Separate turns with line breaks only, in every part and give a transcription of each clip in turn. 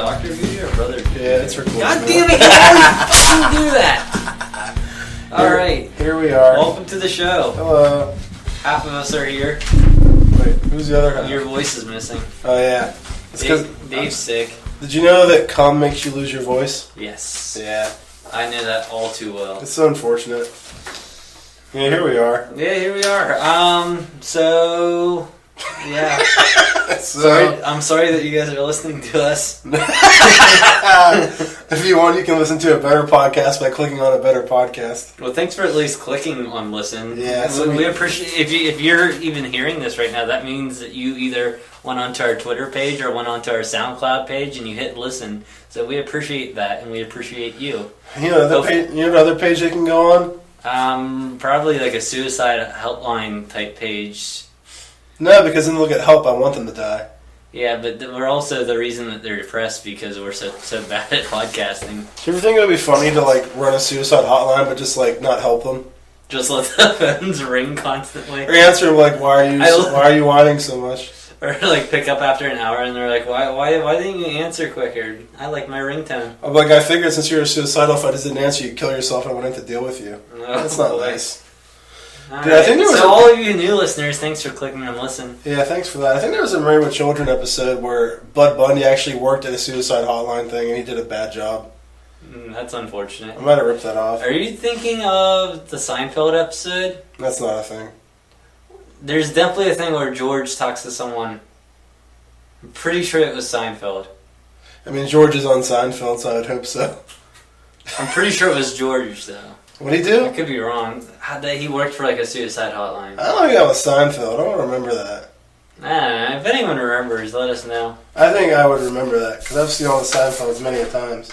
Doctor Voodoo or Brother Voodoo?
Yeah, it's recording.
God damn it! You always do that. All right,
here we are.
Welcome to the show.
Hello.
Half of us are here.
Wait, who's the other half?
Your voice is missing.
Oh yeah.
Dave's sick.
Did you know that cum makes you lose your voice?
Yes.
Yeah.
I knew that all too well.
It's so unfortunate. Yeah, here we are.
Yeah, here we are. So, yeah. I'm sorry that you guys are listening to us.
If you want, you can listen to a better podcast by clicking on a better podcast.
Well, thanks for at least clicking on listen.
Yeah,
we appreciate if you're even hearing this right now. That means that you either went onto our Twitter page or went onto our SoundCloud page and you hit listen. So we appreciate that, and we appreciate you.
You know the other page they can go on?
Probably like a suicide helpline type page.
No, because then they'll get help. I want them to die.
Yeah, but we're also the reason that they're depressed because we're so bad at podcasting.
Do you ever think it would be funny to like run a suicide hotline, but just like not help them?
Just let the phones ring constantly.
Or answer them like, why are you whining so much?
Or like pick up after an hour and they're like, why didn't you answer quicker? I like my ringtone.
I'm like, I figured since you're suicidal, if I just didn't answer, you'd kill yourself and I wouldn't have to deal with you. That's not nice.
Dude, right. I think all of you new listeners, thanks for clicking on listen.
Yeah, thanks for that. I think there was a Married with Children episode where Bud Bundy actually worked at a suicide hotline thing and he did a bad job.
That's unfortunate.
I might have ripped that off.
Are you thinking of the Seinfeld episode?
That's not a thing.
There's definitely a thing where George talks to someone. I'm pretty sure it was Seinfeld.
I mean, George is on Seinfeld, so I would hope so.
I'm pretty sure it was George, though.
What'd he do?
I could be wrong. He worked for like a suicide hotline.
I don't think that was Seinfeld. I don't remember that.
Nah, if anyone remembers, let us know.
I think I would remember that, because I've seen all the Seinfelds many a times.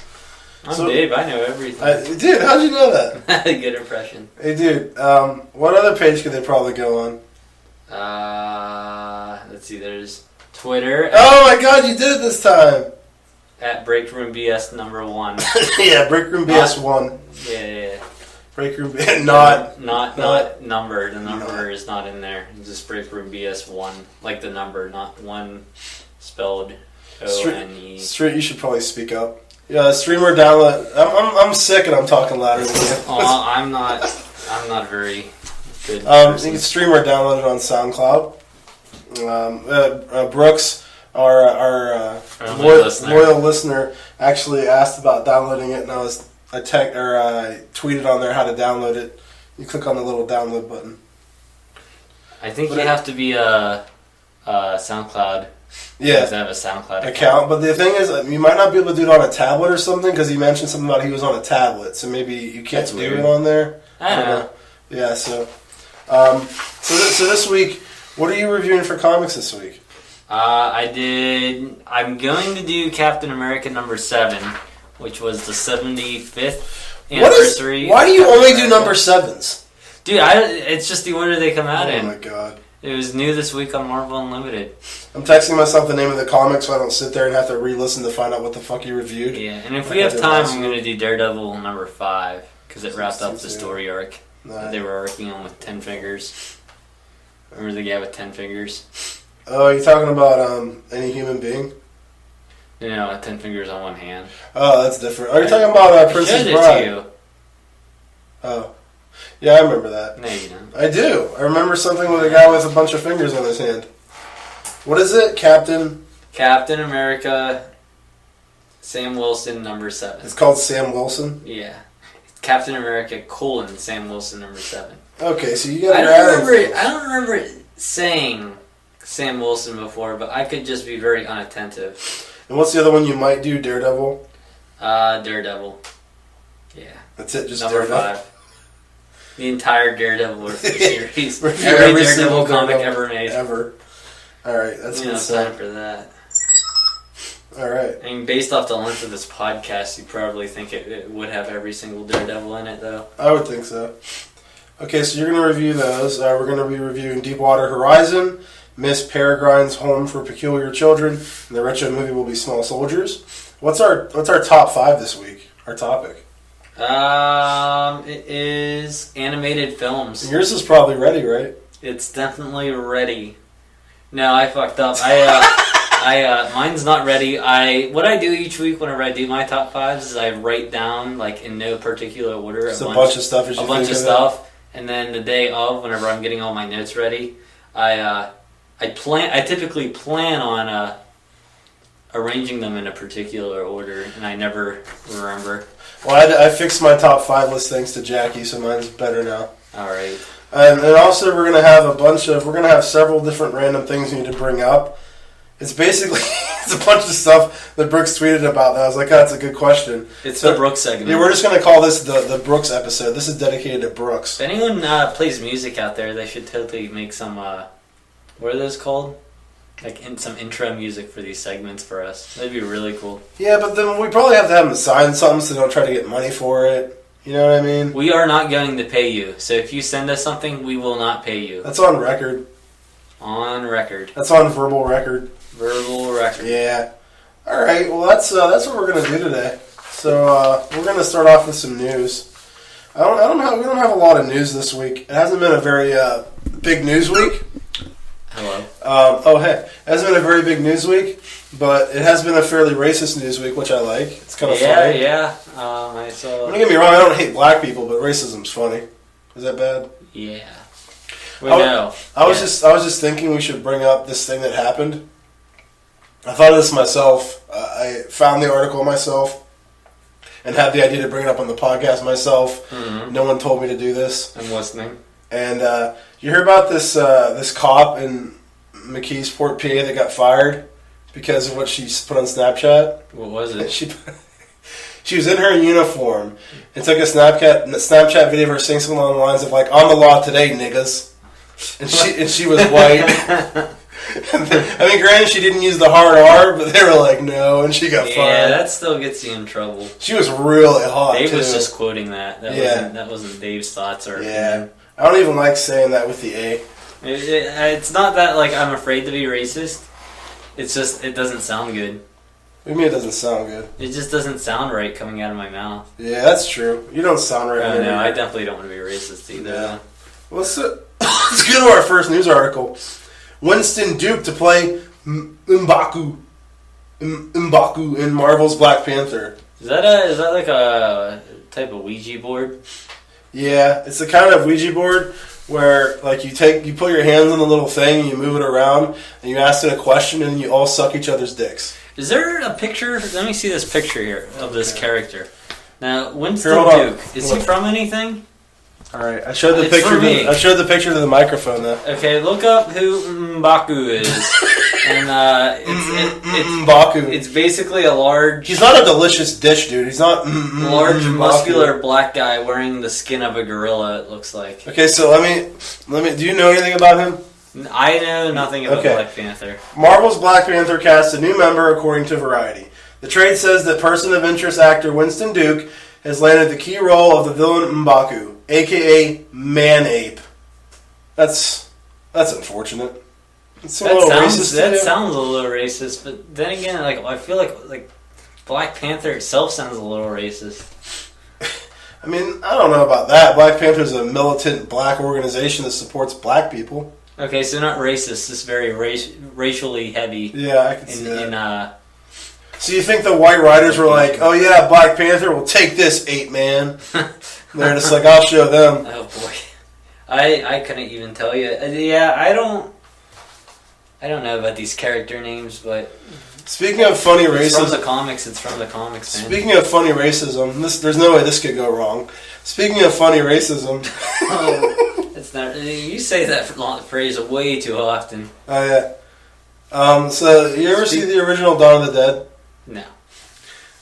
I'm Dave, I know everything.
Dude, how'd you know that?
Good impression.
Hey, dude, what other page could they probably go on?
Let's see, there's Twitter.
Oh my god, you did it this time!
At Breakroom BS number 1.
Yeah, Breakroom BS 1.
Yeah.
Breakroom BS, not
number. The number is not in there. It's just Breakroom BS 1. Like the number, not 1 spelled O-N-E.
Street, you should probably speak up. Yeah, streamer download. I'm sick and I'm talking louder than you.
Oh, I'm not very good.
You can stream or download it on SoundCloud. Brooks, our loyal listener, actually asked about downloading it, and I tweeted on there how to download it. You click on the little download button.
I think you have to be a SoundCloud.
Yeah,
you have to have a SoundCloud
account. But the thing is, you might not be able to do it on a tablet or something, because he mentioned something about he was on a tablet, so maybe you can't do it on there.
I don't know.
Yeah, so this week, what are you reviewing for comics this week?
I'm going to do Captain America number 7, which was the 75th anniversary.
Why do you only do number 7s?
Dude, it's just the order they come out in.
Oh my god.
It was new this week on Marvel Unlimited.
I'm texting myself the name of the comic so I don't sit there and have to re-listen to find out what the fuck you reviewed.
Yeah, and if we have time, I'm going to do Daredevil number 5, because it wrapped up the story arc that they were working on with 10 fingers. Remember the guy with 10 fingers?
Oh, are you talking about any human being?
No, 10 fingers on one hand.
Oh, that's different. Are you talking about Princess Bride?
To you.
Oh. Yeah, I remember that.
No, you don't.
I do. I remember something with a guy with a bunch of fingers on his hand. What is it? Captain
America, Sam Wilson, number 7.
It's called Sam Wilson?
Yeah. Captain America, Sam Wilson, number 7.
Okay, so you got
I don't remember saying Sam Wilson before, but I could just be very unattentive.
And what's the other one you might do? Daredevil?
Daredevil. Yeah.
That's it, just
number
Daredevil?
5. The entire Daredevil series. Every Daredevil comic ever made.
Ever. Alright, that's good stuff.
Time for that.
Alright.
I mean, based off the length of this podcast, you probably think it would have every single Daredevil in it, though.
I would think so. Okay, so you're going to review those. We're going to be reviewing Deepwater Horizon, Miss Peregrines' Home for Peculiar Children, and the retro movie will be Small Soldiers. What's our top 5 this week? Our topic?
It is animated films.
And yours is probably ready, right?
It's definitely ready. No, I fucked up. I Mine's not ready. What I do each week whenever I do my top fives is I write down, like, in no particular order,
a bunch of stuff.
And then the day of, whenever I'm getting all my notes ready, I typically plan on arranging them in a particular order, and I never remember.
Well, I fixed my top 5 list thanks to Jackie, so mine's better now.
All right.
And also we're gonna have several different random things we need to bring up. It's basically it's a bunch of stuff that Brooks tweeted about that I was like, oh, that's a good question.
It's the Brooks segment.
Yeah, we're just gonna call this the Brooks episode. This is dedicated to Brooks.
If anyone plays music out there, they should totally make some what are those called? Like some intro music for these segments for us. That'd be really cool.
Yeah, but then we probably have to have them sign something so they don't try to get money for it. You know what I mean?
We are not going to pay you. So if you send us something, we will not pay you.
That's on record.
On record.
That's on verbal record.
Verbal record.
Yeah. All right. Well, that's what we're gonna do today. So we're gonna start off with some news. We don't have a lot of news this week. It hasn't been a very big news week.
Hello.
Hey. It hasn't been a very big news week, but it has been a fairly racist news week, which I like. It's kind of funny.
Yeah. I saw.
Don't get me wrong. I don't hate black people, but racism's funny. Is that bad?
Yeah. I
was just thinking we should bring up this thing that happened. I thought of this myself. I found the article myself and had the idea to bring it up on the podcast myself.
Mm-hmm.
No one told me to do this.
I'm listening.
And you hear about this cop in McKeesport, PA that got fired because of what she put on Snapchat?
What was it?
She was in her uniform and took a Snapchat video of her saying something along the lines of like, "On the law today, niggas." And she was white. I mean, granted, she didn't use the hard R, but they were like, no, and she got fired.
Yeah, that still gets you in trouble.
She was really hot,
Dave
too.
was just quoting that. That wasn't Dave's thoughts or opinion.
I don't even like saying that with the A.
It's not that, like, I'm afraid to be racist. It's just, it doesn't sound good.
What do you mean it doesn't sound good?
It just doesn't sound right coming out of my mouth.
Yeah, that's true. You don't sound right.
No, I definitely don't want to be racist either.
Yeah. Well, let's go to our first news article. Winston Duke to play M'Baku in Marvel's Black Panther.
Is that like a type of Ouija board?
Yeah, it's the kind of Ouija board where like you put your hands on the little thing and you move it around and you ask it a question and you all suck each other's dicks.
Is there a picture? Let me see this picture here of this character. Now, Winston Duke, is he from anything?
All right, I showed the picture. I showed the picture to the microphone though.
Okay, look up who M'Baku is, and it's
M'Baku.
It's basically a large.
He's not a delicious dish, dude. He's not
large, muscular black guy wearing the skin of a gorilla. It looks like.
Okay, so let me. Do you know anything about him?
I know nothing about Black Panther.
Marvel's Black Panther cast a new member, according to Variety. The trade says that person of interest actor Winston Duke has landed the key role of the villain M'Baku, a.k.a. Man-Ape. That's unfortunate. That
sounds a little racist, but then again, like I feel like Black Panther itself sounds a little racist.
I mean, I don't know about that. Black Panther is a militant black organization that supports black people.
Okay, so not racist, just very racially heavy.
Yeah, I can see that. So you think the white writers were like, oh yeah, Black Panther will take this, ape man. They're just like, I'll show them.
Oh boy. I couldn't even tell you. Yeah, I don't know about these character names, but...
Speaking of funny racism...
It's from the comics, man.
Speaking of funny racism, there's no way this could go wrong. Speaking of funny racism...
It's not... You say that phrase way too often.
Oh, yeah. So, you ever see the original Dawn of the Dead?
No.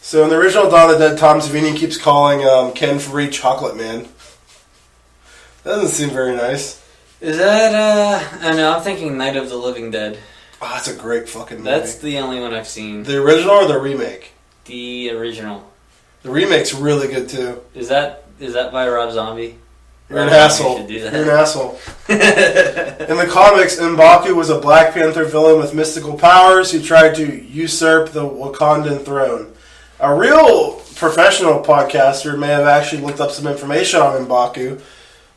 So, in the original Dawn of the Dead, Tom Savini keeps calling Ken Faree Chocolate Man. That doesn't seem very nice.
Is that, I know, I'm thinking Night of the Living Dead.
Oh, that's a great fucking movie.
That's the only one I've seen.
The original or the remake?
The original.
The remake's really good, too.
Is that by Rob Zombie?
You're an asshole. You're an asshole. In the comics, M'Baku was a Black Panther villain with mystical powers who tried to usurp the Wakandan throne. A real professional podcaster may have actually looked up some information on M'Baku,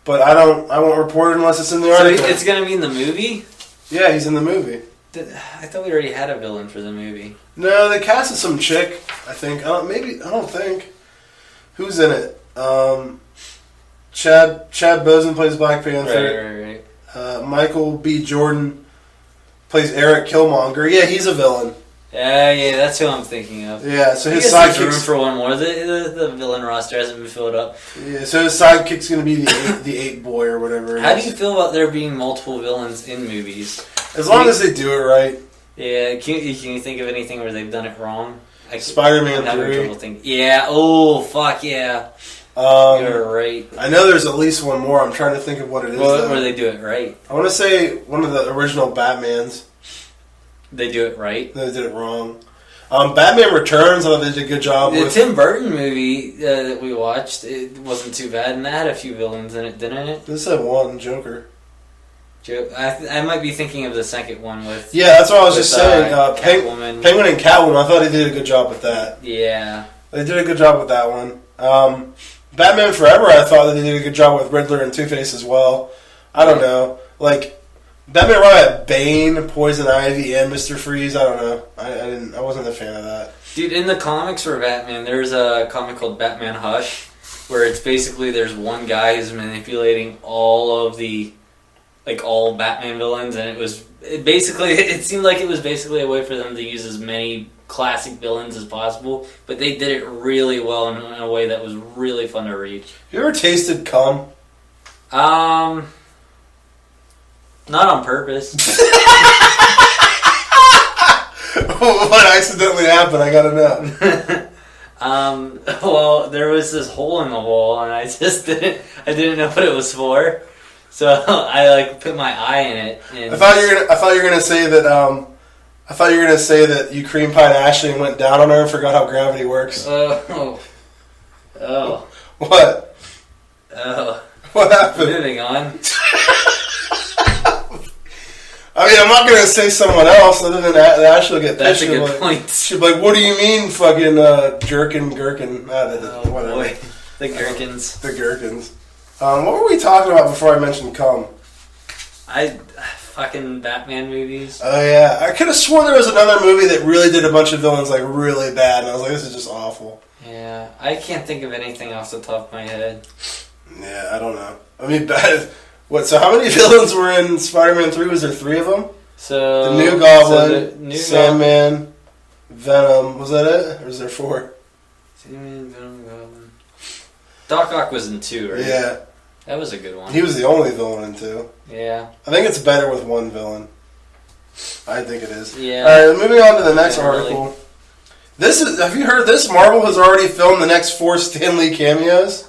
but I won't report it unless it's in the article.
So it's going to be in the movie?
Yeah, he's in the movie.
I thought we already had a villain for the movie.
No, they casted some chick, I think. I don't think. Who's in it? Chad Boseman plays Black Panther.
Right.
Michael B. Jordan plays Eric Killmonger. Yeah, he's a villain.
Yeah, that's who I'm thinking of.
Yeah, so his
sidekick's room
sidekick's
for one more. The villain roster hasn't been filled up.
Yeah, so his sidekick's gonna be the eight boy or whatever.
How do you feel about there being multiple villains in movies?
As long as they do it right.
Yeah, can you think of anything where they've done it wrong?
Spider-Man 3.
Yeah. Oh, fuck yeah. You're right.
I know there's at least one more. I'm trying to think of what it is.
Where they do it right.
I want to say one of the original Batmans.
They do it right.
They did it wrong. Batman Returns, I thought they did a good job with.
The Tim Burton movie that we watched, it wasn't too bad, and that had a few villains in it, didn't it?
This had one, Joker.
I might be thinking of the second one with...
Yeah, that's what I was just saying.
Catwoman.
Penguin and Catwoman, I thought they did a good job with that.
Yeah.
They did a good job with that one. Batman Forever, I thought that they did a good job with Riddler and Two-Face as well. I don't know. Like, Batman had Bane, Poison Ivy, and Mr. Freeze. I don't know. I wasn't a fan of that.
Dude, in the comics for Batman, there's a comic called Batman Hush, where it's basically there's one guy who's manipulating all of the... like all Batman villains, and it seemed like it was basically a way for them to use as many classic villains as possible, but they did it really well in a way that was really fun to read.
You ever tasted cum?
Not on purpose.
What accidentally happened? I gotta know.
Well, there was this hole in the wall, and I didn't know what it was for. So I put my eye in it. And
I thought you were gonna say that you cream pied Ashley and went down on her and forgot how gravity works.
Oh.
What?
Oh.
What happened?
Moving on.
I mean, I'm not gonna say someone else other than Ashley will get pissed.
That's a good point.
She'll be like, "What do you mean, fucking gherkin?"
Oh
whatever.
boy, the gherkins.
The gherkins. What were we talking about before I mentioned cum?
Fucking Batman movies.
Oh yeah, I could have sworn there was another movie that really did a bunch of villains like really bad, and I was like, this is just awful.
Yeah, I can't think of anything off the top of my head.
Yeah, I don't know. I mean, bad. What? So how many villains were in Spider-Man 3? Was there 3 of them?
So
the New Goblin, Sandman, Venom. Was that it, or was there 4?
Sandman, Venom, Goblin. Doc Ock was in 2, right?
Yeah.
That was a good one.
He was the only villain in 2.
Yeah.
I think it's better with one villain. I think it is.
Yeah.
Alright, moving on to the next
Really.
article. Have you heard this? Marvel has already filmed the next 4 Stan Lee cameos?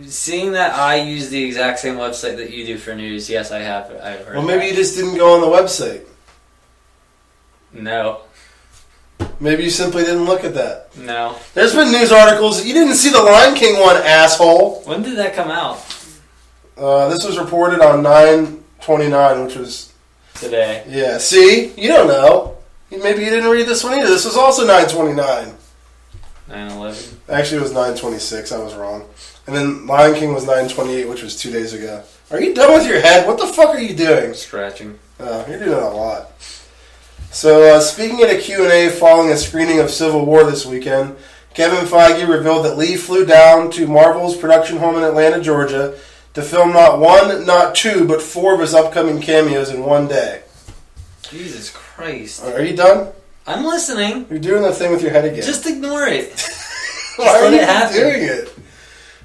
Seeing that I use the exact same website that you do for news, yes, I have. I've heard.
Well, maybe you just didn't go on the website.
No.
Maybe you simply didn't look at that.
No.
There's been news articles. You didn't see the Lion King one, asshole.
When did that come out?
This was reported on 9/29, which was...
Today.
Yeah, see? You don't know. Maybe you didn't read this one either. This was also 9/29.
9/11.
Actually, it was 9/26. I was wrong. And then Lion King was 9/28, which was 2 days ago. Are you done with your head? What the fuck are you doing?
Scratching.
Oh, you're doing a lot. So, speaking at a Q&A following a screening of Civil War this weekend, Kevin Feige revealed that Lee flew down to Marvel's production home in Atlanta, Georgia, to film not 1, not 2, but 4 of his upcoming cameos in one day.
Jesus Christ.
Are you done?
I'm listening.
You're doing that thing with your head again.
Just ignore it.
Why are you doing it?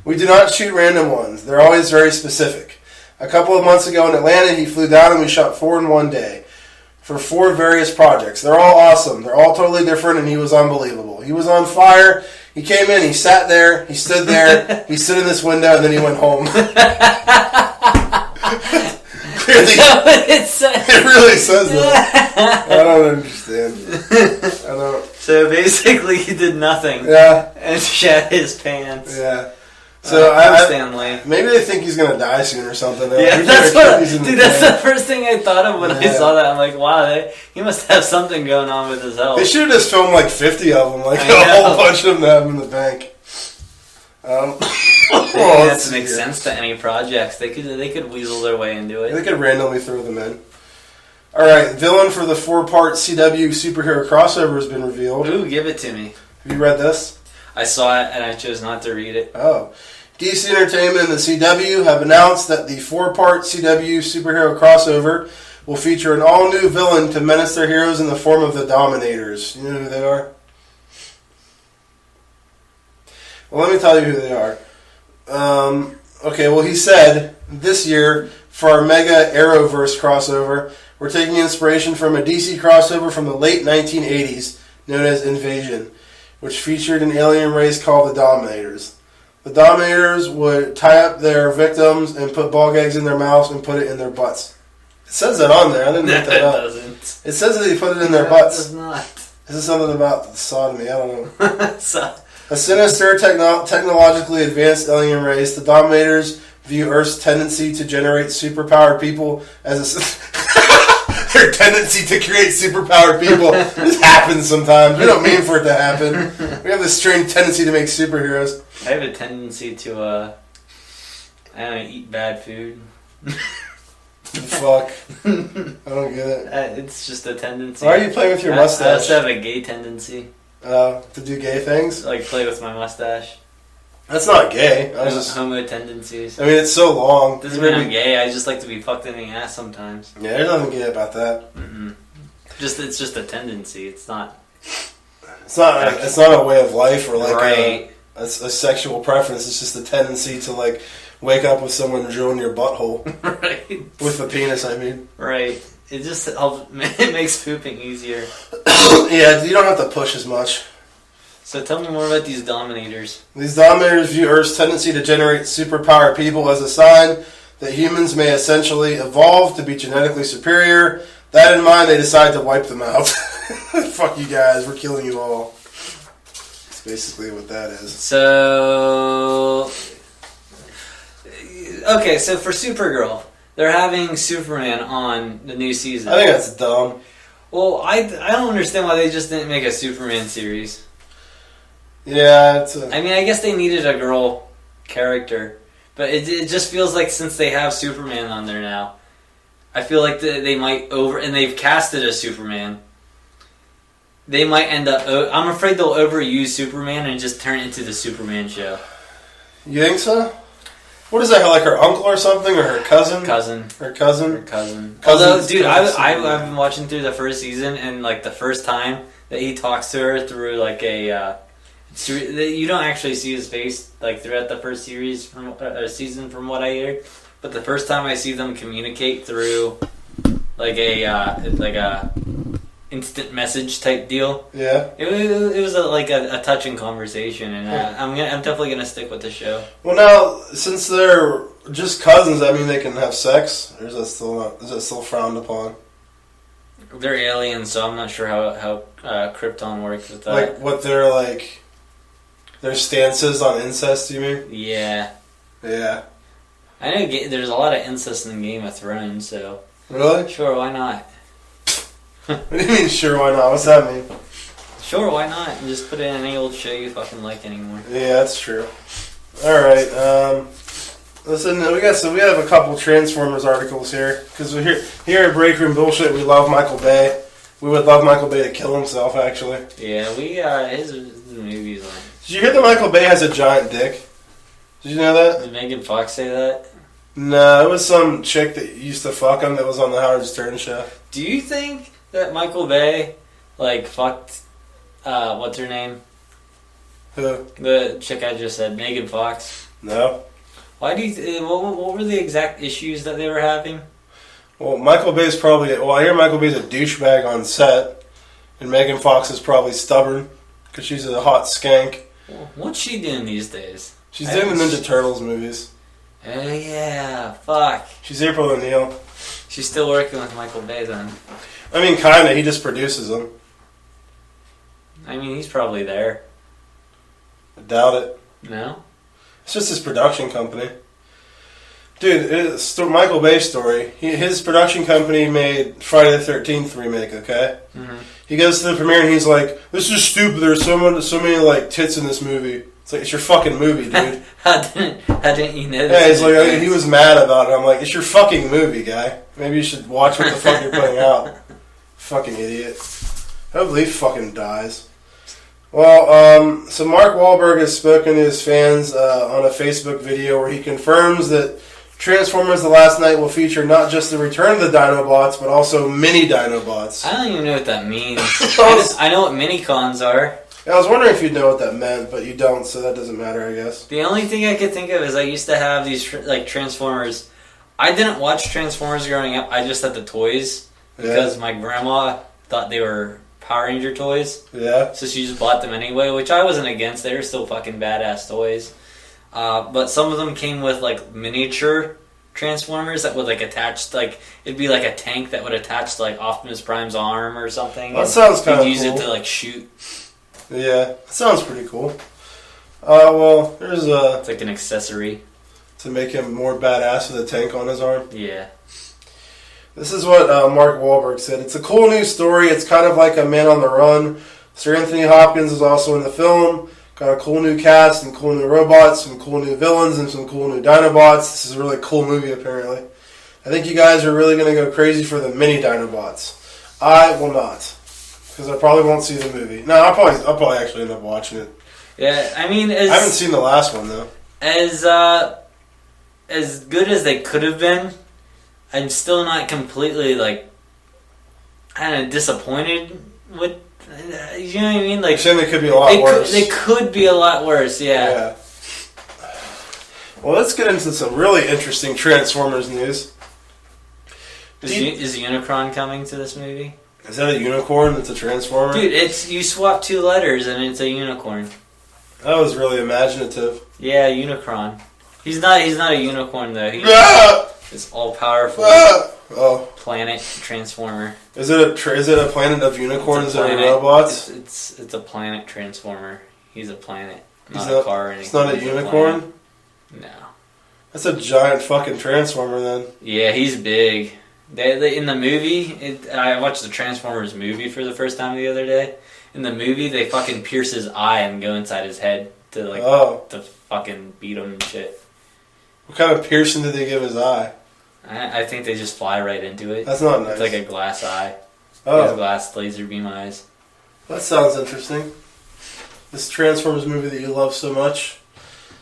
We do not shoot random ones. They're always very specific. A couple of months ago in Atlanta, he flew down and we shot 4 in one day for 4 various projects. They're all awesome. They're all totally different, and he was unbelievable. He was on fire. He came in, he sat there, he stood there, he stood in this window, and then he went home. Clearly, it really says that. I don't understand. I don't.
So basically, he did nothing.
Yeah.
And shat his pants.
Yeah. So I
Stanley.
Maybe they think he's gonna die soon or something.
Yeah, that's the first thing I thought of when I saw that. I'm like, wow, he must have something going on with his health.
They should have just filmed like 50 of them, like a whole bunch of them to have in the bank.
That doesn't make sense to any projects. They could weasel their way into it.
They could randomly throw them in. All right, villain for the 4-part CW superhero crossover has been revealed.
Ooh, give it to me.
Have you read this?
I saw it and I chose not to read it.
Oh. DC Entertainment and the CW have announced that the 4-part CW superhero crossover will feature an all-new villain to menace their heroes in the form of the Dominators. You know who they are? Well, let me tell you who they are. Okay, well, he said, this year, for our Mega Arrowverse crossover, we're taking inspiration from a DC crossover from the late 1980s known as Invasion, which featured an alien race called the Dominators. The Dominators would tie up their victims and put ball gags in their mouths and put it in their butts. It says that on there. I didn't make that up.
It doesn't.
It says that they put it in their butts.
It does not.
This is something about sodomy. I don't know.
So,
A sinister, technologically advanced alien race, the Dominators view Earth's tendency to generate superpowered people as their tendency to create superpowered people. This happens sometimes. We don't mean for it to happen. We have this strange tendency to make superheroes.
I have a tendency to, I don't know, eat bad food.
Fuck. I don't get it.
It's just a tendency.
Why are you playing with your mustache?
I also have a gay tendency.
To do gay things?
Like play with my mustache.
That's not gay. I was just...
Homo tendencies.
I mean, it's so long.
Doesn't mean I'm gay. I just like to be fucked in the ass sometimes.
Yeah, there's nothing gay about that.
Mm-mm. It's just a tendency. It's not.
It's not a way of life or like
right.
a sexual preference. It's just a tendency to like wake up with someone drilling your butthole.
Right.
With the penis, I mean.
Right. It just helps. It makes pooping easier.
Yeah, you don't have to push as much.
So tell me more about these Dominators.
These Dominators view Earth's tendency to generate superpowered people as a sign that humans may essentially evolve to be genetically superior. That in mind, they decide to wipe them out. Fuck you guys, we're killing you all. That's basically what that is.
So... Okay, so for Supergirl, they're having Superman on the new season.
I think that's dumb.
Well, I don't understand why they just didn't make a Superman series.
Yeah,
I mean, I guess they needed a girl character, but it just feels like since they have Superman on there now, I feel like they might and they've casted a Superman. They might end up. I'm afraid they'll overuse Superman and just turn it into the Superman show.
You think so? What is that? Like her uncle or something, or her cousin?
Her cousin. Although, dude, I've been watching through the first season, and like the first time that he talks to her through like a. You don't actually see his face like throughout the first season from what I hear, but the first time I see them communicate through like a instant message type deal.
Yeah,
it was a touching conversation, and I'm definitely gonna stick with the show.
Well, now since they're just cousins, I mean they can have sex, or is that still frowned upon?
They're aliens, so I'm not sure how Krypton works with that.
Like what they're like. Their stances on incest, you mean?
Yeah.
Yeah.
I know there's a lot of incest in Game of Thrones, so...
Really?
Sure, why not?
What do you mean, sure, why not? What's that mean?
Sure, why not? And just put it in any old show you fucking like anymore.
Yeah, that's true. Alright, listen, we have a couple Transformers articles here, because here at Breakroom Bullshit, we love Michael Bay. We would love Michael Bay to kill himself, actually.
Yeah, his movies are...
Did you hear that Michael Bay has a giant dick? Did you know that?
Did Megan Fox say that?
No, it was some chick that used to fuck him that was on the Howard Stern show.
Do you think that Michael Bay, like, fucked, what's her name?
Who?
The chick I just said, Megan Fox.
No.
Why do you, what were the exact issues that they were having?
Well, Michael Bay's I hear Michael Bay's a douchebag on set, and Megan Fox is probably stubborn, because she's a hot skank.
What's she doing these days?
She's doing the Ninja Turtles movies.
Oh yeah, fuck.
She's April O'Neil.
She's still working with Michael Bay then.
I mean, kinda. He just produces them.
I mean, he's probably there.
I doubt it.
No?
It's just his production company. Dude, it's Michael Bay's story. His production company made Friday the 13th remake, okay? Mm-hmm. He goes to the premiere and he's like, "This is stupid. There's so many like tits in this movie." It's like, it's your fucking movie, dude.
How didn't you know?
Yeah, he's like, he was mad about it. I'm like, it's your fucking movie, guy. Maybe you should watch what the fuck you're putting out. Fucking idiot. Hopefully he fucking dies. Well, so Mark Wahlberg has spoken to his fans on a Facebook video where he confirms that Transformers The Last Night will feature not just the return of the Dinobots, but also mini Dinobots.
I don't even know what that means. I know what mini-cons are.
I was wondering if you'd know what that meant, but you don't, so that doesn't matter, I guess.
The only thing I could think of is I used to have these Transformers. I didn't watch Transformers growing up. I just had the toys because my grandma thought they were Power Ranger toys.
Yeah.
So she just bought them anyway, which I wasn't against. They were still fucking badass toys. But some of them came with like miniature Transformers that would like attach, like it'd be like a tank that would attach to like Optimus Prime's arm or something.
That sounds kind of cool.
You'd use it to like shoot.
Yeah, that sounds pretty cool. Well, there's
It's like an accessory.
To make him more badass with a tank on his arm.
Yeah.
This is what Mark Wahlberg said. It's a cool new story. It's kind of like a Man on the Run. Sir Anthony Hopkins is also in the film. Got a cool new cast and cool new robots, some cool new villains, and some cool new Dinobots. This is a really cool movie, apparently. I think you guys are really going to go crazy for the mini Dinobots. I will not. Because I probably won't see the movie. No, I'll probably actually end up watching it.
Yeah, I mean,
I haven't seen the last one though.
As good as they could have been, I'm still not completely kind of disappointed with. You know what I mean? Like,
you're saying they could be a lot worse.
They could be a lot worse. Yeah.
Well, let's get into some really interesting Transformers news.
Is Unicron coming to this movie?
Is that a unicorn that's a Transformer?
Dude, you swap 2 letters and it's a unicorn.
That was really imaginative.
Yeah, Unicron. He's not a unicorn though. He's this all powerful planet transformer.
Is it a planet of unicorns and robots?
It's a planet transformer. He's a planet, not
a
car.
It's not a unicorn?
No.
That's a giant fucking Transformer then.
Yeah, he's big. They in the movie, I watched the Transformers movie for the first time the other day. In the movie, they fucking pierce his eye and go inside his head to fucking beat him and shit.
What kind of piercing did they give his eye?
I think they just fly right into it.
That's not nice.
It's like a glass eye.
Oh.
He has glass laser beam eyes.
That sounds interesting. This Transformers movie that you love so much.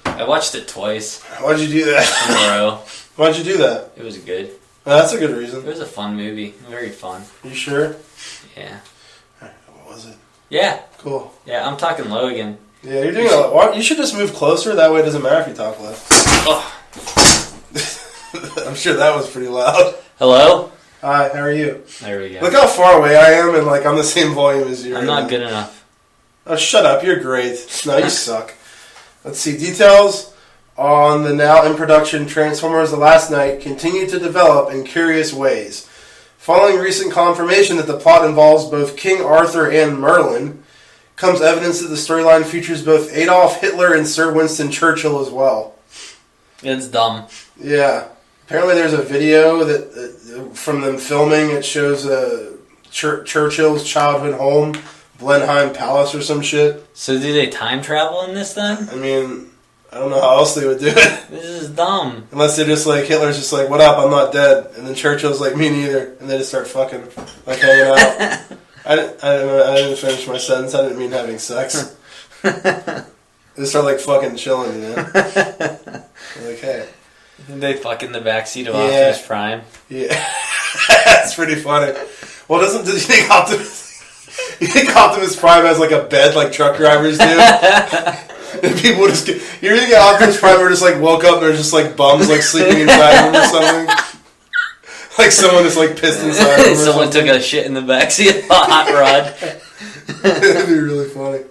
I watched it twice.
Why'd you do that?
In a row.
Why'd you do that?
It was good.
Well, that's a good reason.
It was a fun movie. Very fun.
You sure?
Yeah.
What was it?
Yeah.
Cool.
Yeah, I'm talking low again.
Yeah, you're doing a lot. You should just move closer. That way it doesn't matter if you talk loud.
Oh.
I'm sure that was pretty loud.
Hello?
Hi, how are you?
There we go.
Look how far away I am and I'm the same volume as you.
I'm not good enough.
Oh, shut up. You're great. No, you suck. Let's see. Details on the now in production Transformers The Last Night continue to develop in curious ways. Following recent confirmation that the plot involves both King Arthur and Merlin, comes evidence that the storyline features both Adolf Hitler and Sir Winston Churchill as well.
It's dumb.
Yeah. Apparently there's a video that from them filming. It shows Churchill's childhood home, Blenheim Palace or some shit.
So do they time travel in this then?
I mean, I don't know how else they would do it.
This is dumb.
Unless they're just Hitler's just what up, I'm not dead. And then Churchill's me neither. And they just start fucking, hanging out. I didn't finish my sentence. I didn't mean having sex. They start fucking chilling, you know? Hey.
They fuck in the backseat of Optimus Prime.
Yeah. That's pretty funny. Well, does you think Optimus Prime has a bed like truck drivers do? And people just get... You really think Optimus Prime are just woke up and they're just bums sleeping inside them or something? Someone just pissed inside them or
someone took a shit in the backseat of a hot rod.
That'd be really funny.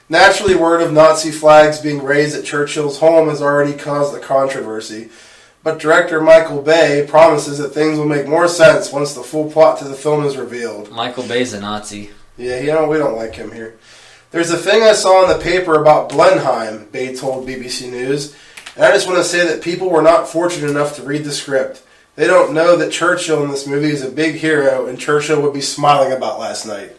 Naturally, word of Nazi flags being raised at Churchill's home has already caused a controversy. But director Michael Bay promises that things will make more sense once the full plot to the film is revealed.
Michael Bay's a Nazi.
Yeah, we don't like him here. There's a thing I saw in the paper about Blenheim, Bay told BBC News, and I just want to say that people were not fortunate enough to read the script. They don't know that Churchill in this movie is a big hero and Churchill would be smiling about last night.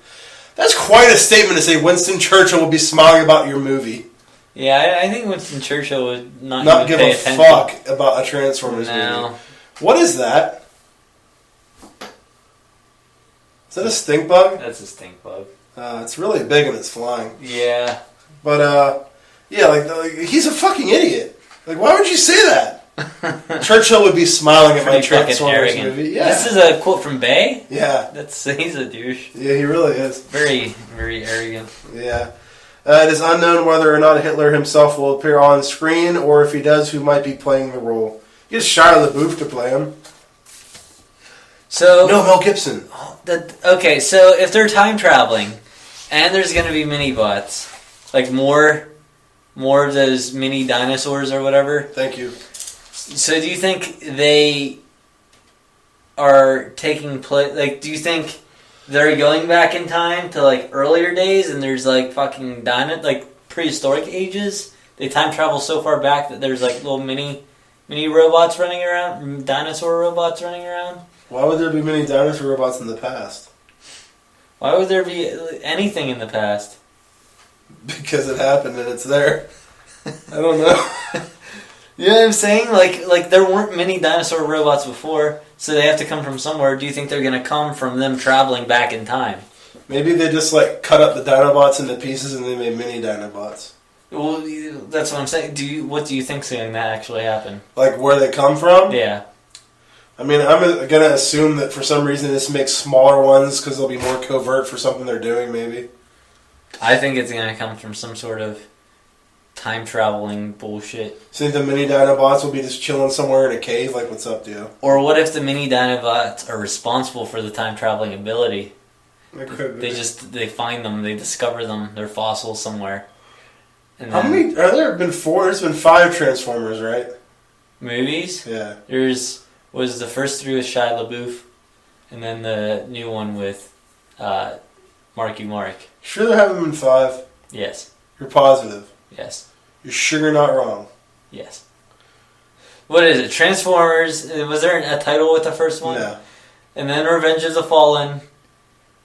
That's quite a statement to say Winston Churchill will be smiling about your movie.
Yeah, I think Winston Churchill would not
give a
pay attention.
fuck about a Transformers movie. What is that? Is that a stink bug?
That's a stink bug.
It's really big and it's flying.
Yeah.
But, yeah, like, he's a fucking idiot. Like, why would you say that? Churchill would be smiling at my Transformers movie. Yeah.
This is a quote from Bay?
Yeah.
He's a douche.
Yeah, he really is.
Very, very arrogant.
Yeah. It is unknown whether or not Hitler himself will appear on screen, or if he does, who might be playing the role. Get Shia LaBeouf to play him.
So
no, Mel Gibson.
Okay, so if they're time traveling, and there's going to be mini-bots, like more of those mini dinosaurs or whatever.
Thank you.
So do you think they are taking place? Like, do you think they're going back in time to like earlier days, and there's like fucking prehistoric ages? They time travel so far back that there's like little mini robots running around, dinosaur robots running around.
Why would there be many dinosaur robots in the past?
Why would there be anything in the past?
Because it happened and it's there. I don't know.
You know what I'm saying? Like there weren't many dinosaur robots before, so they have to come from somewhere. Do you think they're going to come from them traveling back in time?
Maybe they just like cut up the Dinobots into pieces and they made mini Dinobots.
Well, that's what I'm saying. What do you think's going to actually happen?
Like where they come from?
Yeah.
I mean, I'm going to assume that for some reason this makes smaller ones because they'll be more covert for something they're doing, maybe.
I think it's going to come from some sort of time-traveling bullshit.
So you think the mini Dinobots will be just chilling somewhere in a cave? Like, what's up, dude?
Or what if the mini Dinobots are responsible for the time-traveling ability?
It could be.
They find them, they discover them, they're fossils somewhere. And
how many? There been 4? There's been 5 Transformers, right?
Movies?
Yeah.
Was the first 3 with Shia LaBeouf, and then the new one with Marky Mark.
Sure there haven't been 5?
Yes.
You're positive?
Yes.
You're sure you're not wrong?
Yes. What is it? Transformers. Was there a title with the first one?
No.
And then Revenge of the Fallen.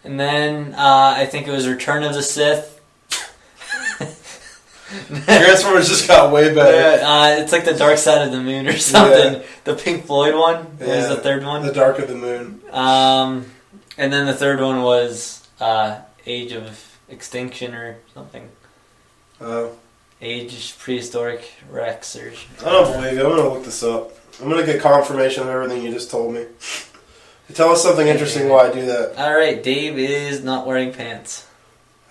And then I think it was Return of the Sith.
Transformers just got way better.
It's like the Dark Side of the Moon or something. Yeah. The Pink Floyd one was the third one.
The Dark of the Moon.
And then the third one was Age of Extinction or something.
Oh.
Age Prehistoric Rex or...
I don't believe you. I'm going to look this up. I'm going to get confirmation of everything you just told me. Tell us something interesting while I do that.
Alright, Dave is not wearing pants.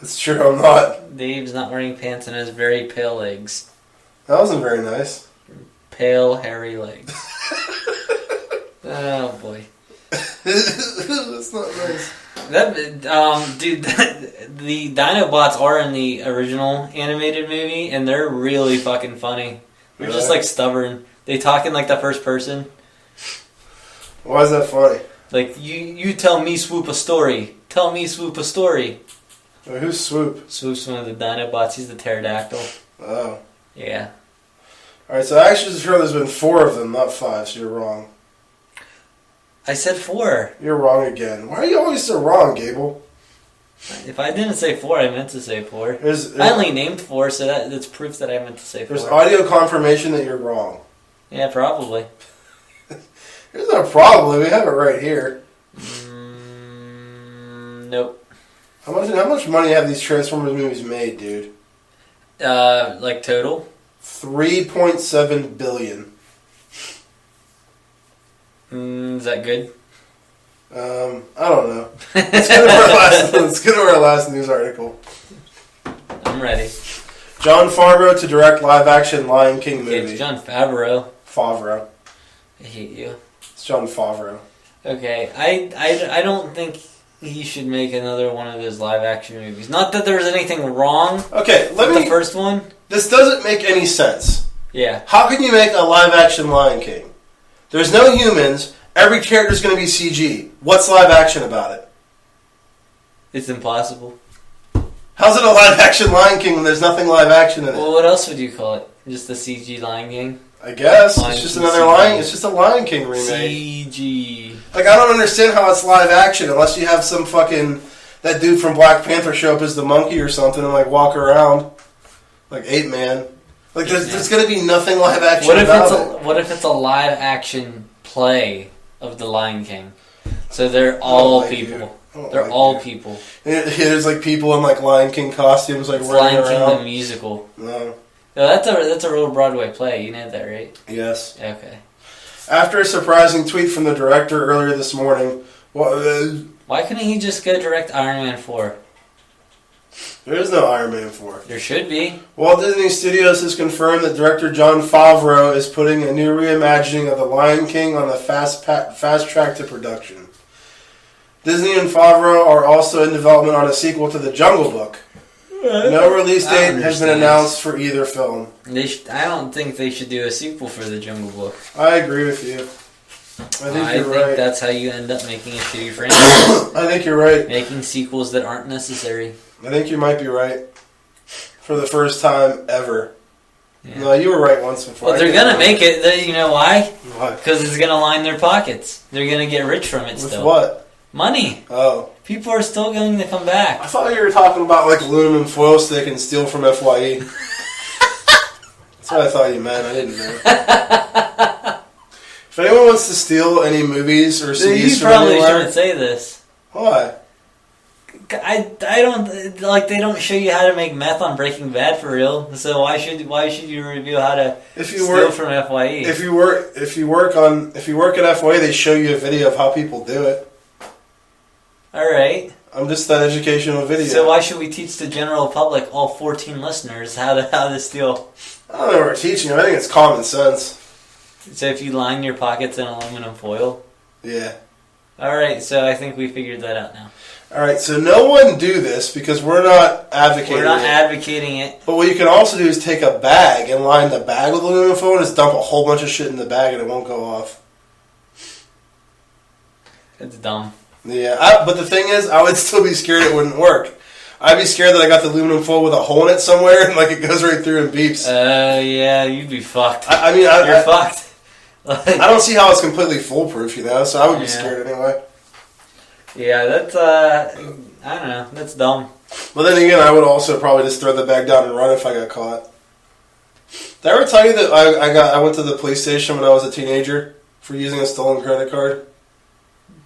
That's true, I'm not.
Dave's not wearing pants and has very pale legs.
That wasn't very nice.
Pale, hairy legs. Oh, boy.
That's not nice.
Dude, the Dinobots are in the original animated movie, and they're really fucking funny. They're just, like, stubborn. They talk in, like, the first person.
Why is that funny?
Like, you tell me Swoop a story. Tell me Swoop a story.
Wait, who's Swoop?
Swoop's one of the Dinobots. He's the pterodactyl.
Oh.
Yeah.
Alright, so I actually sure there's been 4 of them, not 5, so you're wrong.
I said 4.
You're wrong again. Why are you always so wrong, Gable?
If I didn't say 4, I meant to say 4. I only named 4, so that's proof that I meant to say 4.
There's audio confirmation that you're wrong.
Yeah, probably.
There's no probably. We have it right here.
Nope.
How much money have these Transformers movies made, dude?
Like total?
$3.7 billion.
Is that good?
I don't know. Let's get to our last news article.
I'm ready.
Jon Favreau to direct live-action Lion King movie.
Okay, it's Jon Favreau.
Favreau.
I hate you.
It's Jon Favreau.
Okay, I don't think he should make another one of those live-action movies. Not that there's anything wrong with the first one.
This doesn't make any sense.
Yeah.
How can you make a live-action Lion King? There's no humans. Every character's going to be CG. What's live-action about it?
It's impossible.
How's it a live-action Lion King when there's nothing live-action in it?
Well, what else would you call it? Just a CG Lion King?
I guess. It's just another Lion... It's just a Lion King remake.
CG.
Like, I don't understand how it's live-action unless you have some fucking... That dude from Black Panther show up as the monkey or something and, like, walk around. Like, Ape Man. Like, there's going to be nothing live-action about it.
What if it's a live-action play of The Lion King. So they're all people. They're all people.
There's like people in like Lion King costumes, like
it's
running
Lion
around.
King the musical.
No.
No, that's a real Broadway play. You know that, right?
Yes.
Okay.
After a surprising tweet from the director earlier this morning,
why couldn't he just go direct Iron Man 4?
There is no Iron Man 4.
There should be.
Walt Disney Studios has confirmed that director Jon Favreau is putting a new reimagining of The Lion King on the fast track to production. Disney and Favreau are also in development on a sequel to The Jungle Book. No release date has been announced for either film.
I don't think they should do a sequel for The Jungle Book.
I agree with you. I think right.
That's how you end up making a shitty franchise.
I think you're right.
Making sequels that aren't necessary.
I think you might be right. For the first time ever.
Yeah.
No, you were right once before.
Well, they're going to make it. You know why?
Why?
Because it's going to line their pockets. They're going to get rich from it still.
With what?
Money.
Oh.
People are still going to come back.
I thought you were talking about like aluminum foil so they can steal from FYE. That's what I thought you meant. I didn't know. If anyone wants to steal any movies or CDs from anywhere...
You probably shouldn't say this.
Why?
I don't... Like, they don't show you how to make meth on Breaking Bad for real. So why should you reveal how to steal from FYE?
If you work at FYE, they show you a video of how people do it.
Alright.
I'm just that educational video.
So why should we teach the general public, all 14 listeners, how to steal?
I don't know what we're teaching them. I think it's common sense.
So if you line your pockets in aluminum foil?
Yeah.
Alright, so I think we figured that out now.
Alright, so no one do this because we're not advocating it.
We're not advocating it.
But what you can also do is take a bag and line the bag with aluminum foil and just dump a whole bunch of shit in the bag and it won't go off.
It's dumb.
Yeah, but the thing is, I would still be scared it wouldn't work. I'd be scared that I got the aluminum foil with a hole in it somewhere and like it goes right through and beeps.
Yeah, you'd be fucked.
You're
fucked. Like,
I don't see how it's completely foolproof, so I would be scared anyway.
Yeah, that's, I don't know, that's dumb.
But then again, I would also probably just throw the bag down and run if I got caught. Did I ever tell you that I went to the police station when I was a teenager for using a stolen credit card?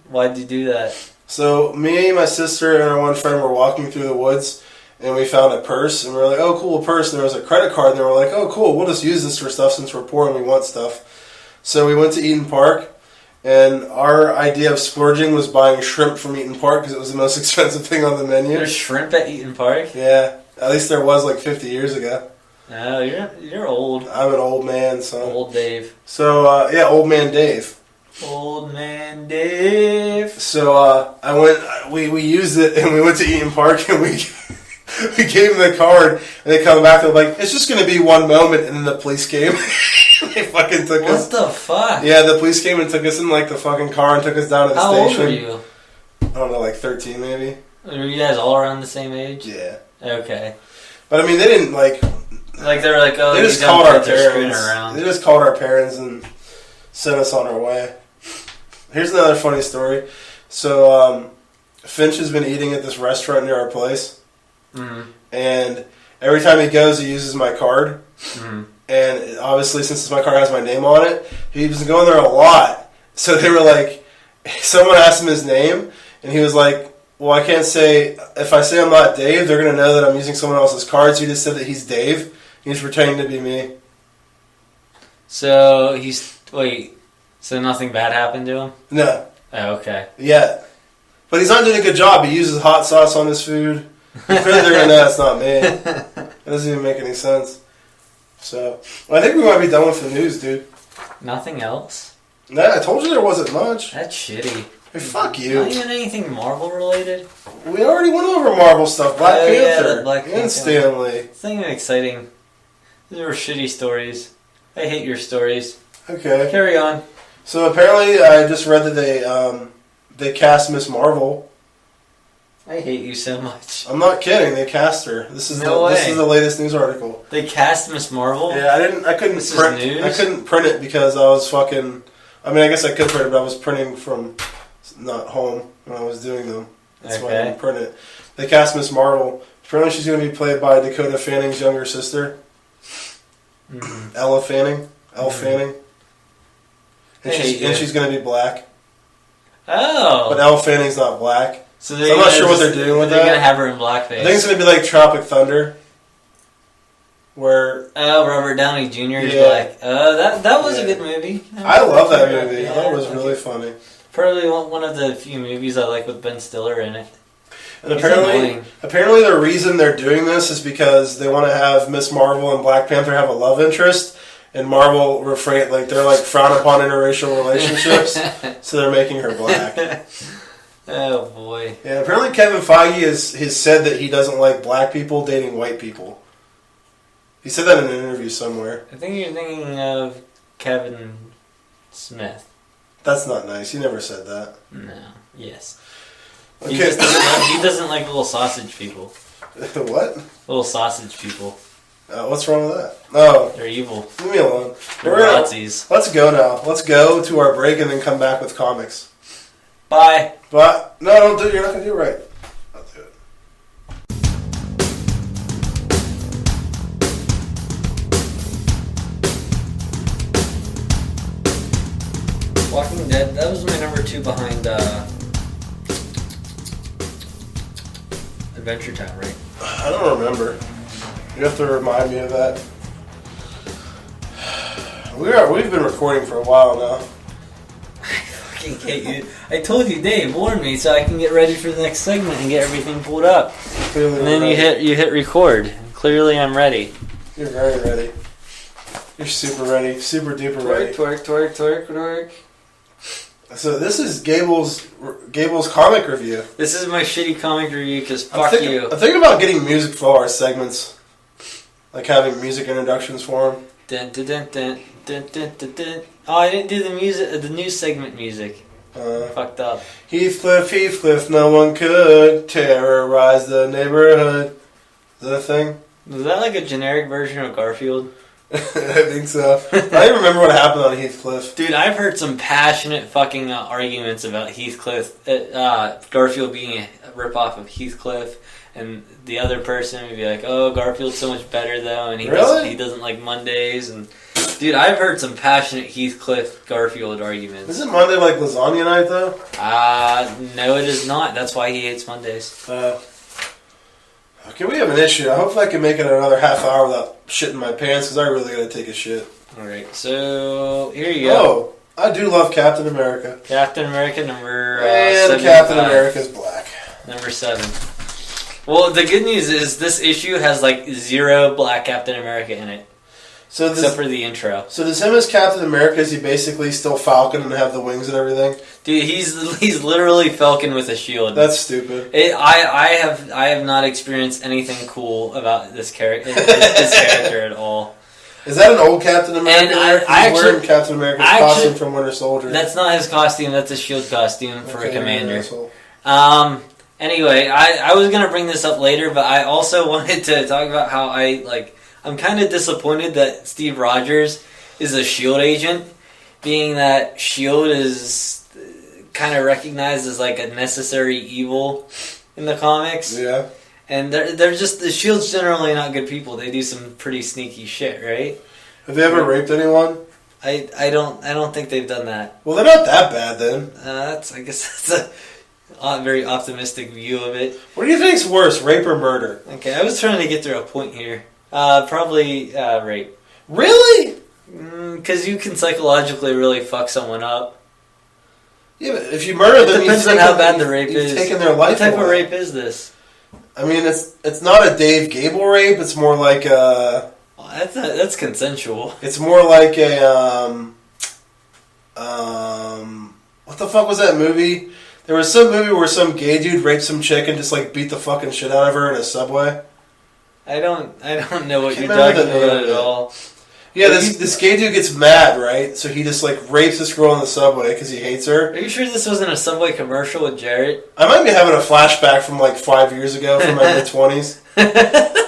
Why'd you do that?
So, me, my sister, and our one friend were walking through the woods, and we found a purse, and we were like, oh, cool, a purse, and there was a credit card, and they were like, oh, cool, we'll just use this for stuff since we're poor and we want stuff. So we went to Eaton Park, and our idea of splurging was buying shrimp from Eaton Park because it was the most expensive thing on the menu.
There's shrimp at Eaton Park?
Yeah, at least there was like 50 years ago.
Oh, you're old.
I'm an old man, son.
Old Dave.
So, old man Dave.
Old man Dave.
So we used it and we went to Eaton Park and we gave them the card and they come back and they're like, it's just going to be one moment, and then the police came. They fucking took us.
What the fuck?
Yeah, the police came and took us in like the fucking car and took us down to the station.
How old were you?
I don't know, like 13 maybe.
Were you guys all around the same age?
Yeah.
Okay.
But I mean, they didn't like.
Like they were like, oh,
they just called our parents. They just called our parents and sent us on our way. Here's another funny story. So, Finch has been eating at this restaurant near our place. Mm-hmm. And every time he goes, he uses my card. Mm-hmm. And obviously, since my card has my name on it, he was going there a lot. So they were like, someone asked him his name, and he was like, well, I can't say, if I say I'm not Dave, they're going to know that I'm using someone else's card. So he just said that he's Dave. He's pretending to be me.
So so nothing bad happened to him?
No.
Oh, okay.
Yeah. But he's not doing a good job. He uses hot sauce on his food. They're going to know it's not me. It doesn't even make any sense. So, I think we might be done with the news, dude.
Nothing else?
Nah, I told you there wasn't much.
That's shitty.
Hey, fuck you.
Not even anything Marvel related?
We already went over Marvel stuff. Black Panther.
Yeah, Black Panther.
And Stanley.
It's not even exciting. These were shitty stories. I hate your stories.
Okay.
Carry on.
So apparently, I just read that they cast Miss Marvel.
I hate you so much.
I'm not kidding. They cast her. This is the latest news article.
They cast Miss Marvel?
Yeah, I couldn't print it because I was fucking. I mean, I guess I could print it, but I was printing from not home when I was doing them. That's why I didn't print it. They cast Miss Marvel. Apparently, she's going to be played by Dakota Fanning's younger sister, Ella Fanning. Elle Fanning. and she's going to be black.
Oh.
But Elle Fanning's not black.
So
I'm not sure what they're doing with that.
They're going to have her in blackface.
I think it's going to be like Tropic Thunder. Where
Robert Downey Jr. is black. That was a good movie.
I love that movie. I thought it was really funny.
Probably one of the few movies I like with Ben Stiller in it.
And apparently the reason they're doing this is because they want to have Miss Marvel and Black Panther have a love interest, and Marvel they're frown upon interracial relationships, so they're making her black.
Oh boy.
Yeah, apparently Kevin Feige has said that he doesn't like black people dating white people. He said that in an interview somewhere.
I think you're thinking of Kevin Smith.
That's not nice. He never said that.
No. Yes.
Okay.
He doesn't like little sausage people.
What?
Little sausage people.
What's wrong with that? Oh.
They're evil.
Leave me alone.
They're Nazis.
Let's go now. Let's go to our break and then come back with comics.
Bye.
But, no, don't do it. You're not going to do it right. I'll do it.
Walking Dead, that was my number 2 behind Adventure Time, right?
I don't remember. You have to remind me of that. We've been recording for a while now.
I fucking hate you. I told you, Dave, warn me so I can get ready for the next segment and get everything pulled up.
Clearly
and then you hit record. Clearly I'm ready.
You're very ready. You're super ready. Super duper ready.
Twerk.
So this is Gable's comic review.
This is my shitty comic review because fuck you.
I'm thinking about getting music for all our segments. Like having music introductions for them.
Dun, dun, dun, dun, dun, dun, dun, dun. Oh, I didn't do the new segment music. Fucked up.
Heathcliff, no one could terrorize the neighborhood. Is that a thing?
Was that like a generic version of Garfield?
I think so. I don't even remember what happened on Heathcliff.
Dude, I've heard some passionate fucking arguments about Heathcliff, Garfield being a ripoff of Heathcliff, and the other person would be like, "Oh, Garfield's so much better though," and he doesn't like Mondays. And dude, I've heard some passionate Heathcliff Garfield arguments.
Isn't Monday like lasagna night though?
No, it is not. That's why he hates Mondays.
Okay, we have an issue. I hope I can make it another half hour without shitting my pants, because I really gotta take a shit.
Alright, so here you go.
Oh, I do love Captain America.
Captain America number
and
75.
Captain America's black.
Number 7. Well, the good news is this issue has like 0 black Captain America in it. Except for the intro.
So does him as Captain America, is he basically still Falcon and have the wings and everything?
Dude, he's literally Falcon with a shield.
That's stupid.
I have not experienced anything cool about this character at all.
Is that an old Captain America?
And
He's wearing Captain America's costume from Winter Soldier.
That's not his costume. That's a shield costume for a commander. Anyway, I was gonna bring this up later, but I also wanted to talk about how I'm kind of disappointed that Steve Rogers is a S.H.I.E.L.D. agent, being that S.H.I.E.L.D. is kind of recognized as like a necessary evil in the comics.
Yeah.
And they're just, the S.H.I.E.L.D's generally not good people. They do some pretty sneaky shit, right?
Have they ever raped anyone?
I don't think they've done that.
Well, they're not that bad then.
I guess that's a very optimistic view of it.
What do you think's worse, rape or murder?
Okay, I was trying to get to a point here. Probably rape.
Really?
Because you can psychologically really fuck someone up.
Yeah, but if you murder them,
it depends on how bad the rape is.
Taking their life
What type
away.
of rape is this?
I mean, it's not a Dave Gable rape. It's more like a.
That's consensual.
It's more like a what the fuck was that movie? There was some movie where some gay dude raped some chick and just like beat the fucking shit out of her in a subway.
I don't know what you're talking about at all.
Yeah, this gay dude gets mad, right? So he just like rapes this girl in the subway because he hates her.
Are you sure this wasn't a Subway commercial with Jarrett?
I might be having a flashback from like 5 years ago from my mid-20s.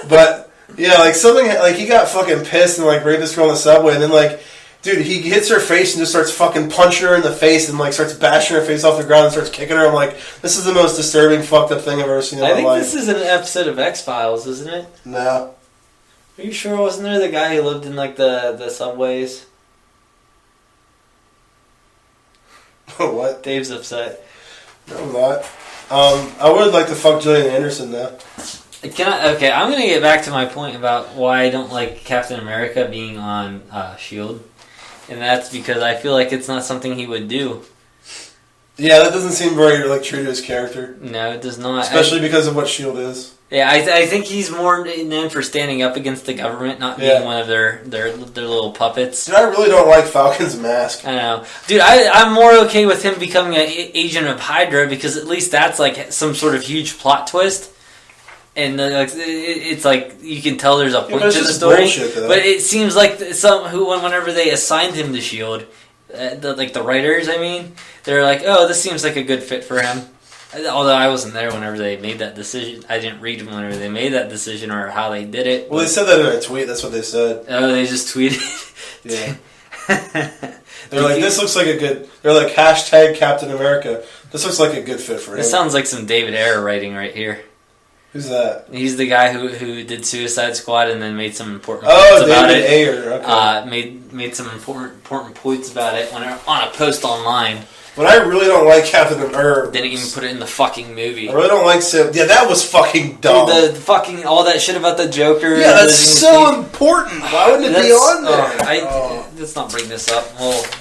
But yeah, like something like he got fucking pissed and like raped this girl in the subway, and then like, dude, he hits her face and just starts fucking punching her in the face and like starts bashing her face off the ground and starts kicking her. I'm like, this is the most disturbing, fucked up thing I've ever seen in my life.
I think this is an episode of X-Files, isn't it?
No.
Are you sure? Wasn't there the guy who lived in like the subways?
What?
Dave's upset.
No, I'm not. I would like to fuck Gillian Anderson, though.
Okay, I'm going to get back to my point about why I don't like Captain America being on S.H.I.E.L.D. And that's because I feel like it's not something he would do.
Yeah, that doesn't seem very true to his character.
No, it does not.
Especially because of what S.H.I.E.L.D. is.
Yeah, I think he's more known for standing up against the government, not being one of their little puppets.
Dude, I really don't like Falcon's mask.
I know. Dude, I'm more okay with him becoming an agent of Hydra because at least that's like some sort of huge plot twist. And it's like you can tell there's a point to the story. Bullshit, but it seems like whenever they assigned him to S.H.I.E.L.D., the writers, they're like, oh, this seems like a good fit for him. Although I wasn't there whenever they made that decision. I didn't read whenever they made that decision or how they did it.
Well, they said that in a tweet. That's what they said.
Oh, they just tweeted?
Yeah. They're like, this looks like a good... They're like, hashtag Captain America. This looks like a good fit for him.
This sounds like some David Ayer writing right here.
Who's that?
He's the guy who did Suicide Squad and then made some important points about it.
Ayer. Okay.
Made some important points about it on a post online.
But I really don't like Captain America.
Didn't even put it in the fucking movie.
I really don't like Sam. Yeah, that was fucking dumb.
Dude, the fucking all that shit about the Joker.
Yeah, that's so important. Why wouldn't it be on there?
Let's not bring this up.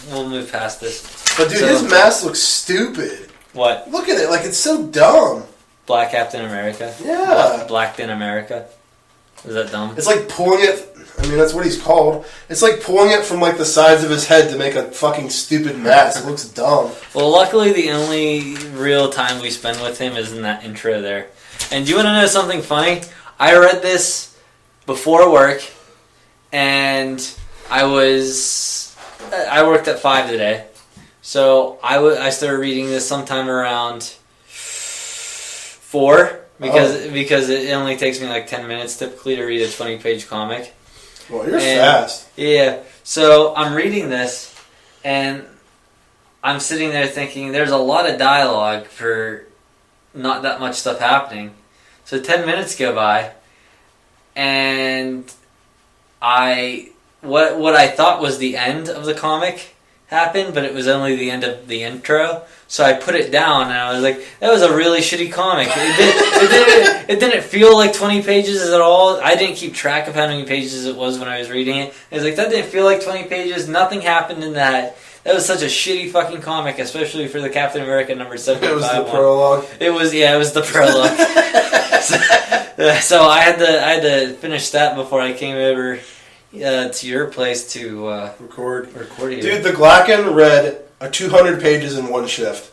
We'll move past this.
But dude, his mask looks stupid.
What?
Look at it. Like, it's so dumb.
Black Captain America.
Yeah.
Blacked in America. Is that dumb?
It's like pulling it... that's what he's called. It's like pulling it from, the sides of his head to make a fucking stupid mask. It looks dumb.
Well, luckily, the only real time we spend with him is in that intro there. And do you want to know something funny? I read this before work, and I worked at 5 today. So I started reading this sometime around 4, because it only takes me 10 minutes typically to read a 20-page comic.
Well, you're fast.
Yeah. So I'm reading this, and I'm sitting there thinking there's a lot of dialogue for not that much stuff happening. So 10 minutes go by, and what I thought was the end of the comic happened, but it was only the end of the intro. So I put it down, and I was like, that was a really shitty comic. It didn't feel like 20 pages at all. I didn't keep track of how many pages it was when I was reading it. I was like, that didn't feel like 20 pages. Nothing happened in that. That was such a shitty fucking comic, especially for the Captain America number 75
It was the prologue.
It was the prologue. so I had to finish that before I came over to your place to record here.
Dude, the Glacken read 200 pages in one shift.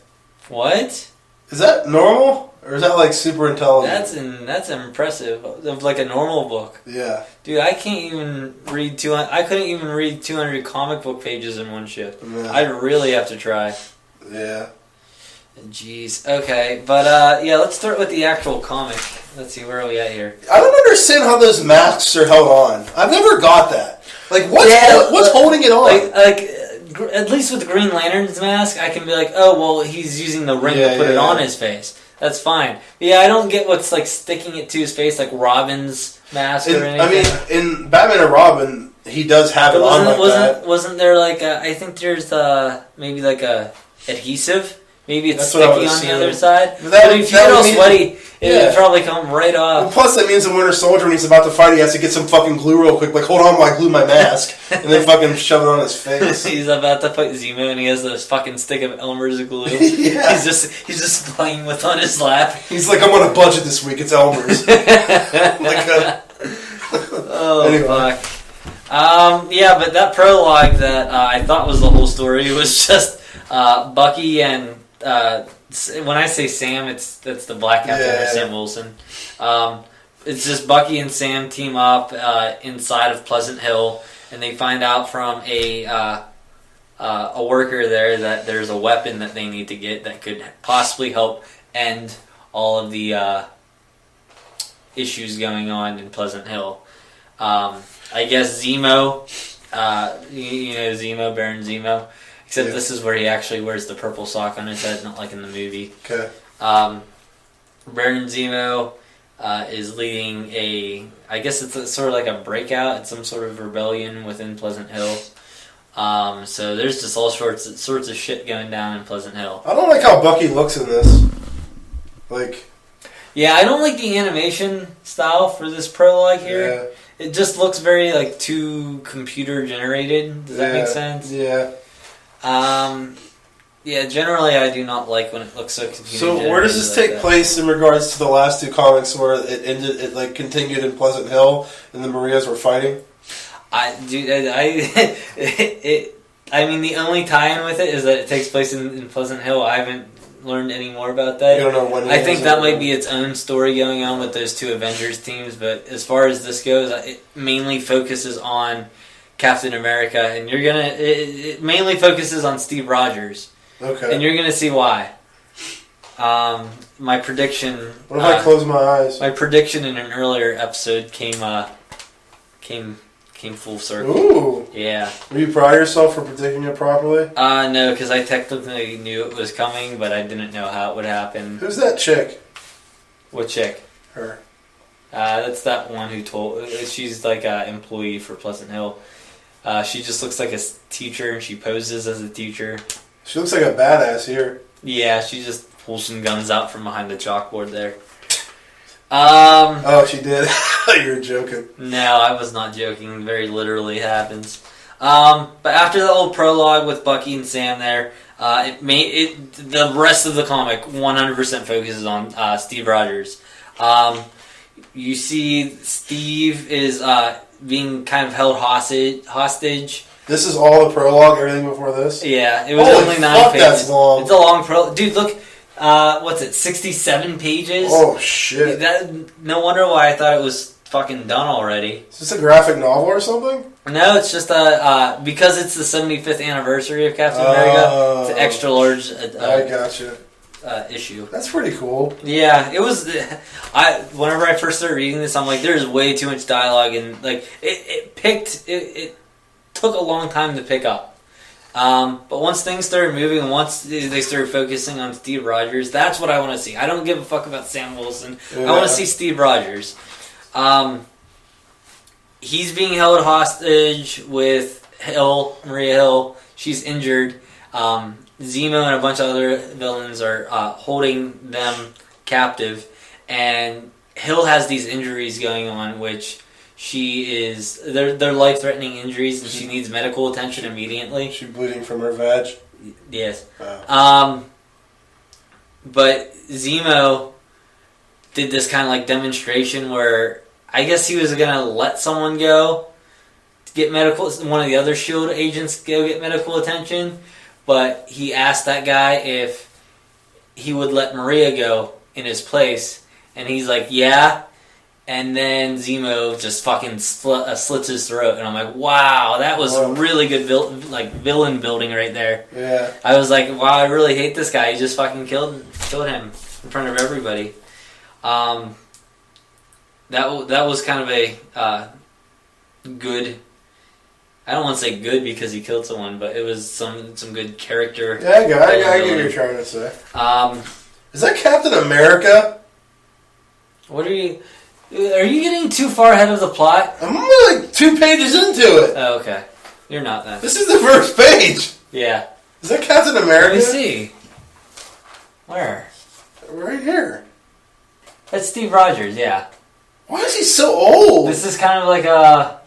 What?
Is that normal? Or is that super intelligent?
That's impressive. Of a normal book.
Yeah.
Dude, I can't even read 200. I couldn't even read 200 comic book pages in one shift.
Yeah.
I'd really have to try.
Yeah.
Jeez. Okay, but let's start with the actual comic. Let's see, where are we at here?
I don't understand how those masks are held on. I've never got that. What's holding it on?
At least with Green Lantern's mask, I can be like, oh, well, he's using the ring to put it on his face. That's fine. But yeah, I don't get what's sticking it to his face like Robin's mask or anything.
In Batman and Robin, he does have it on that.
Wasn't there I think there's maybe a adhesive? Maybe it's
That's sticky
on the other side.
But
if you get all sweaty, it would probably come right off.
Well, plus, that means the Winter Soldier, when he's about to fight, he has to get some fucking glue real quick. Hold on while I glue my mask. And then fucking shove it on his face.
He's about to fight Zemo, and he has this fucking stick of Elmer's glue.
Yeah.
He's just playing with on his lap.
He's like, I'm on a budget this week. It's Elmer's.
Anyway. Fuck. But that prologue that I thought was the whole story was just Bucky and... when I say Sam, that's the Black Captain, Sam Wilson. It's just Bucky and Sam team up inside of Pleasant Hill, and they find out from a worker there that there's a weapon that they need to get that could possibly help end all of the issues going on in Pleasant Hill. I guess Zemo, Zemo, Baron Zemo. Except this is where he actually wears the purple sock on his head, not like in the movie.
Okay.
Baron Zemo is leading I guess it's sort of like a breakout. It's some sort of rebellion within Pleasant Hill. So there's just all sorts of shit going down in Pleasant Hill.
I don't like how Bucky looks in this. Like,
yeah, I don't like the animation style for this prologue here.
yeah.
It just looks very like too computer generated. Does that make sense?
Yeah.
Yeah, generally I do not like when it looks so computer generated.
So where does this take place in regards to the last two comics where it ended? It like continued in Pleasant Hill and the Marias were fighting.
I mean, the only tie-in with it is that it takes place in Pleasant Hill. I haven't learned any more about that.
You don't know when.
I think that might be its own story going on with those two Avengers teams. But as far as this goes, it mainly focuses on Captain America, and it mainly focuses on Steve Rogers.
Okay.
And you're gonna see why. My prediction.
What if I close my eyes?
My prediction in an earlier episode came full circle.
Ooh.
Yeah.
Were you proud of yourself for predicting it properly?
No, because I technically knew it was coming, but I didn't know how it would happen.
Who's that chick?
What chick?
Her.
That's that one who told. She's like an employee for Pleasant Hill. She just looks like a teacher, and she poses as a teacher.
She looks like a badass here.
Yeah, she just pulls some guns out from behind the chalkboard there.
Oh, she did. You were joking.
No, I was not joking. Very literally happens. But after the old prologue with Bucky and Sam there, the rest of the comic 100% focuses on Steve Rogers. You see Steve is being kind of held hostage.
This is all the prologue, everything before this?
Yeah, it was
Holy
only 9
fuck,
pages.
That's long.
It's a long prologue. Dude, look, what's it, 67 pages?
Oh, shit.
No wonder why I thought it was fucking done already.
Is this a graphic novel or something?
No, it's just because it's the 75th anniversary of Captain America, it's an extra large
I gotcha.
Issue.
That's pretty cool.
Yeah, it was. Whenever I first started reading this, I'm like, there's way too much dialogue, and like it took a long time to pick up. But once things started moving, and once they started focusing on Steve Rogers, that's what I want to see. I don't give a fuck about Sam Wilson. Yeah. I want to see Steve Rogers. He's being held hostage with Maria Hill. She's injured. Zemo and a bunch of other villains are holding them captive, and Hill has these injuries going on, which they're life-threatening injuries, and she needs medical attention immediately.
She's bleeding from her vag?
Yes.
Oh.
But Zemo did this kind of like demonstration where I guess he was going to let someone go to get one of the other S.H.I.E.L.D. agents go get medical attention, but he asked that guy if he would let Maria go in his place, and he's like, yeah. And then Zemo just fucking slits his throat, and I'm like, wow, that was really good villain building right there.
Yeah.
I was like, wow, I really hate this guy. He just fucking killed him in front of everybody. That was kind of a good. I don't want to say good because he killed someone, but it was some good character.
Yeah, I get what you're trying to say. Is that Captain America?
What are you getting too far ahead of the plot?
I'm only like 2 pages into it.
Oh, okay. You're not then.
This is the first page.
Yeah.
Is that Captain America?
Let me see. Where?
Right here.
That's Steve Rogers, yeah.
Why is he so old?
This is kind of like a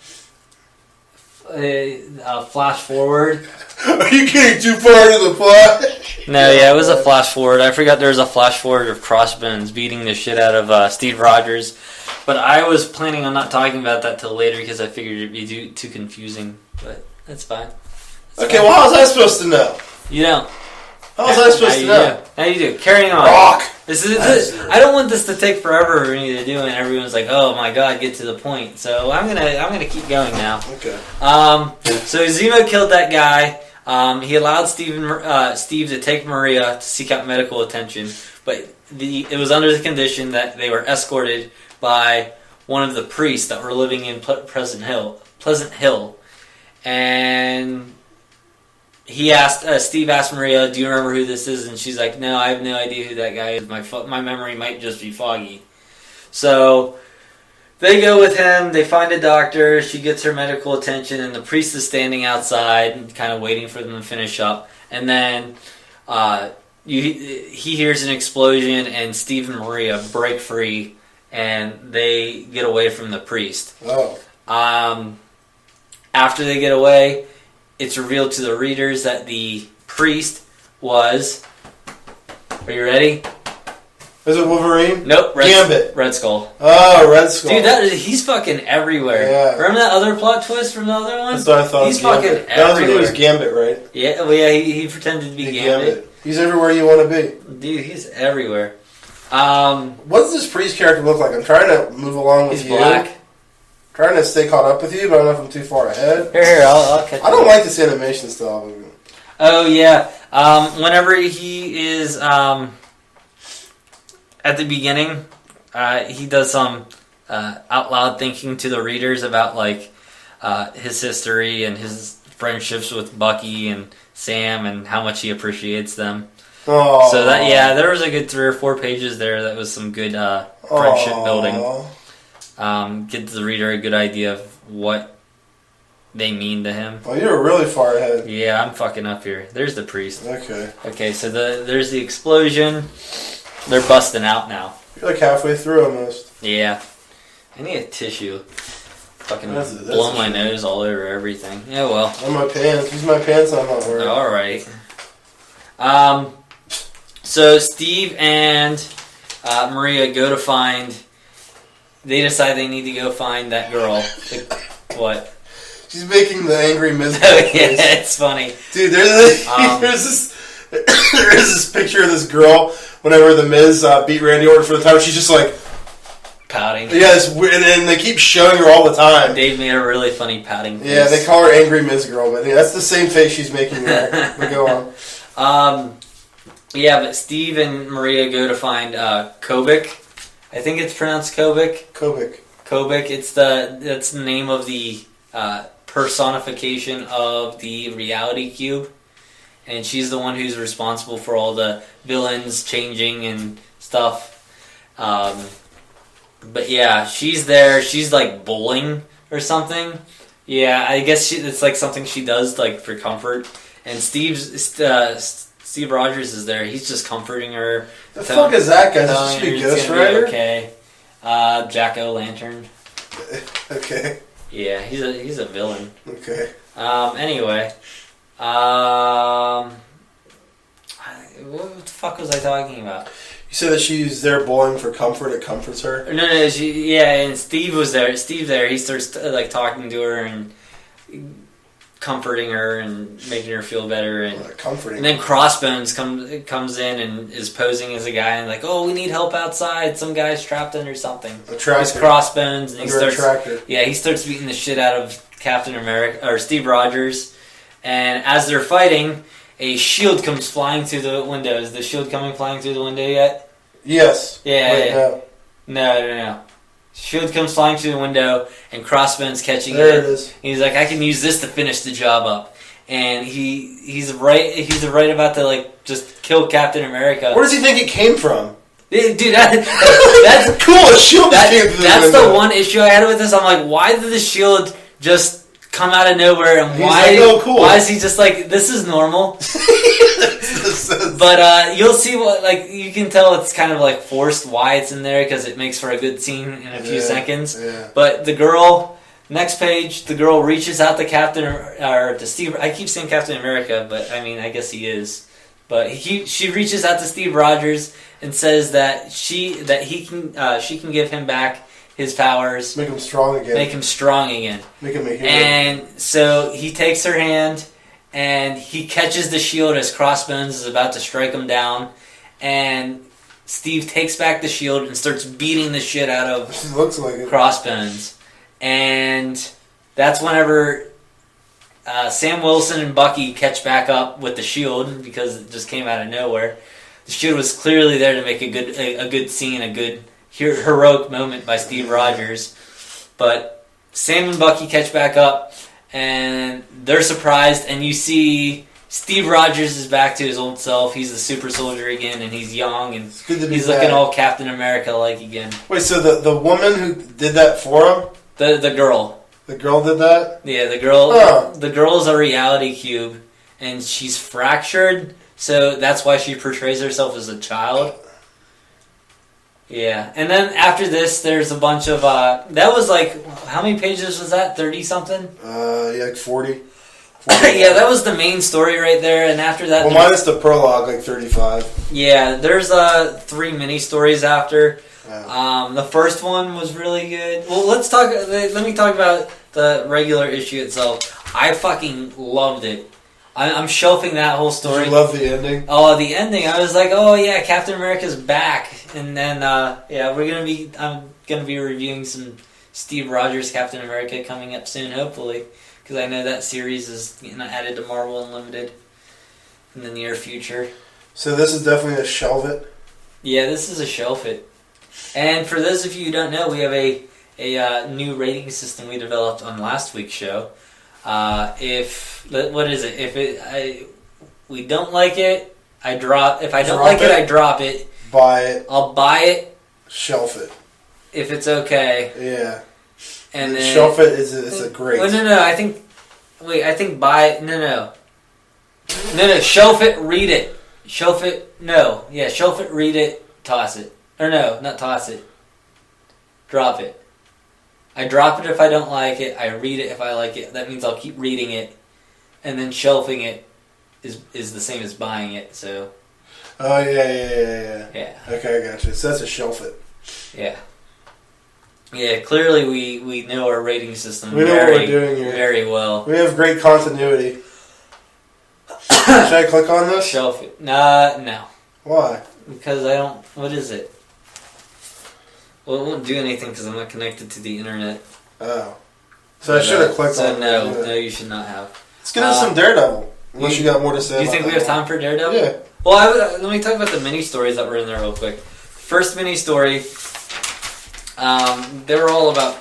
flash forward.
Are you getting too far into the plot?
No, yeah, it was a flash forward. I forgot there was a flash forward of Crossbones beating the shit out of Steve Rogers. But I was planning on not talking about that till later because I figured it'd be too confusing. But that's fine.
Okay, well, how was I supposed to know?
You don't.
How was I supposed to know?
Now you do. Carrying on.
Rock!
This. I don't want this to take forever for me to do, and everyone's like, "Oh my god, get to the point." So I'm gonna keep going now.
Okay.
So Zemo killed that guy. He allowed Steve to take Maria to seek out medical attention, but it was under the condition that they were escorted by one of the priests that were living in Pleasant Hill, and Steve asked Maria, "Do you remember who this is?" And she's like, "No, I have no idea who that guy is. My memory might just be foggy." So they go with him. They find a doctor. She gets her medical attention, and the priest is standing outside and kind of waiting for them to finish up. And then he hears an explosion, and Steve and Maria break free, and they get away from the priest.
Oh.
After they get away, it's revealed to the readers that the priest was... Are you ready?
Is it Wolverine?
Nope.
Gambit.
Red Skull.
Oh, Red Skull.
Dude, he's fucking everywhere.
Yeah.
Remember that other plot twist from the other one?
That's what I thought.
He's fucking everywhere.
That was Gambit, right?
Yeah, well, yeah, he pretended to be Gambit.
He's everywhere you want to be.
Dude, he's everywhere.
What does this priest character look like? I'm trying to move along with you.
He's black.
Trying to stay caught up with you, but I don't know if I'm too far ahead.
Here, I'll catch you.
I don't like this animation style.
Oh, yeah. Whenever he is... at the beginning, he does some out loud thinking to the readers about like his history and his friendships with Bucky and Sam and how much he appreciates them.
Aww.
So that there was a good 3 or 4 pages there. That was some good friendship building. Gives the reader a good idea of what they mean to him.
Oh, you're really far ahead.
Yeah, I'm fucking up here. There's the priest.
Okay,
so there's the explosion. They're busting out now.
You're like halfway through almost.
Yeah. I need a tissue. Fucking
That's
blow my nose all over everything. Yeah, well.
On my pants. Use my pants, I'm not worried.
Alright. So Steve and Maria go to find... They decide they need to go find that girl. What?
She's making the angry Miz.
Oh, yeah, it's funny.
Dude, there's this picture of this girl whenever the Miz beat Randy Orton for the title. She's just like
pouting.
Yeah, it's weird, and they keep showing her all the time.
Dave made a really funny pouting face.
Yeah, they call her Angry Miz Girl, but yeah, that's the same face she's making there. But go on.
Yeah, but Steve and Maria go to find Kobik. I think it's pronounced Kobik. Kobik. That's the name of the personification of the reality cube. And she's the one who's responsible for all the villains changing and stuff. But yeah, she's there. She's like bowling or something. Yeah, I guess it's like something she does like for comfort. And Steve Rogers is there. He's just comforting her.
The fuck is that guy? Is this be Ghost Rider?
Okay. Jack O'Lantern.
Okay.
Yeah, he's a villain.
Okay.
Anyway. What the fuck was I talking about?
You said that she's there bowling for comfort. It comforts her.
No, and Steve was there. Steve there. He starts like talking to her and comforting her and making her feel better. And
comforting.
And then Crossbones comes in and is posing as a guy and like, oh, we need help outside. Some guy's trapped under something.
A tractor.
It's Crossbones, and
under a tractor.
Yeah, he starts beating the shit out of Captain America or Steve Rogers. And as they're fighting, a shield comes flying through the window. Is the shield coming flying through the window yet?
Yes.
Yeah. No. Shield comes flying through the window, and Crossbones catching
there it is.
He's like, I can use this to finish the job up. And he's right about to like just kill Captain America.
Where does he think it came from?
Dude, that's
cool. A shield came through
That's
the window.
the one issue I had with this. I'm like, why did the shield just come out of nowhere, and why is he just like, this is normal? But you'll see what, you can tell it's kind of like forced why it's in there, because it makes for a good scene in a few seconds.
Yeah.
But the girl, next page, the girl reaches out to to Steve. I keep saying Captain America, but I mean, I guess he is. But she reaches out to Steve Rogers and says that she can give him back his powers.
Make him strong again.
Make him a hero. And so he takes her hand, and he catches the shield as Crossbones is about to strike him down. And Steve takes back the shield and starts beating the shit out of
looks like it.
Crossbones. And that's whenever Sam Wilson and Bucky catch back up with the shield, because it just came out of nowhere. The shield was clearly there to make a good scene, a good heroic moment by Steve Rogers. But Sam and Bucky catch back up, and they're surprised, and you see Steve Rogers is back to his old self. He's a super soldier again, and he's young, and
It's good to be
he's
back.
looking all Captain America-like again.
Wait, so the woman who did that for him,
The girl.
the girl did that?
Yeah, the girl.
Huh.
The girl is a reality cube, and she's fractured, so that's why she portrays herself as a child. Yeah, and then after this, there's a bunch of that was like, how many pages was that? 30 something.
Yeah, like 40.
Yeah, that was the main story right there, and after that,
Well, minus the prologue, like 35.
yeah, there's 3 mini stories after.
Yeah.
The first one was really good. Well, let's talk. Let me talk about the regular issue itself. I fucking loved it. I'm shelving that whole story.
Did you love the ending?
Oh, the ending! I was like, oh yeah, Captain America's back, and then yeah, I'm gonna be reviewing some Steve Rogers Captain America coming up soon, hopefully, because I know that series is added to Marvel Unlimited in the near future.
So this is definitely a shelve it.
Yeah, this is a shelf it. And for those of you who don't know, we have a new rating system we developed on last week's show. If we don't like it, I drop. If I don't like it, I drop it.
Buy it.
I'll buy it.
Shelf it.
If it's okay.
Yeah.
And then
shelf it is a great.
Oh, no. I think buy it. No. Shelf it. Read it. Shelf it. No. Yeah. Shelf it. Read it. Toss it. Or no, not toss it. Drop it. I drop it if I don't like it. I read it if I like it. That means I'll keep reading it. And then shelving it is the same as buying it. So.
Oh yeah.
Yeah.
Okay, I got you. So that's a shelf it.
Yeah. Yeah. Clearly, we know our rating system.
We know what we're doing here.
Very well.
We have great continuity. Should I click on this?
Shelf it. No.
Why?
Because I don't. What is it? Well, it won't do anything because I'm not connected to the internet.
Oh. So I should have clicked on it.
No, you should not have.
Let's get into some Daredevil. Unless you got more to say.
Do you think we have time for Daredevil?
Yeah.
Well, let me talk about the mini stories that were in there real quick. First mini story. They were all about,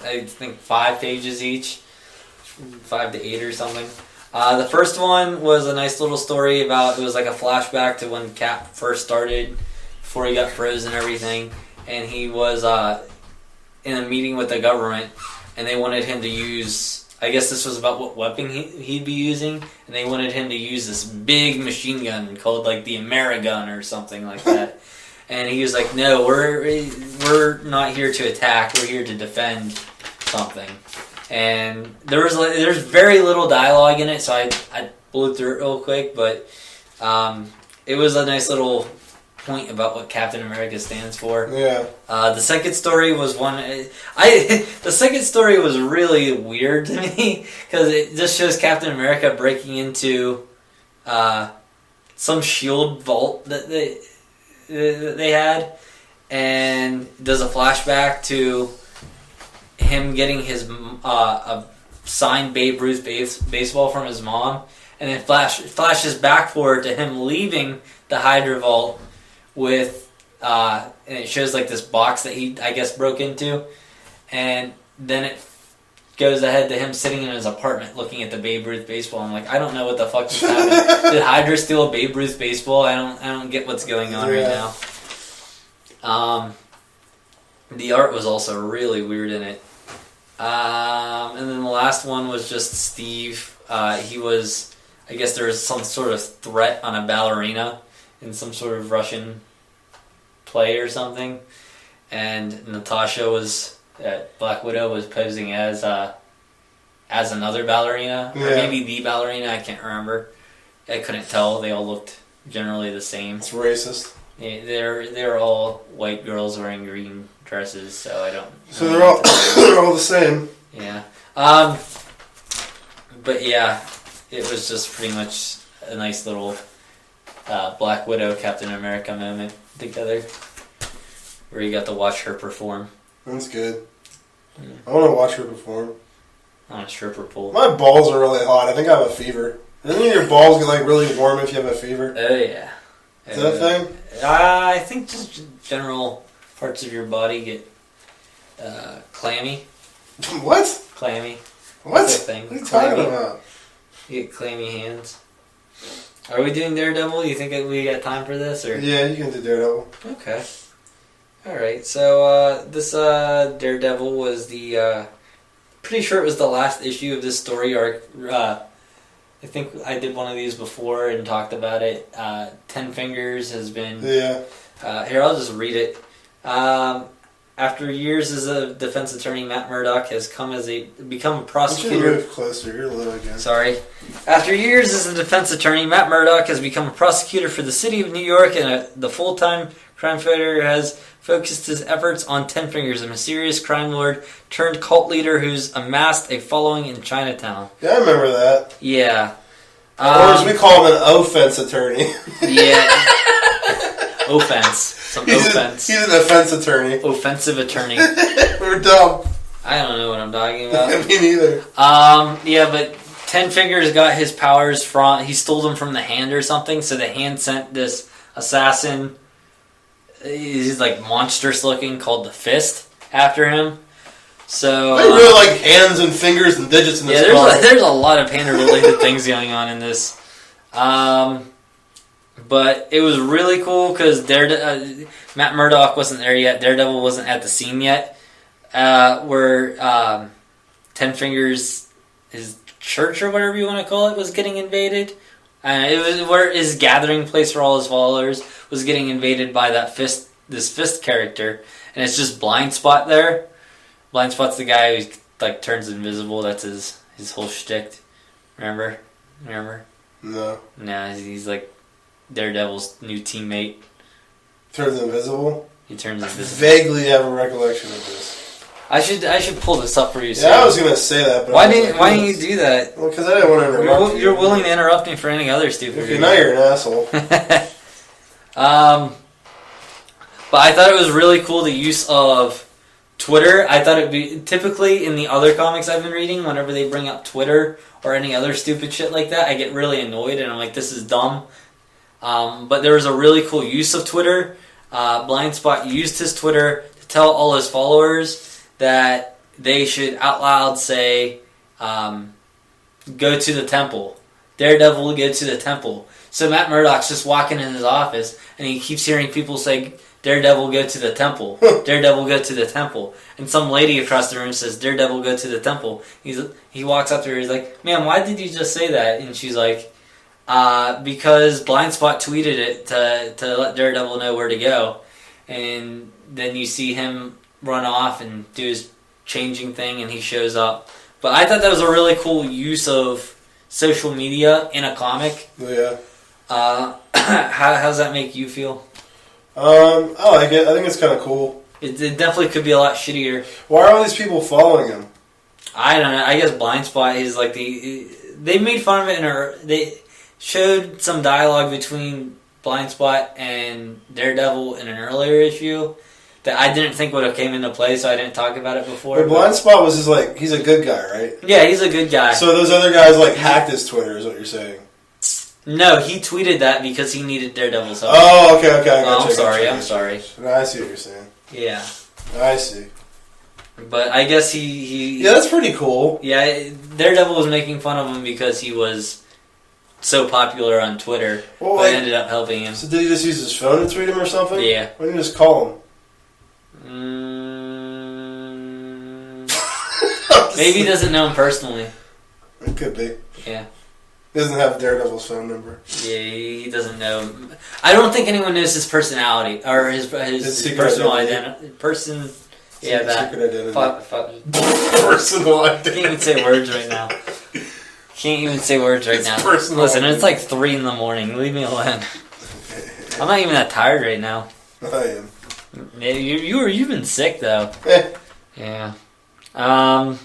I think, 5 pages each, 5 to 8 or something. The first one was a nice little story about, it was like a flashback to when Cap first started, before he got frozen and everything, and he was in a meeting with the government, and they wanted him to use, I guess this was about what weapon he'd be using, and they wanted him to use this big machine gun called like the Amerigun or something like that. And he was like, no, we're not here to attack, we're here to defend something. And there's very little dialogue in it, so I blew through it real quick, but it was a nice little point about what Captain America stands for.
Yeah.
The second story was the second story was really weird to me, because it just shows Captain America breaking into some shield vault that they had, and does a flashback to him getting his a signed Babe Ruth baseball from his mom, and then flashes back forward to him leaving the Hydra Vault with and it shows like this box that he, I guess, broke into, and then it goes ahead to him sitting in his apartment looking at the Babe Ruth baseball. I'm like, I don't know what the fuck just happened. Did Hydra steal a Babe Ruth baseball? I don't get what's going on right now. The art was also really weird in it. And then the last one was just Steve. He was, I guess there was some sort of threat on a ballerina in some sort of Russian play or something. And Natasha was, Black Widow was posing as another ballerina.
Yeah.
Or maybe the ballerina, I can't remember. I couldn't tell. They all looked generally the same.
It's racist.
Yeah, they're all white girls wearing green dresses, so I don't.
So they're all the same.
Yeah. But yeah, it was just pretty much a nice little Black Widow Captain America moment together, where you got to watch her perform.
That's good.
Yeah.
I want to watch her perform.
On a stripper pole.
My balls are really hot. I think I have a fever. Doesn't your balls get like really warm if you have a fever?
Oh yeah.
Is that a thing?
I think just general parts of your body get clammy.
What?
Clammy.
What?
That's a thing.
What are you
Clammy.
talking about?
You get clammy hands. Are we doing Daredevil? You think that we got time for this? Or
Yeah, you can do Daredevil.
Okay. Alright, so this Daredevil was the... pretty sure it was the last issue of this story arc. I think I did one of these before and talked about it. Ten Fingers has been...
Yeah.
Here, I'll just read it. After years as a defense attorney, Matt Murdock has become a prosecutor.
You should move closer. You're low again.
Sorry. After years as a defense attorney, Matt Murdock has become a prosecutor for the city of New York, and the full-time crime fighter has focused his efforts on Ten Fingers, a mysterious crime lord turned cult leader who's amassed a following in Chinatown.
Yeah, I remember that.
Yeah.
Or as we call him, an offense attorney.
Yeah. Offense. Offense.
He's an offense attorney.
Offensive attorney.
We're dumb.
I don't know what I'm talking about.
Me neither.
Yeah, but Ten Fingers got his powers from... He stole them from the Hand or something, so the Hand sent this assassin... He's like monstrous looking, called the Fist, after him. So
they really like hands and fingers and digits in this.
Yeah, there's a lot of hand-related things going on in this. But it was really cool because Matt Murdock wasn't there yet. Daredevil wasn't at the scene yet. Where Ten Fingers, his church or whatever you want to call it, was getting invaded. It was where his gathering place for all his followers was getting invaded by this Fist character, and it's just Blind Spot there. Blind Spot's the guy who like turns invisible. That's his whole shtick. Remember?
No.
Nah, he's like Daredevil's new teammate.
Turns invisible?
He turns invisible.
Vaguely have a recollection of this.
I should pull this up for you.
Yeah, I was gonna say that, but
why didn't you do that?
Well, because I didn't want to interrupt you.
You're willing to interrupt me for any other stupid reason.
Now you're an asshole.
But I thought it was really cool the use of Twitter. I thought it'd be typically in the other comics I've been reading, whenever they bring up Twitter or any other stupid shit like that, I get really annoyed and I'm like, this is dumb. But there was a really cool use of Twitter. Blind Spot used his Twitter to tell all his followers that they should out loud say, go to the temple. Daredevil will go to the temple. So Matt Murdock's just walking in his office and he keeps hearing people say, Daredevil go to the temple. Daredevil go to the temple. And some lady across the room says, Daredevil go to the temple. He walks up to her, he's like, ma'am, why did you just say that? And she's like, because Blind Spot tweeted it to let Daredevil know where to go. And then you see him run off and do his changing thing and he shows up. But I thought that was a really cool use of social media in a comic.
Yeah.
How does that make you feel?
I like it. I think it's kind of cool.
It definitely could be a lot shittier.
Why are all these people following him?
I don't know. I guess Blind Spot is like they made fun of it they showed some dialogue between Blind Spot and Daredevil in an earlier issue that I didn't think would have came into play, so I didn't talk about it before.
But Blind Spot was just like, he's a good guy, right?
Yeah, he's a good guy.
So those other guys like hacked his Twitter, is what you're saying?
No, he tweeted that because he needed Daredevil's help.
Oh, okay, I got you.
I'm sorry.
No, I see what you're saying.
Yeah.
I see.
But I guess he...
Yeah, that's pretty cool.
Yeah, Daredevil was making fun of him because he was so popular on Twitter, but it ended up helping him.
So did he just use his phone to tweet him or something?
Yeah.
Why didn't you just call him?
Maybe he doesn't know him personally.
It could be.
Yeah.
He doesn't have Daredevil's phone number.
Yeah, he doesn't know him. I don't think anyone knows his personality or his personal identity. Yeah, that.
Secret identity.
Personal identity. Can't even say words right now. Listen, it's like 3 in the morning. Leave me alone. I'm not even that tired right now.
I am.
Yeah, you've been sick though. Yeah.
I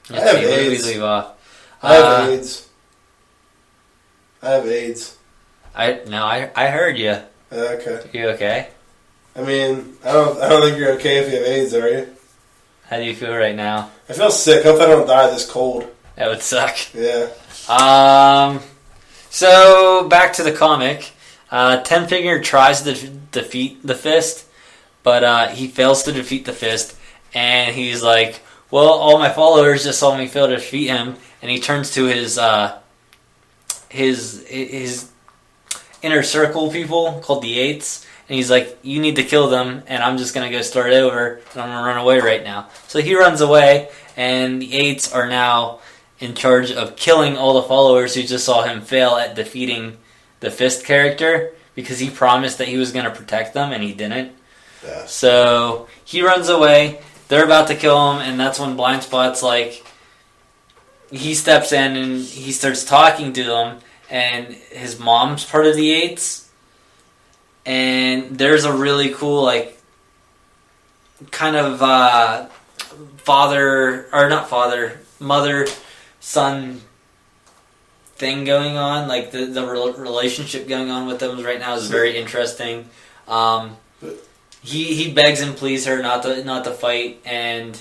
have AIDS.
Where do we leave off?
I have AIDS.
I heard you.
Okay.
You okay?
I mean, I don't think you're okay if you have AIDS, are you?
How do you feel right now?
I feel sick. Hope I don't die this cold.
That would suck.
Yeah.
So back to the comic. Ten Finger tries to defeat the Fist, but he fails to defeat the Fist, and he's like, "Well, all my followers just saw me fail to defeat him," and he turns to his his inner circle people called the Eights, and he's like, you need to kill them, and I'm just going to go start over, and I'm going to run away right now. So he runs away, and the Eights are now in charge of killing all the followers who just saw him fail at defeating the Fist character, because he promised that he was going to protect them, and he didn't.
Yeah.
So he runs away, they're about to kill him, and that's when Blind Spot's like, he steps in and he starts talking to them, and his mom's part of the Eights, and there's a really cool, like, kind of mother-son thing going on. Like, the relationship going on with them right now is very interesting. He begs and pleads her not to fight, and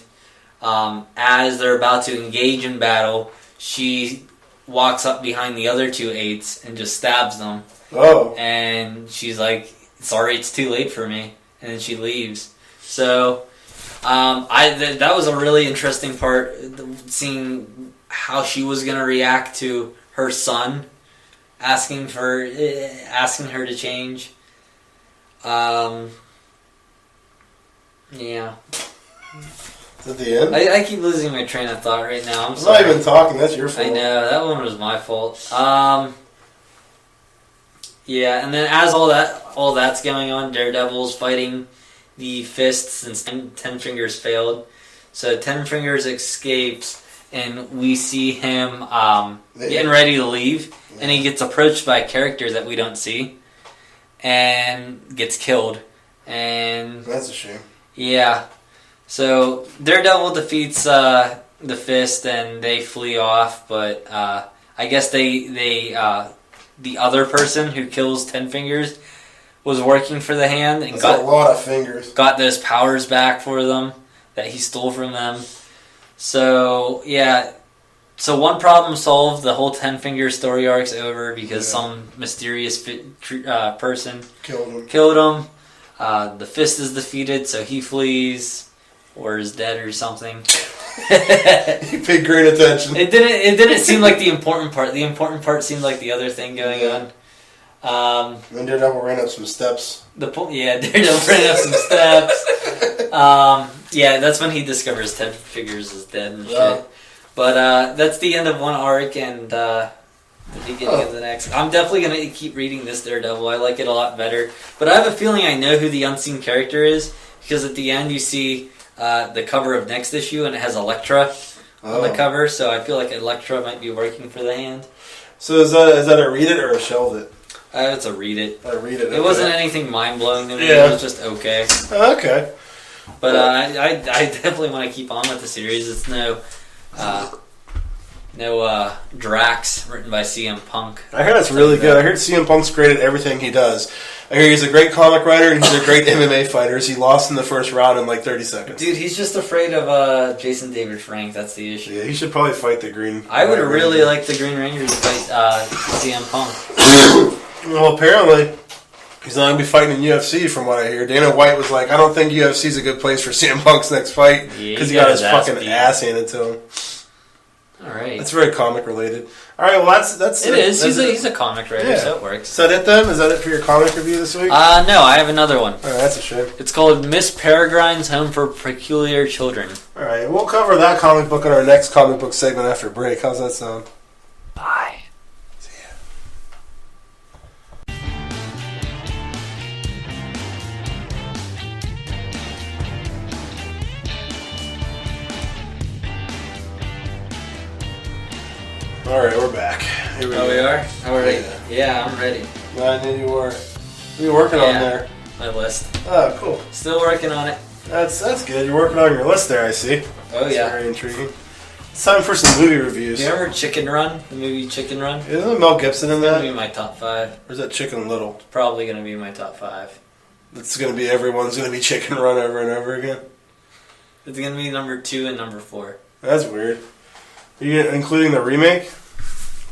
as they're about to engage in battle, she walks up behind the other two Eights and just stabs them.
Oh.
And she's like, sorry, it's too late for me. And then she leaves. So, that was a really interesting part, seeing how she was going to react to her son asking her to change. Yeah.
Is that the end?
I keep losing my train of thought right now. I'm
not even talking. That's your fault.
I know, that one was my fault. Yeah, and then as all that's going on, Daredevil's fighting the Fist since Ten Fingers failed. So Ten Fingers escapes, and we see him getting ready to leave, and he gets approached by a character that we don't see, and gets killed. And
that's a shame.
Yeah. So Daredevil defeats the Fist, and they flee off. But I guess the other person who kills Ten Fingers was working for the Hand and got
a lot of fingers. Got
those powers back for them that he stole from them. So yeah. So one problem solved. The whole Ten Fingers story arc's over because some mysterious person killed him. The Fist is defeated, so he flees. Or is dead or something.
He paid great attention.
It didn't seem like the important part. The important part seemed like the other thing going on.
Then Daredevil ran up some steps.
Daredevil ran up some steps. Yeah, that's when he discovers Ten Fingers is dead and shit. But that's the end of one arc and the beginning of the next. I'm definitely going to keep reading this Daredevil. I like it a lot better. But I have a feeling I know who the unseen character is, because at the end you see the cover of next issue, and it has Elektra on the cover, so I feel like Elektra might be working for the Hand.
So is that a read it or a shelve it?
It's a read it.
A read it.
It wasn't anything mind blowing to me. It was just okay.
Okay.
But I definitely want to keep on with the series. It's no Drax written by CM Punk.
I heard that's really good. I heard CM Punk's great at everything he does. I hear he's a great comic writer and he's a great MMA fighter. He lost in the first round in like 30 seconds.
Dude, he's just afraid of Jason David Frank. That's the issue.
Yeah, he should probably fight the Green.
I would have really liked the Green Ranger to fight CM Punk.
Well, apparently he's not going to be fighting in UFC from what I hear. Dana White was like, I don't think UFC is a good place for CM Punk's next fight because he got his fucking ass handed to him.
All right.
It's very comic related. All right, well that's
it. Is he's a comic writer, so it works.
Is that it then? Is that it for your comic review this week?
No, I have another one.
All right, that's a shame.
It's called Miss Peregrines Home for Peculiar Children.
All right, we'll cover that comic book in our next comic book segment after break. How's that sound?
Bye.
See ya. All right, we're back.
We are? All right. Yeah, I'm ready.
I knew you were. What are you working on there?
My list.
Oh, cool.
Still working on it.
That's good. You're working on your list there, I see.
Oh, yeah.
Very intriguing. It's time for some movie reviews.
You remember Chicken Run? The movie Chicken Run?
Isn't Mel Gibson in that?
It's going to be my top 5.
Or is that Chicken Little?
It's probably going to be my top 5.
It's going to be everyone's going to be Chicken Run over and over again?
It's going to be number 2 and number 4.
That's weird. Are you including the remake?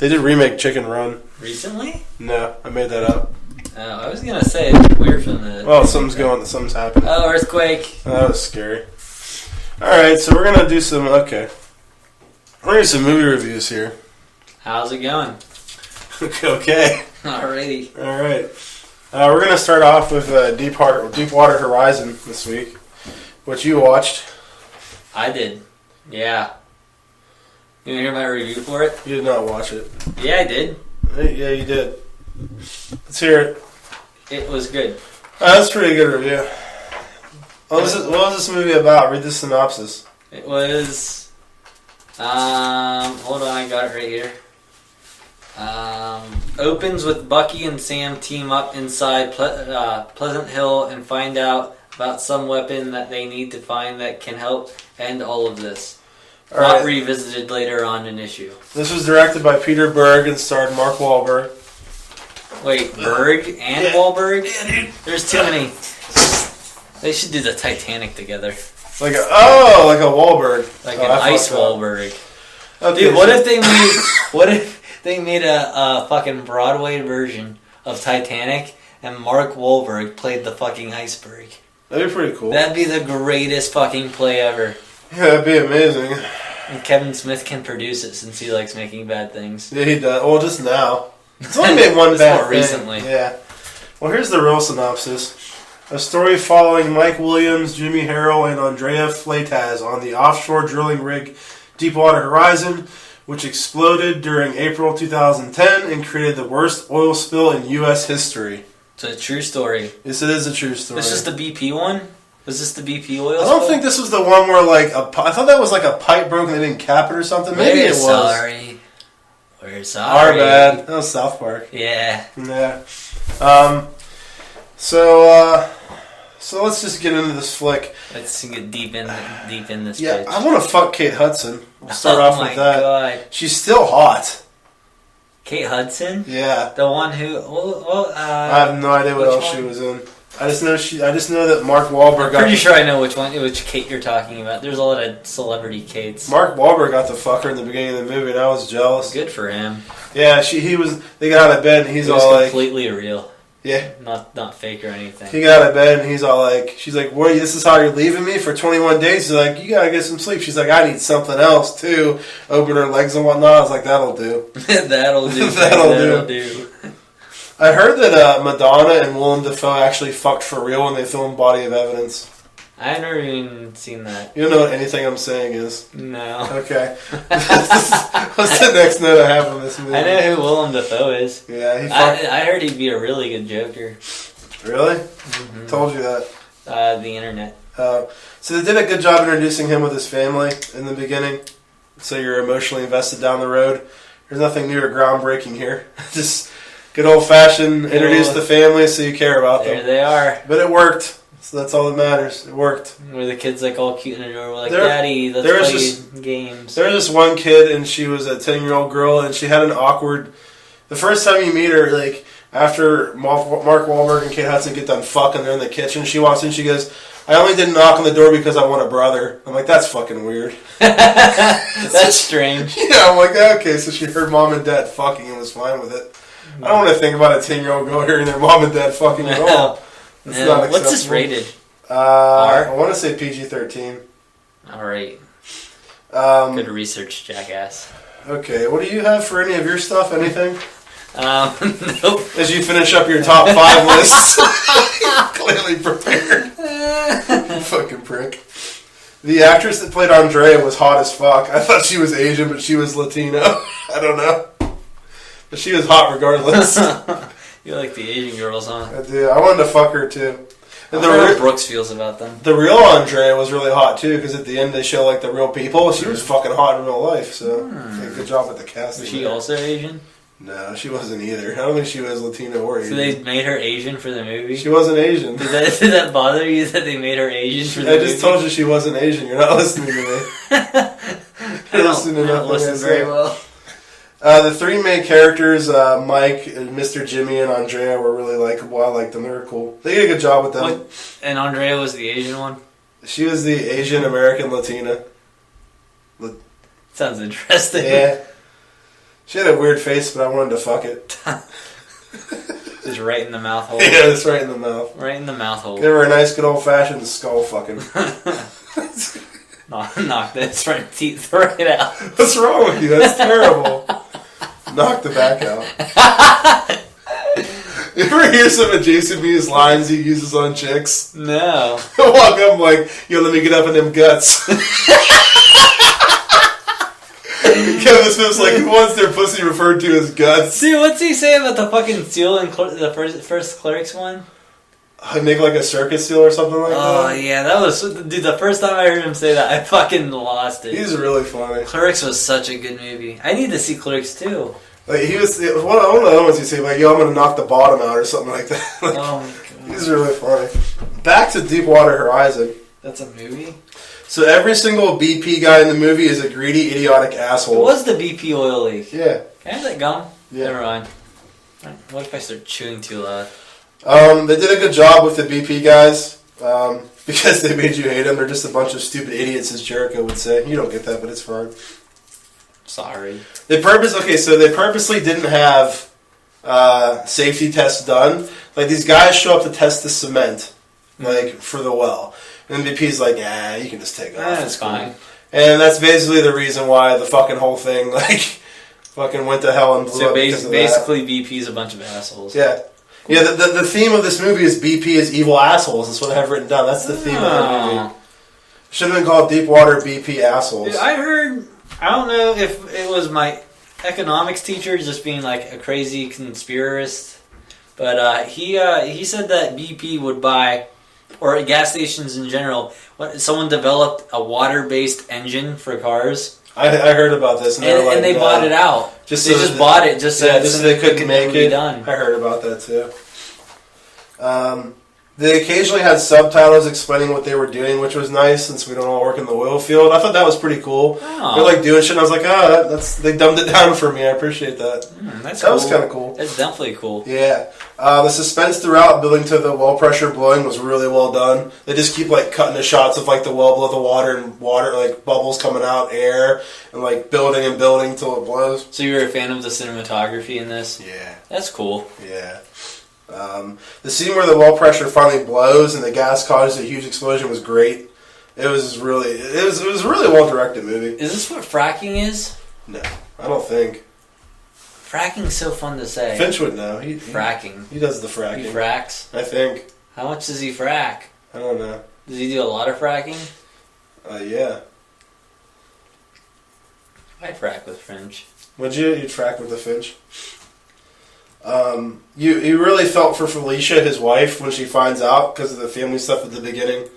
They did remake Chicken Run.
Recently?
No, I made that up.
I was going to say it's weird from the...
Well, something's happening.
Oh, earthquake.
Oh, that was scary. Alright, so we're going to do some, We're going to do some movie reviews here.
How's it going?
Okay.
Alrighty.
All right. We're going to start off with Deepwater Horizon this week, which you watched.
I did. Yeah. You want to hear my review for it?
You did not watch it.
Yeah, I did.
Yeah, you did. Let's hear it.
It was good.
That's a pretty good review. What was this movie about? Read the synopsis.
It was... hold on, I got it right here. Opens with Bucky and Sam team up inside Pleasant Hill and find out about some weapon that they need to find that can help end all of this. Not revisited later on in issue. This
was directed by Peter Berg and starred Mark Wahlberg.
Wait, Berg and Wahlberg? Yeah, dude. There's too many. They should do the Titanic together.
Like a Wahlberg.
Like an ice Wahlberg. Okay, dude, what if they made a fucking Broadway version of Titanic and Mark Wahlberg played the fucking iceberg?
That'd be pretty cool.
That'd be the greatest fucking play ever.
Yeah, that'd be amazing.
And Kevin Smith can produce it since he likes making bad things.
Yeah, he does. Well, just now. It's only made one bad
more
thing.
Recently.
Yeah. Well, here's the real synopsis. A story following Mike Williams, Jimmy Harrell, and Andrea Fleitas on the offshore drilling rig Deepwater Horizon, which exploded during April 2010 and created the worst oil spill in U.S. history.
It's a true story.
Yes, it is a true story.
This is the BP one? Was this the BP oil
I don't
spill?
think this was the one where, I thought that was like a pipe broke and they didn't cap it or something. Maybe it was.
Sorry. We're sorry.
Our bad. That was South Park.
Yeah.
Yeah. So let's just get into this flick.
Let's get deep in this
Yeah,
bitch.
I want to fuck Kate Hudson. We'll start off with that.
God.
She's still hot.
Kate Hudson?
Yeah.
The one who...
I have no idea what else she was in. I just know that Mark Wahlberg got...
Pretty sure I know which Kate you're talking about. There's a lot of celebrity Kates.
Mark Wahlberg got to fuck her in the beginning of the movie, and I was jealous.
Good for him.
Yeah, they got out of bed, and he's all like...
completely real.
Yeah.
Not fake or anything.
He got out of bed, and he's all like... She's like, "What? This is how you're leaving me for 21 days?" He's like, "You gotta get some sleep." She's like, "I need something else, too." Open her legs and whatnot. I was like, that'll do.
That'll do.
That'll do. I heard that Madonna and Willem Dafoe actually fucked for real when they filmed Body of Evidence.
I've never even seen that.
You don't know what anything I'm saying is?
No.
Okay. What's the next note I have on this movie?
I know who Willem Dafoe is.
Yeah,
I heard he'd be a really good Joker.
Really?
Mm-hmm.
Told you that.
The internet.
So they did a good job introducing him with his family in the beginning, so you're emotionally invested down the road. There's nothing new or groundbreaking here. Just good old-fashioned introduce the family so you care about them.
There they are.
But it worked. So that's all that matters. It worked.
Where the kids like all cute and adorable, like, "Daddy, let's play games."
There was this one kid, and she was a 10-year-old girl, and she had an awkward... The first time you meet her, like, after Mark Wahlberg and Kate Hudson get done fucking, they're in the kitchen, she walks in, she goes, "I only didn't knock on the door because I want a brother." I'm like, that's fucking weird.
That's strange.
Yeah, I'm like, okay, so she heard mom and dad fucking and was fine with it. I don't want to think about a 10-year-old girl hearing their mom and dad fucking at all. It's not acceptable.
What's this rated?
I want to say PG-13.
Alright. Good research, jackass.
Okay, what do you have for any of your stuff? Anything?
Nope.
As you finish up your top 5 lists. Clearly prepared. Fucking prick. The actress that played Andrea was hot as fuck. I thought she was Asian, but she was Latino. I don't know. But she was hot regardless.
You like the Asian girls, huh?
I do. I wanted to fuck her too.
I wonder how Brooks feels about them.
The real Andrea was really hot too, because at the end they show like the real people. She was fucking hot in real life, so good job with the casting.
Was she also Asian?
No, she wasn't either. I don't think she was Latino or Asian.
So they made her Asian for the movie?
She wasn't Asian.
Did that bother you that they made her Asian for the movie?
I just told you she wasn't Asian. You're not listening to me. You're listening to nothing
listen very well.
The 3 main characters, Mike, Mr. Jimmy, and Andrea, were really likable. I liked them. They were cool. They did a good job with them.
And Andrea was the Asian one?
She was the Asian American Latina.
Sounds interesting.
Yeah. She had a weird face, but I wanted to fuck it.
Just right in the mouth hole.
Yeah, it's right in the mouth.
Right in the mouth hole.
Give her a nice, good old-fashioned skull fucking.
Knock this front teeth right out.
What's wrong with you? That's terrible. Knock the back out. You ever hear some of Jason B's lines he uses on chicks?
No.
He'll walk up like, yo, let me get up in them guts. Kevin Smith's like, who wants their pussy referred to as guts?
Dude, what's he say about the fucking seal in the first Clerks one?
Make like a circus seal or something like that?
Oh, yeah, that was... Dude, the first time I heard him say that, I fucking lost it.
He's really funny.
Clerks was such a good movie. I need to see Clerks, too.
Like, he was... One of the other ones he'd say, like, yo, I'm gonna knock the bottom out or something like that. Like,
oh, my God.
He's really funny. Back to Deepwater Horizon.
That's a movie?
So every single BP guy in the movie is a greedy, idiotic asshole.
It was the BP oil leak.
Yeah.
Can I have that gum?
Yeah.
Never mind. What if I start chewing too loud?
They did a good job with the BP guys because they made you hate them. They're just a bunch of stupid idiots, as Jericho would say. You don't get that, but it's fine.
Sorry.
They purposely didn't have safety tests done. Like, these guys show up to test the cement, like, for the well. And BP's like, yeah, you can just take it off.
That's fine.
And that's basically the reason why the fucking whole thing, like, fucking went to hell and blew up because of that.
Basically, BP's a bunch of assholes.
Yeah. Yeah, the theme of this movie is BP is evil assholes. That's what I have written down. That's the theme of the movie. Should have been called Deepwater BP Assholes.
Dude, I heard, I don't know if it was my economics teacher just being like a crazy conspiracist, but he said that BP would buy, or gas stations in general, someone developed a water-based engine for cars.
I heard about this, and
they bought it out. They just bought it just so
they couldn't make it.
Done.
I heard about that too. They occasionally had subtitles explaining what they were doing, which was nice since we don't all work in the oil field. I thought that was pretty cool.
Oh.
They're like doing shit, and I was like, they dumbed it down for me. I appreciate that.
That
cool. Was kind of cool.
That's definitely cool.
Yeah. The suspense throughout building to the well pressure blowing was really well done. They just keep like cutting the shots of like the well below the water and water like bubbles coming out, air, and like building and building till it blows.
So you were a fan of the cinematography in this?
Yeah.
That's cool.
Yeah. The scene where the well pressure finally blows and the gas causes a huge explosion was great. It was a really well directed movie.
Is this what fracking is?
No, I don't think.
Fracking's so fun to say.
Finch would know.
Fracking.
He does the fracking.
He fracks?
I think.
How much does he frack?
I don't know.
Does he do a lot of fracking?
Yeah.
I'd frack with Finch.
Would you? You'd frack with the Finch? You really felt for Felicia, his wife, when she finds out because of the family stuff at the beginning.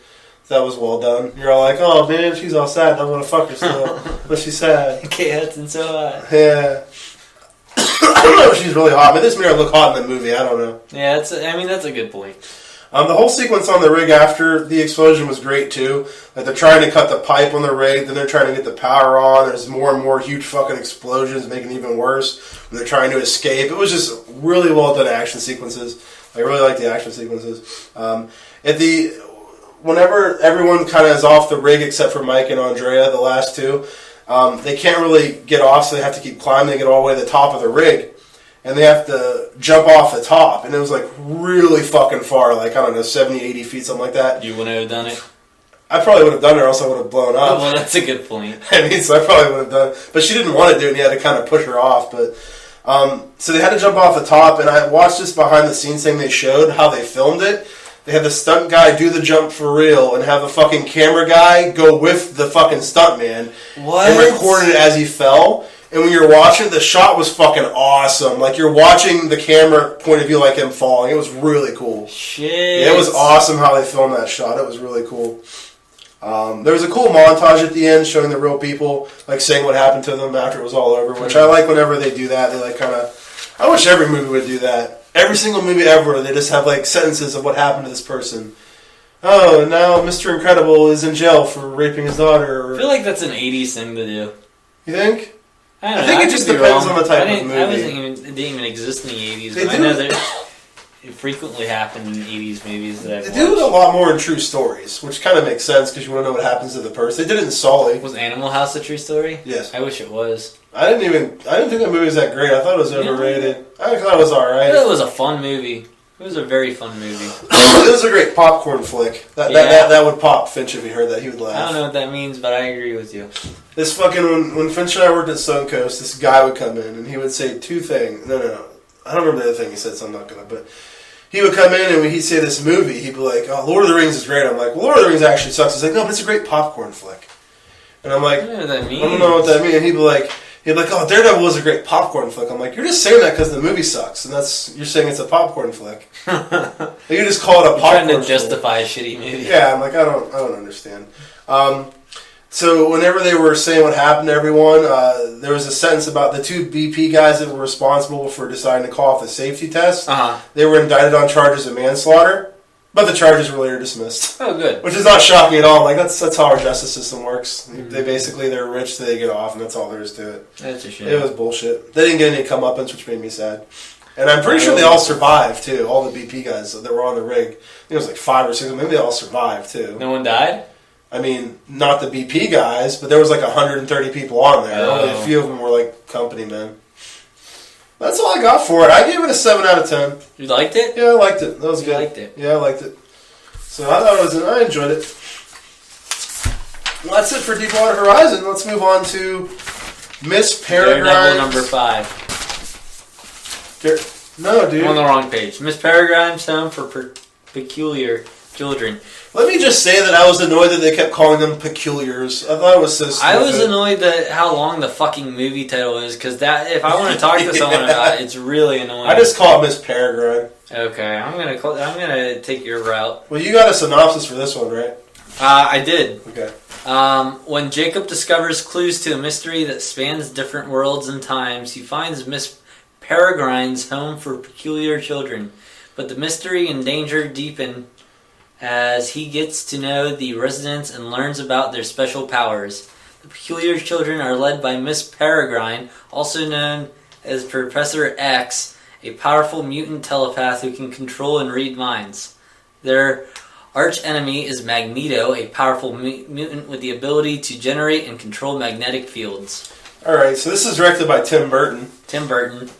That was well done. You're all like, oh man, she's all sad. I'm gonna fuck her still, but she's sad.
Kate Hudson's so hot.
Yeah. I don't know if she's really hot. I mean, this made her look hot in the movie. I don't know.
Yeah, that's a good point.
The whole sequence on the rig after the explosion was great too. Like they're trying to cut the pipe on the rig, then they're trying to get the power on. There's more and more huge fucking explosions, making it even worse. And they're trying to escape. It was just really well done action sequences. I really like the action sequences. Whenever everyone kind of is off the rig except for Mike and Andrea, the last two, they can't really get off, so they have to keep climbing. They get all the way to the top of the rig. And they have to jump off the top. And it was like really fucking far, like, I don't know, 70, 80 feet, something like that.
You wouldn't have done it?
I probably would have done it or else I would have blown up.
Oh, well, that's a good point.
I mean, so I probably would have done it. But she didn't want to do it, and you had to kind of push her off. But so they had to jump off the top, and I watched this behind-the-scenes thing they showed, how they filmed it. They had the stunt guy do the jump for real and have the fucking camera guy go with the fucking stunt man.
What?
And recorded it as he fell. And when you're watching, the shot was fucking awesome. Like, you're watching the camera point of view like him falling. It was really cool.
Shit.
Yeah, it was awesome how they filmed that shot. It was really cool. There was a cool montage at the end showing the real people, like, saying what happened to them after it was all over, which I like whenever they do that. They, like, kind of... I wish every movie would do that. Every single movie ever, they just have, like, sentences of what happened to this person. Oh, and now Mr. Incredible is in jail for raping his daughter.
I feel like that's an 80s thing to do.
You think?
I don't know.
I think it just depends on the type of movie.
It didn't even exist in the 80s, but I know that it frequently happened in 80s movies that I've watched.
They do it a lot more in true stories, which kind of makes sense because you want to know what happens to the person. They did it in Sully.
Was Animal House a true story?
Yes.
I wish it was.
I didn't think that movie was that great. I thought it was overrated. I thought it was alright.
I thought it was a fun movie. It was a very fun movie.
It was a great popcorn flick. That would pop Finch if he heard that. He would laugh.
I don't know what that means, but I agree with you.
This fucking when Finch and I worked at Suncoast, this guy would come in and he would say two things. No. I don't remember the other thing he said, so I'm not gonna. But he would come in and when he'd say this movie, he'd be like, "Oh, Lord of the Rings is great." I'm like, "Well, Lord of the Rings actually sucks." He's like, "No, but it's a great popcorn flick." And I'm like,
I don't know what that means.
I don't know what that means. And he'd be like, "Oh, Daredevil was a great popcorn flick." I'm like, "You're just saying that because the movie sucks, and you're saying it's a popcorn flick." You just call it a popcorn.
Trying to justify a shitty movie.
Yeah, I'm like, I don't understand. So whenever they were saying what happened to everyone, there was a sentence about the two BP guys that were responsible for deciding to call off the safety test. They were indicted on charges of manslaughter, but the charges were later dismissed.
Oh, good.
Which is not shocking at all. Like that's how our justice system works. Mm-hmm. They're rich, so they get off, and that's all there is to it.
That's a shame.
It was bullshit. They didn't get any comeuppance, which made me sad. And I'm pretty sure they all survived too. All the BP guys that were on the rig. I think it was like 5 or 6. Maybe they all survived too.
No one died?
I mean, not the BP guys, but there was like 130 people on there.
Oh.
Only a few of them were like company men. That's all I got for it. I gave it a 7 out of 10.
You liked it?
Yeah, I liked it. That was good.
You liked it?
Yeah, I liked it. So I thought I enjoyed it. Well, that's it for Deepwater Horizon. Let's move on to Miss Peregrines.
Daredevil number 5.
No, dude.
I'm on the wrong page. Miss Peregrines Home for Peculiar Children.
Let me just say that I was annoyed that they kept calling them peculiars. I thought it was so stupid.
I was annoyed at how long the fucking movie title is, because if I want to talk to someone about it, it's really annoying.
I just call it Miss Peregrine.
Okay, I'm gonna take your route.
Well, you got a synopsis for this one, right?
I did.
Okay.
When Jacob discovers clues to a mystery that spans different worlds and times, he finds Miss Peregrines Home for Peculiar Children. But the mystery and danger deepen as he gets to know the residents and learns about their special powers. The Peculiar Children are led by Miss Peregrine, also known as Professor X, a powerful mutant telepath who can control and read minds. Their arch enemy is Magneto, a powerful mutant with the ability to generate and control magnetic fields.
Alright, so this is directed by Tim Burton.
Tim Burton.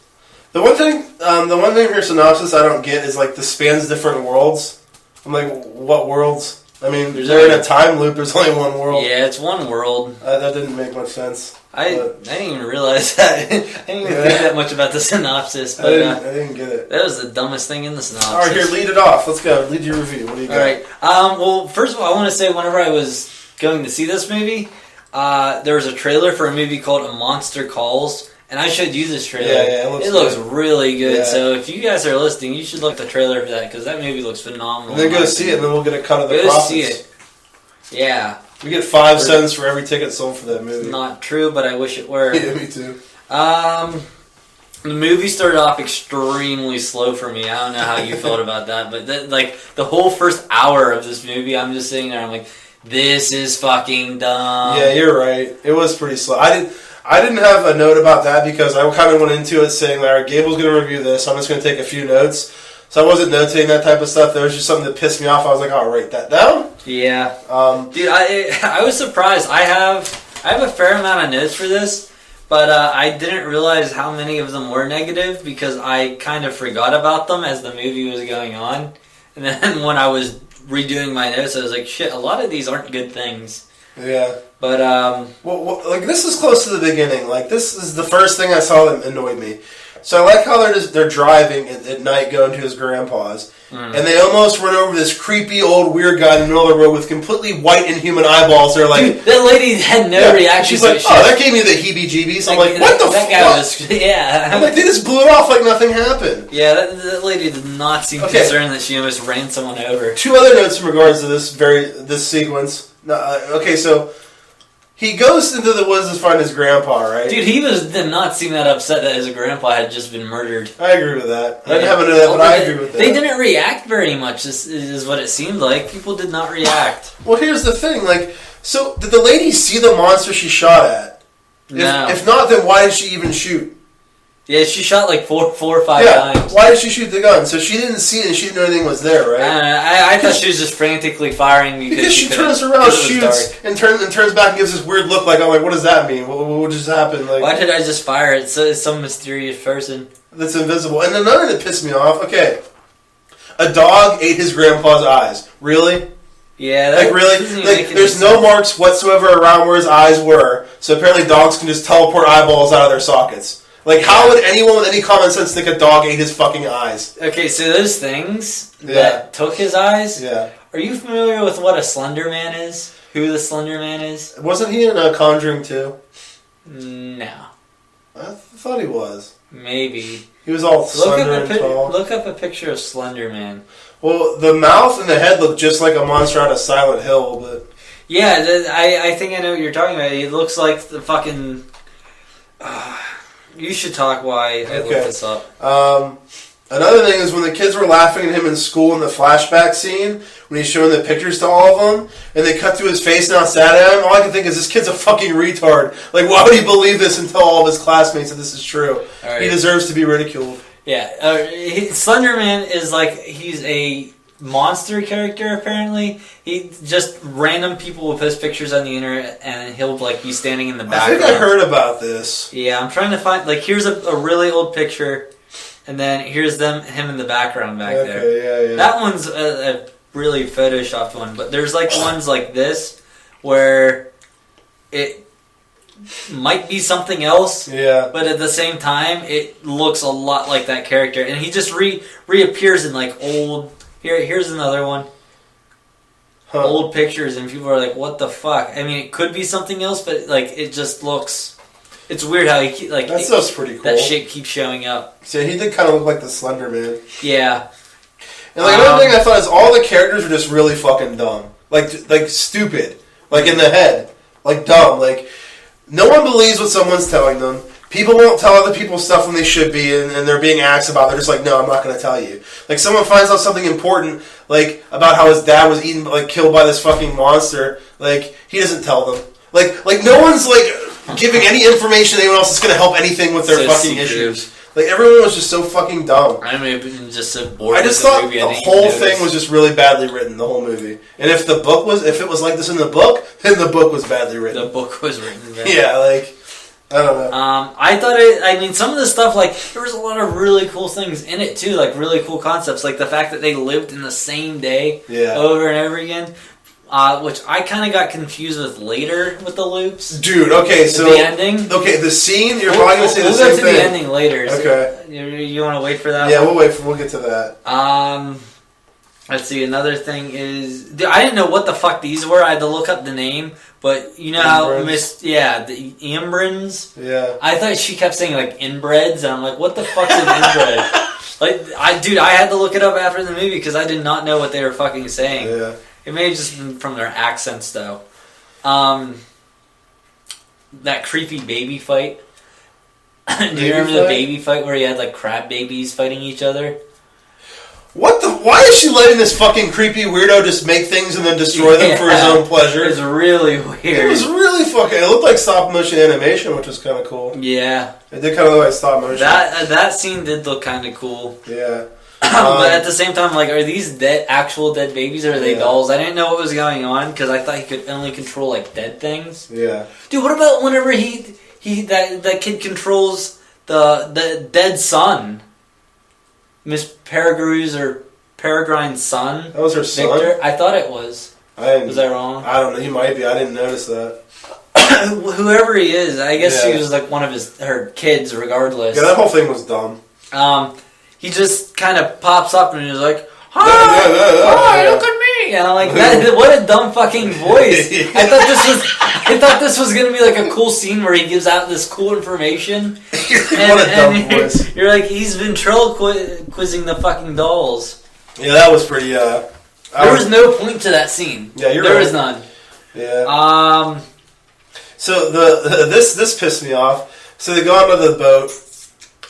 The one thing in your synopsis I don't get is like the spans different worlds. I'm like, what worlds? I mean, they're in a time loop. There's only one world.
Yeah, it's one world.
That didn't make much sense.
I didn't even realize that. I didn't even think that much about the synopsis. But,
I didn't get it.
That was the dumbest thing in the synopsis.
All right, here, lead it off. Let's go. Lead your review. What do you got?
All right. Well, first of all, I want to say whenever I was going to see this movie, there was a trailer for a movie called A Monster Calls. And I showed you this trailer.
Yeah,
it looks really good.
Yeah.
So if you guys are listening, you should look at the trailer for that because that movie looks phenomenal.
And then go see it, and then we'll get a cut of the profits. Go see it.
Yeah.
We get 5 cents for every ticket sold for that movie.
It's not true, but I wish it were.
Yeah, me too.
The movie started off extremely slow for me. I don't know how you felt about that, but the whole first hour of this movie, I'm just sitting there. I'm like, this is fucking dumb.
Yeah, you're right. It was pretty slow. I didn't have a note about that because I kind of went into it saying, all right, Gable's going to review this. So I'm just going to take a few notes. So I wasn't notating that type of stuff. There was just something that pissed me off. I was like, I'll write that down.
Yeah. Dude, I was surprised. I have a fair amount of notes for this, but I didn't realize how many of them were negative because I kind of forgot about them as the movie was going on. And then when I was redoing my notes, I was like, shit, a lot of these aren't good things.
Yeah.
But,
well, like, this is close to the beginning. Like, this is the first thing I saw that annoyed me. So I like how they're driving at night going to his grandpa's, and they almost run over this creepy old weird guy in the middle of the road with completely white inhuman eyeballs. They're like...
Dude, that lady had no reaction.
She's like, oh, that gave me the heebie-jeebies. I'm like, what the fuck?
That guy was... Yeah.
I'm like, they just blew it off like nothing happened.
Yeah, that lady did not seem concerned that she almost ran someone over.
2 other notes in regards to this sequence. Okay, so... He goes into the woods to find his grandpa, right?
Dude, he did not seem that upset that his grandpa had just been murdered.
I agree with that. I didn't have a note of that, but I agree with that.
They didn't react very much, is what it seemed like. People did not react.
Well, here's the thing. Like, so, did the lady see the monster she shot at?
No.
If not, then why did she even shoot?
Yeah, she shot like four or five times.
Why did she shoot the gun? So she didn't see it and she didn't know anything was there, right?
I thought she was just frantically firing
because she turns around, shoots, and turns back and gives this weird look like, I'm like, what does that mean? What just happened? Like,
why did I just fire it? It's some mysterious person
that's invisible. And another that pissed me off, okay, a dog ate his grandpa's eyes. Really?
Yeah,
like really? Like there's no marks whatsoever around where his eyes were. So apparently dogs can just teleport eyeballs out of their sockets. Like how would anyone with any common sense think a dog ate his fucking eyes?
Okay, so those things that took his eyes.
Yeah.
Are you familiar with what a Slender Man is? Who the Slender Man is?
Wasn't he in Conjuring 2?
No.
I thought he was.
Maybe.
He was all slender and tall.
Look up a picture of Slender Man.
Well, the mouth and the head look just like a monster out of Silent Hill, but...
Yeah, I think I know what you're talking about. He looks like the fucking... you should talk while I look this up.
Another thing is when the kids were laughing at him in school in the flashback scene, when he's showing the pictures to all of them, and they cut to his face and how sad I am, all I can think is this kid's a fucking retard. Like, why would he believe this and tell all of his classmates that this is true? Right. He deserves to be ridiculed.
Yeah, Slender Man is like, he's a monster character apparently. He just, random people will post pictures on the internet and he'll like be standing in the background.
I think I heard about this.
Yeah, I'm trying to find, like here's a really old picture and then here's him in the background back there.
Yeah.
That one's a really photoshopped one, but there's like ones like this where it might be something else, but at the same time it looks a lot like that character, and he just reappears in like old. Here's another one. Old pictures, and people are like, "What the fuck?" I mean, it could be something else, but like it just looks. It's weird how he like.
That stuff's pretty cool.
That shit keeps showing up.
So he did kind of look like the Slender Man.
Yeah.
And like another thing I thought is all the characters are just really fucking dumb, like stupid, like in the head, like dumb, like. No one believes what someone's telling them. People won't tell other people stuff when they should be, and they're being asked about. They're just like, no, I'm not going to tell you. Like, someone finds out something important, like, about how his dad was eaten, like, killed by this fucking monster. Like, he doesn't tell them. Like no one's, like, giving any information to anyone else that's going to help anything with their fucking issues. Like, everyone was just so fucking dumb.
I mean, just so bored.
I just thought the whole thing was just really badly written, the whole movie. And if it was like this in the book, then the book was badly written.
The book was written badly.
Yeah, like, I don't know.
I thought some of the stuff, like, there was a lot of really cool things in it, too. Like, really cool concepts. Like, the fact that they lived in the same day over and over again. Which I kind of got confused with later with the loops.
Dude, okay, so...
The ending?
Okay, the scene, you're probably going to say the same thing.
We'll go to the ending later.
Okay.
So you want to wait for that
one? We'll get to that.
Let's see, another thing is... I didn't know what the fuck these were. I had to look up the name. But you know how... the Ambrins?
Yeah.
I thought she kept saying, like, inbreds, and I'm like, what the fuck's an inbred? I had to look it up after the movie because I did not know what they were fucking saying.
Yeah.
It may have just been from their accents, though. That creepy baby fight. Do you remember the baby fight where you had, like, crab babies fighting each other?
What the... Why is she letting this fucking creepy weirdo just make things and then destroy them for his own pleasure?
It was really weird.
It was really fucking... It looked like stop-motion animation, which was kind of cool.
Yeah.
It did kind of look like stop-motion.
That scene did look kind of cool.
Yeah.
But at the same time, like, are these actual dead babies or are they dolls? I didn't know what was going on because I thought he could only control, like, dead things.
Yeah.
Dude, what about whenever that kid controls the dead son? Miss Peregrine's son.
That was her son?
Victor? I thought it was. Was I wrong?
I don't know. He might be. I didn't notice that.
Whoever he is, I guess he was like one of her kids regardless.
Yeah, that whole thing was dumb.
He just kind of pops up and he's like, hi, look at me. And I'm like, what a dumb fucking voice. I thought this was going to be like a cool scene where he gives out this cool information.
What a dumb voice.
You're like, he's been quizzing the fucking dolls.
Yeah, that was pretty, there
was no point to that scene.
Yeah, you're
right. There
was
none.
Yeah. So this pissed me off. So they go onto the boat.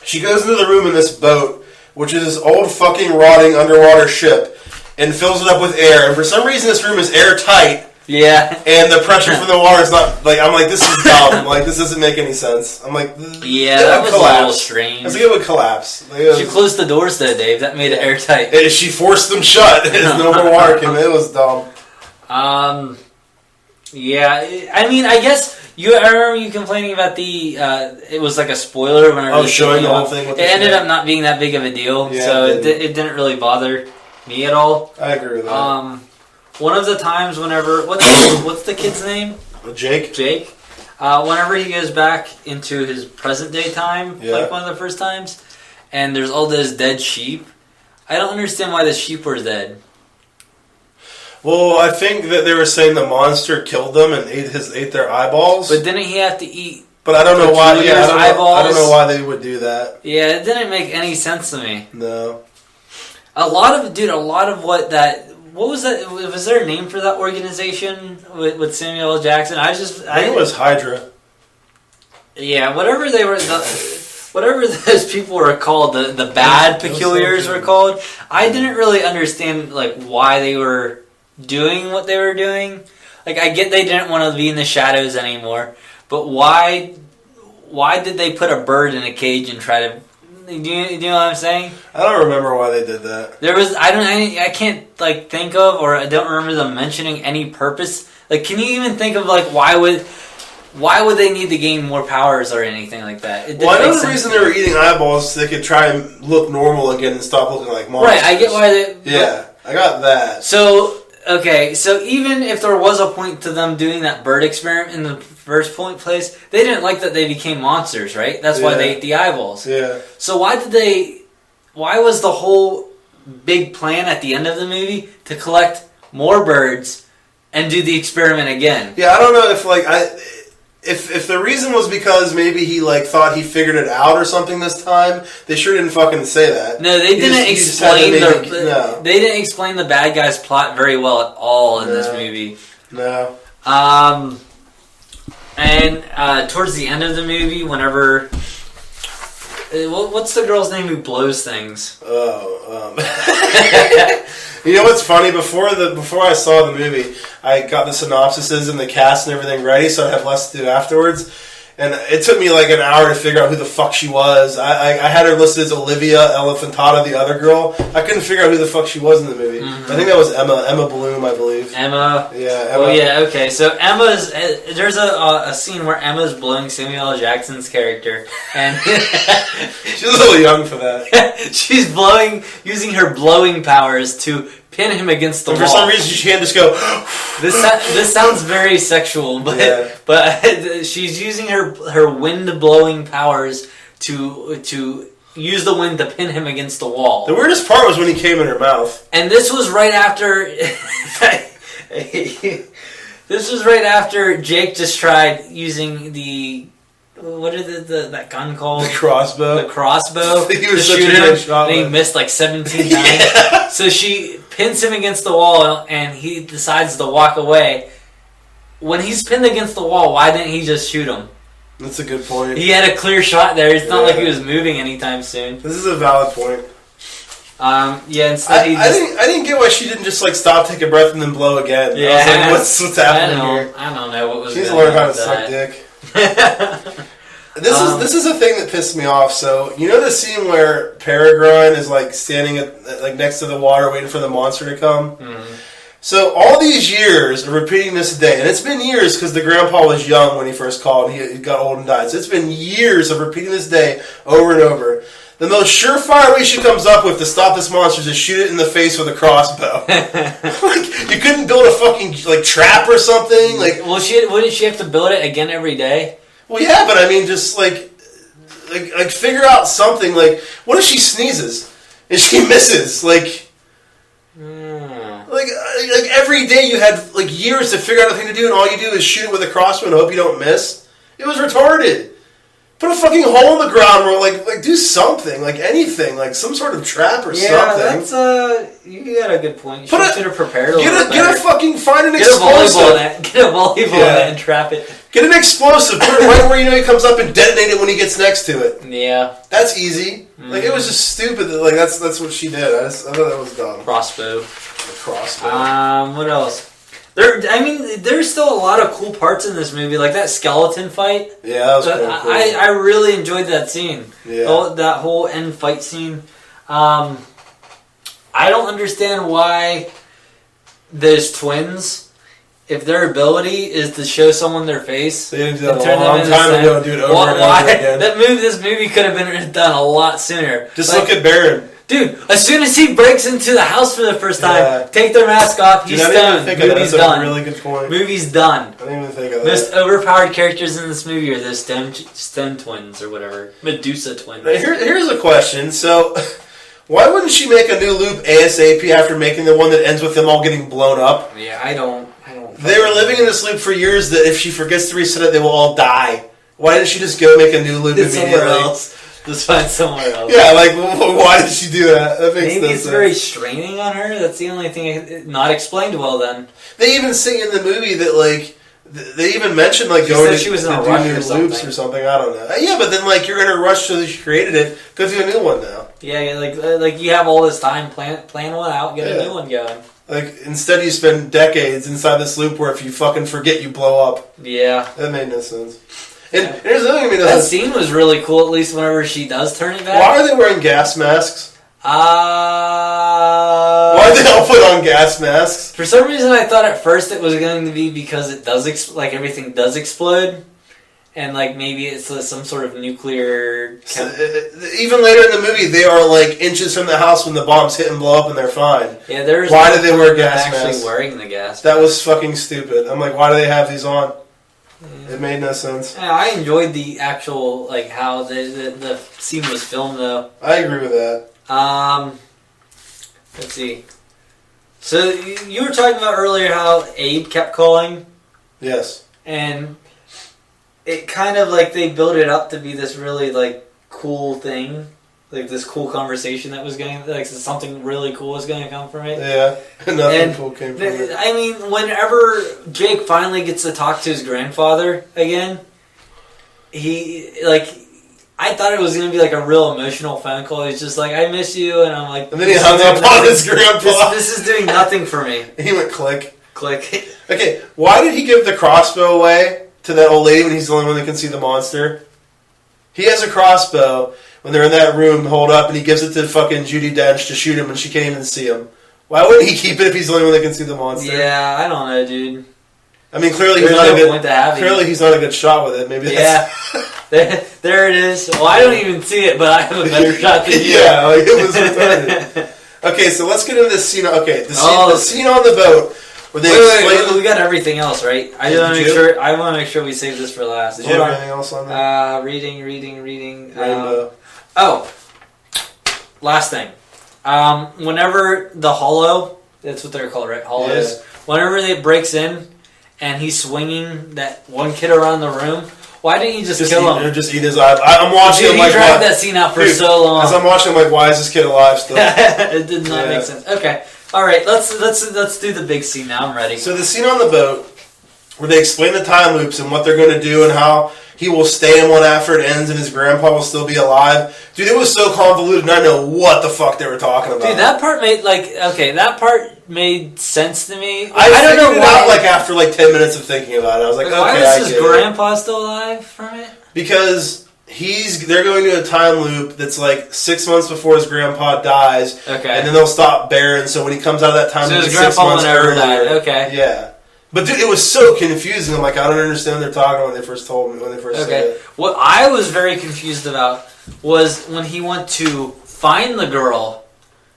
She goes into the room in this boat, which is this old fucking rotting underwater ship, and fills it up with air. And for some reason, this room is airtight.
Yeah.
And the pressure from the water is not, like, I'm like, this is dumb. Like, this doesn't make any sense. I'm like,
yeah, that was collapse. A little strange.
I was like, it would collapse. Like,
she closed the doors though, Dave. That made it airtight.
And she forced them shut. No more water came in. It was dumb.
Yeah, I mean, I guess I remember you complaining about it was like a spoiler when I was
showing the whole thing.
It ended up not being that big of a deal, so it didn't really bother. me at all.
I agree with that.
One of the times whenever what's the kid's name?
Jake.
Jake. Whenever he goes back into his present day time, like one of the first times, and there's all those dead sheep. I don't understand why the sheep were dead.
Well, I think that they were saying the monster killed them and ate their eyeballs.
But didn't he have to eat?
But I don't know why. Yeah, I don't know why they would do that.
Yeah, it didn't make any sense to me.
No.
A lot of what was that? Was there a name for that organization with Samuel L. Jackson? I think
it was Hydra.
Yeah, whatever they were, whatever those people were called, the bad peculiars were called. I didn't really understand why they were doing what they were doing. Like, I get they didn't want to be in the shadows anymore, but why did they put a bird in a cage and try to? Do you know what I'm saying? I
don't remember why they did that.
I can't think of, or I don't remember them mentioning any purpose. Like, can you even think of why would they need to gain more powers or anything like that?
Well, I know the reason they were eating eyeballs so they could try and look normal again and stop looking like monsters.
Right, I get why they...
Yeah, I got that.
So, okay, so even if there was a point to them doing that bird experiment in the first place, they didn't like that they became monsters, right? That's why they ate the eyeballs.
Yeah.
So why was the whole big plan at the end of the movie to collect more birds and do the experiment again?
Yeah, I don't know if the reason was because maybe he thought he figured it out or something this time. They sure didn't fucking say that.
No, they didn't explain they didn't explain the bad guy's plot very well at all in this movie.
No.
And towards the end of the movie, whenever what's the girl's name who blows things?
You know what's funny? Before I saw the movie, I got the synopsises and the cast and everything ready, so I'd have less to do afterwards. And it took me an hour to figure out who the fuck she was. I had her listed as Olivia Elefantata, the other girl. I couldn't figure out who the fuck she was in the movie. Mm-hmm. I think that was Emma Bloom, I believe.
Yeah,
Emma.
Oh, yeah, okay. So Emma's... there's a scene where Emma's blowing Samuel L. Jackson's character. And
she's a little young for that.
She's using her blowing powers to pin him against the wall.
For some reason, she can't just go...
This sounds very sexual, but she's using her wind-blowing powers to use the wind to pin him against the wall.
The weirdest part was when he came in her mouth.
And this was right after... This was right after Jake just tried using the... What is that gun called?
The crossbow.
The crossbow.
He was such a good shot.
And he missed 17 times. So she pins him against the wall, and he decides to walk away. When he's pinned against the wall, why didn't he just shoot him?
That's a good point.
He had a clear shot there. It's not like he was moving anytime soon.
This is a valid point.
Instead
I didn't get why she didn't just stop, take a breath, and then blow again.
Yeah.
I was what's happening here?
I don't know what was.
She needs to learn how to suck dick. This is a thing that pissed me off. So you know the scene where Peregrine is standing next to the water waiting for the monster to come. Mm-hmm. So all these years of repeating this day, and it's been years because the grandpa was young when he first called, and he got old and died. So it's been years of repeating this day over and over. The most surefire way she comes up with to stop this monster is to shoot it in the face with a crossbow. You couldn't build a fucking trap or something.
Well, wouldn't she have to build it again every day?
Well, yeah, but I mean, just figure out something. What if she sneezes and she misses? Every day you had years to figure out a thing to do, and all you do is shoot it with a crossbow and hope you don't miss. It was retarded. Put a fucking hole in the ground, or do something, anything, some sort of trap or something.
Yeah, that's you got a good point. She should have prepared a little better.
Get a fucking find an explosive.
Get a volleyball in it and trap it.
Get an explosive. Put it right where he comes up and detonate it when he gets next to it.
Yeah,
that's easy. It was just stupid. That, that's what she did. I thought that was dumb.
Crossbow.
The crossbow.
What else? There's still a lot of cool parts in this movie, like that skeleton fight.
Yeah, that was cool.
I really enjoyed that scene.
Yeah.
That whole end fight scene. I don't understand why those twins, if their ability is to show someone their face,
they didn't do that a long time ago, dude. Over and over again.
This movie could have been done a lot sooner.
Just look at Baron.
Dude, as soon as he breaks into the house for the first time, take their mask off, he's stoned. Movie's done.
That's a really good point.
Movie's done.
I didn't even think of that.
Most overpowered characters in this movie are the stone twins or whatever. Medusa twins.
Here's a question. So, why wouldn't she make a new loop ASAP after making the one that ends with them all getting blown up?
Yeah, I don't.
They were living in this loop for years that if she forgets to reset it, they will all die. Why didn't she just go make a new loop immediately?
Somewhere else. Just find somewhere else.
Yeah, like, why did she do that? That makes
Maybe
no
it's
sense.
very straining on her. That's the only thing not explained well then.
They even say in the movie that, like, they even mentioned, like,
she
going
said she was in a
do
rush
new
or something.
loops or something. I don't know. Yeah, but then, like, you're in a rush so that she created it. Go do a new one now.
Yeah, like you have all this time, plan one out, get a new one going.
Like, instead you spend decades inside this loop where if you fucking forget, you blow up.
Yeah.
That made no sense. And here's the other thing that made no
that
sense.
scene was really cool, at least whenever she does turn it back.
Why are they wearing gas masks? Why are they all put on gas masks?
For some reason, I thought at first it was going to be because it does, everything does explode. And, like, maybe it's some sort of nuclear...
Even later in the movie, they are, like, inches from the house when the bombs hit and blow up and they're fine.
Yeah, there's...
Why did they wear gas masks?
Actually wearing the gas
That was fucking stupid. I'm like, why do they have these on? Yeah. It made no sense.
Yeah, I enjoyed the actual, like, how the scene was filmed, though.
I agree with that.
Let's see. So, you were talking about earlier how Abe kept calling.
Yes.
And... it kind of like they built it up to be this really like cool thing, like this cool conversation that was going, like something really cool was going to come from it.
Yeah, nothing cool came from it.
I mean, whenever Jake finally gets to talk to his grandfather again, I thought it was going to be like a real emotional phone call. He's just like, "I miss you," and I'm like,
and then he hung up on his grandpa.
This is doing nothing for me.
He went click.
Okay,
why did he give the crossbow away to that old lady when he's the only one that can see the monster? He has a crossbow when they're in that room, hold up, and he gives it to fucking Judi Dench to shoot him when she can't even see him. Why wouldn't he keep it if he's the only one that can see the monster?
Yeah, I don't know, dude.
I mean, clearly he's not a good shot with it. Maybe that's...
there it is. Well, I don't even see it, but I have a better shot than you.
Yeah, like it was retarded. Okay, so let's get into this scene. Okay, the scene on the boat.
Wait, we got everything else, right? I want to make sure we save this for last.
Did you have anything else on there?
Reading.
Rainbow.
Last thing. Whenever the hollow, that's what they're called, right? Hollows.
Yeah.
Whenever it breaks in, and he's swinging that one kid around the room, why didn't you just kill him?
Just eat his eye. I'm watching him like...
He dragged that scene out for so long.
As I'm watching him like, why is this kid alive still?
It did not make sense. Okay. All right, let's do the big scene now. I'm ready.
So the scene on the boat where they explain the time loops and what they're going to do and how he will stay in one after it ends and his grandpa will still be alive. Dude, it was so convoluted and I know what the fuck they were talking about.
Dude, that part made sense to me.
I don't know why. Out, like after like 10 minutes of thinking about it, I was like, okay, I get it.
Why is his grandpa still alive from it?
Because they're going to a time loop that's like 6 months before his grandpa dies. Okay. And then they'll stop Baron, so when he comes out of that time loop,
his grandpa never died. Okay.
Yeah. But dude, it was so confusing. I'm like, I don't understand what they're talking about when they first told me, when they first said it.
What I was very confused about was when he went to find the girl,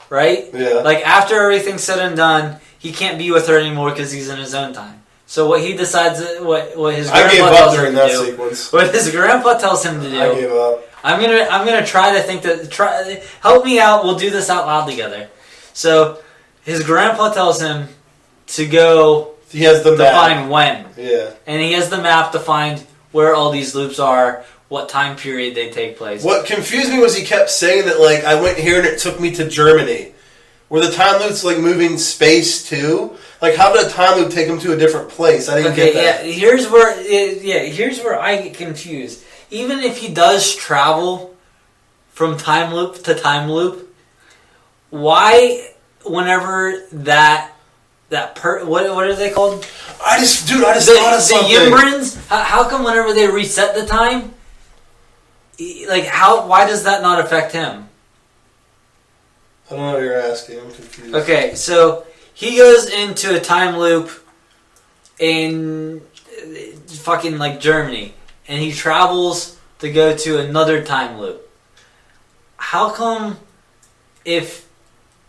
right?
Yeah.
Like after everything's said and done, he can't be with her anymore because he's in his own time. So what he decides, what his grandpa tells him to do.
Sequence.
What his grandpa tells him to do.
I gave up.
I'm gonna try to think that. Help me out. We'll do this out loud together. So his grandpa tells him to go.
He has the map.
To find when.
Yeah.
And he has the map to find where all these loops are, what time period they take place.
What confused me was he kept saying that like I went here and it took me to Germany, where the time loop's like moving space too. Like, how did a time loop take him to a different place? I didn't get that.
Here's where I get confused. Even if he does travel from time loop to time loop, why, whenever what are they called?
I just thought of something.
The Yimbrins. How come whenever they reset the time, why does that not affect him?
I don't know what you're asking. I'm confused.
Okay, so he goes into a time loop in fucking like Germany, and he travels to go to another time loop. How come if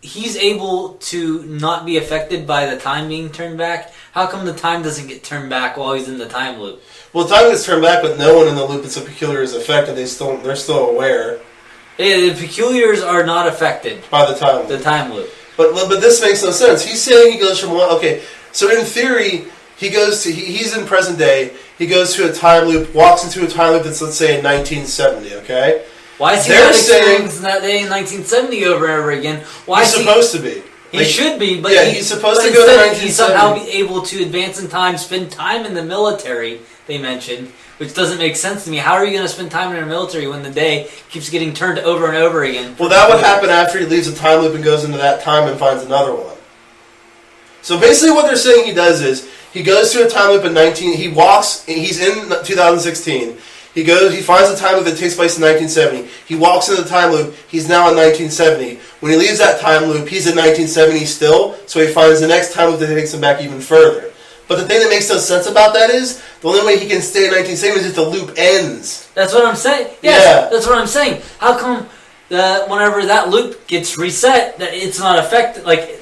he's able to not be affected by the time being turned back, how come the time doesn't get turned back while he's in the time loop?
Well, time gets turned back, but no one in the loop that's so peculiar is affected. They're still aware.
Yeah, the peculiars are not affected
by the time loop.
The time loop.
But this makes no sense. He's saying he goes from one. Okay, so in theory, he's in present day. He goes to a time loop, walks into a time loop that's, let's say, in 1970. Okay.
Why is he not experiencing that day in 1970 over and over again? Why
he's supposed to be.
He should be, but
he's supposed to go to 1970.
He's somehow be able to advance in time, spend time in the military, they mentioned, which doesn't make sense to me. How are you going to spend time in the military when the day keeps getting turned over and over again?
Well, that would happen after he leaves the time loop and goes into that time and finds another one. So basically what they're saying he does is, he goes to a time loop in he's in 2016. He finds a time loop that takes place in 1970. He walks into the time loop. He's now in 1970. When he leaves that time loop, he's in 1970 still. So he finds the next time loop that takes him back even further. But the thing that makes no sense about that is the only way he can stay in 1970 is if the loop ends.
That's what I'm saying. Yes, yeah, that's what I'm saying. How come whenever that loop gets reset, that it's not affected? Like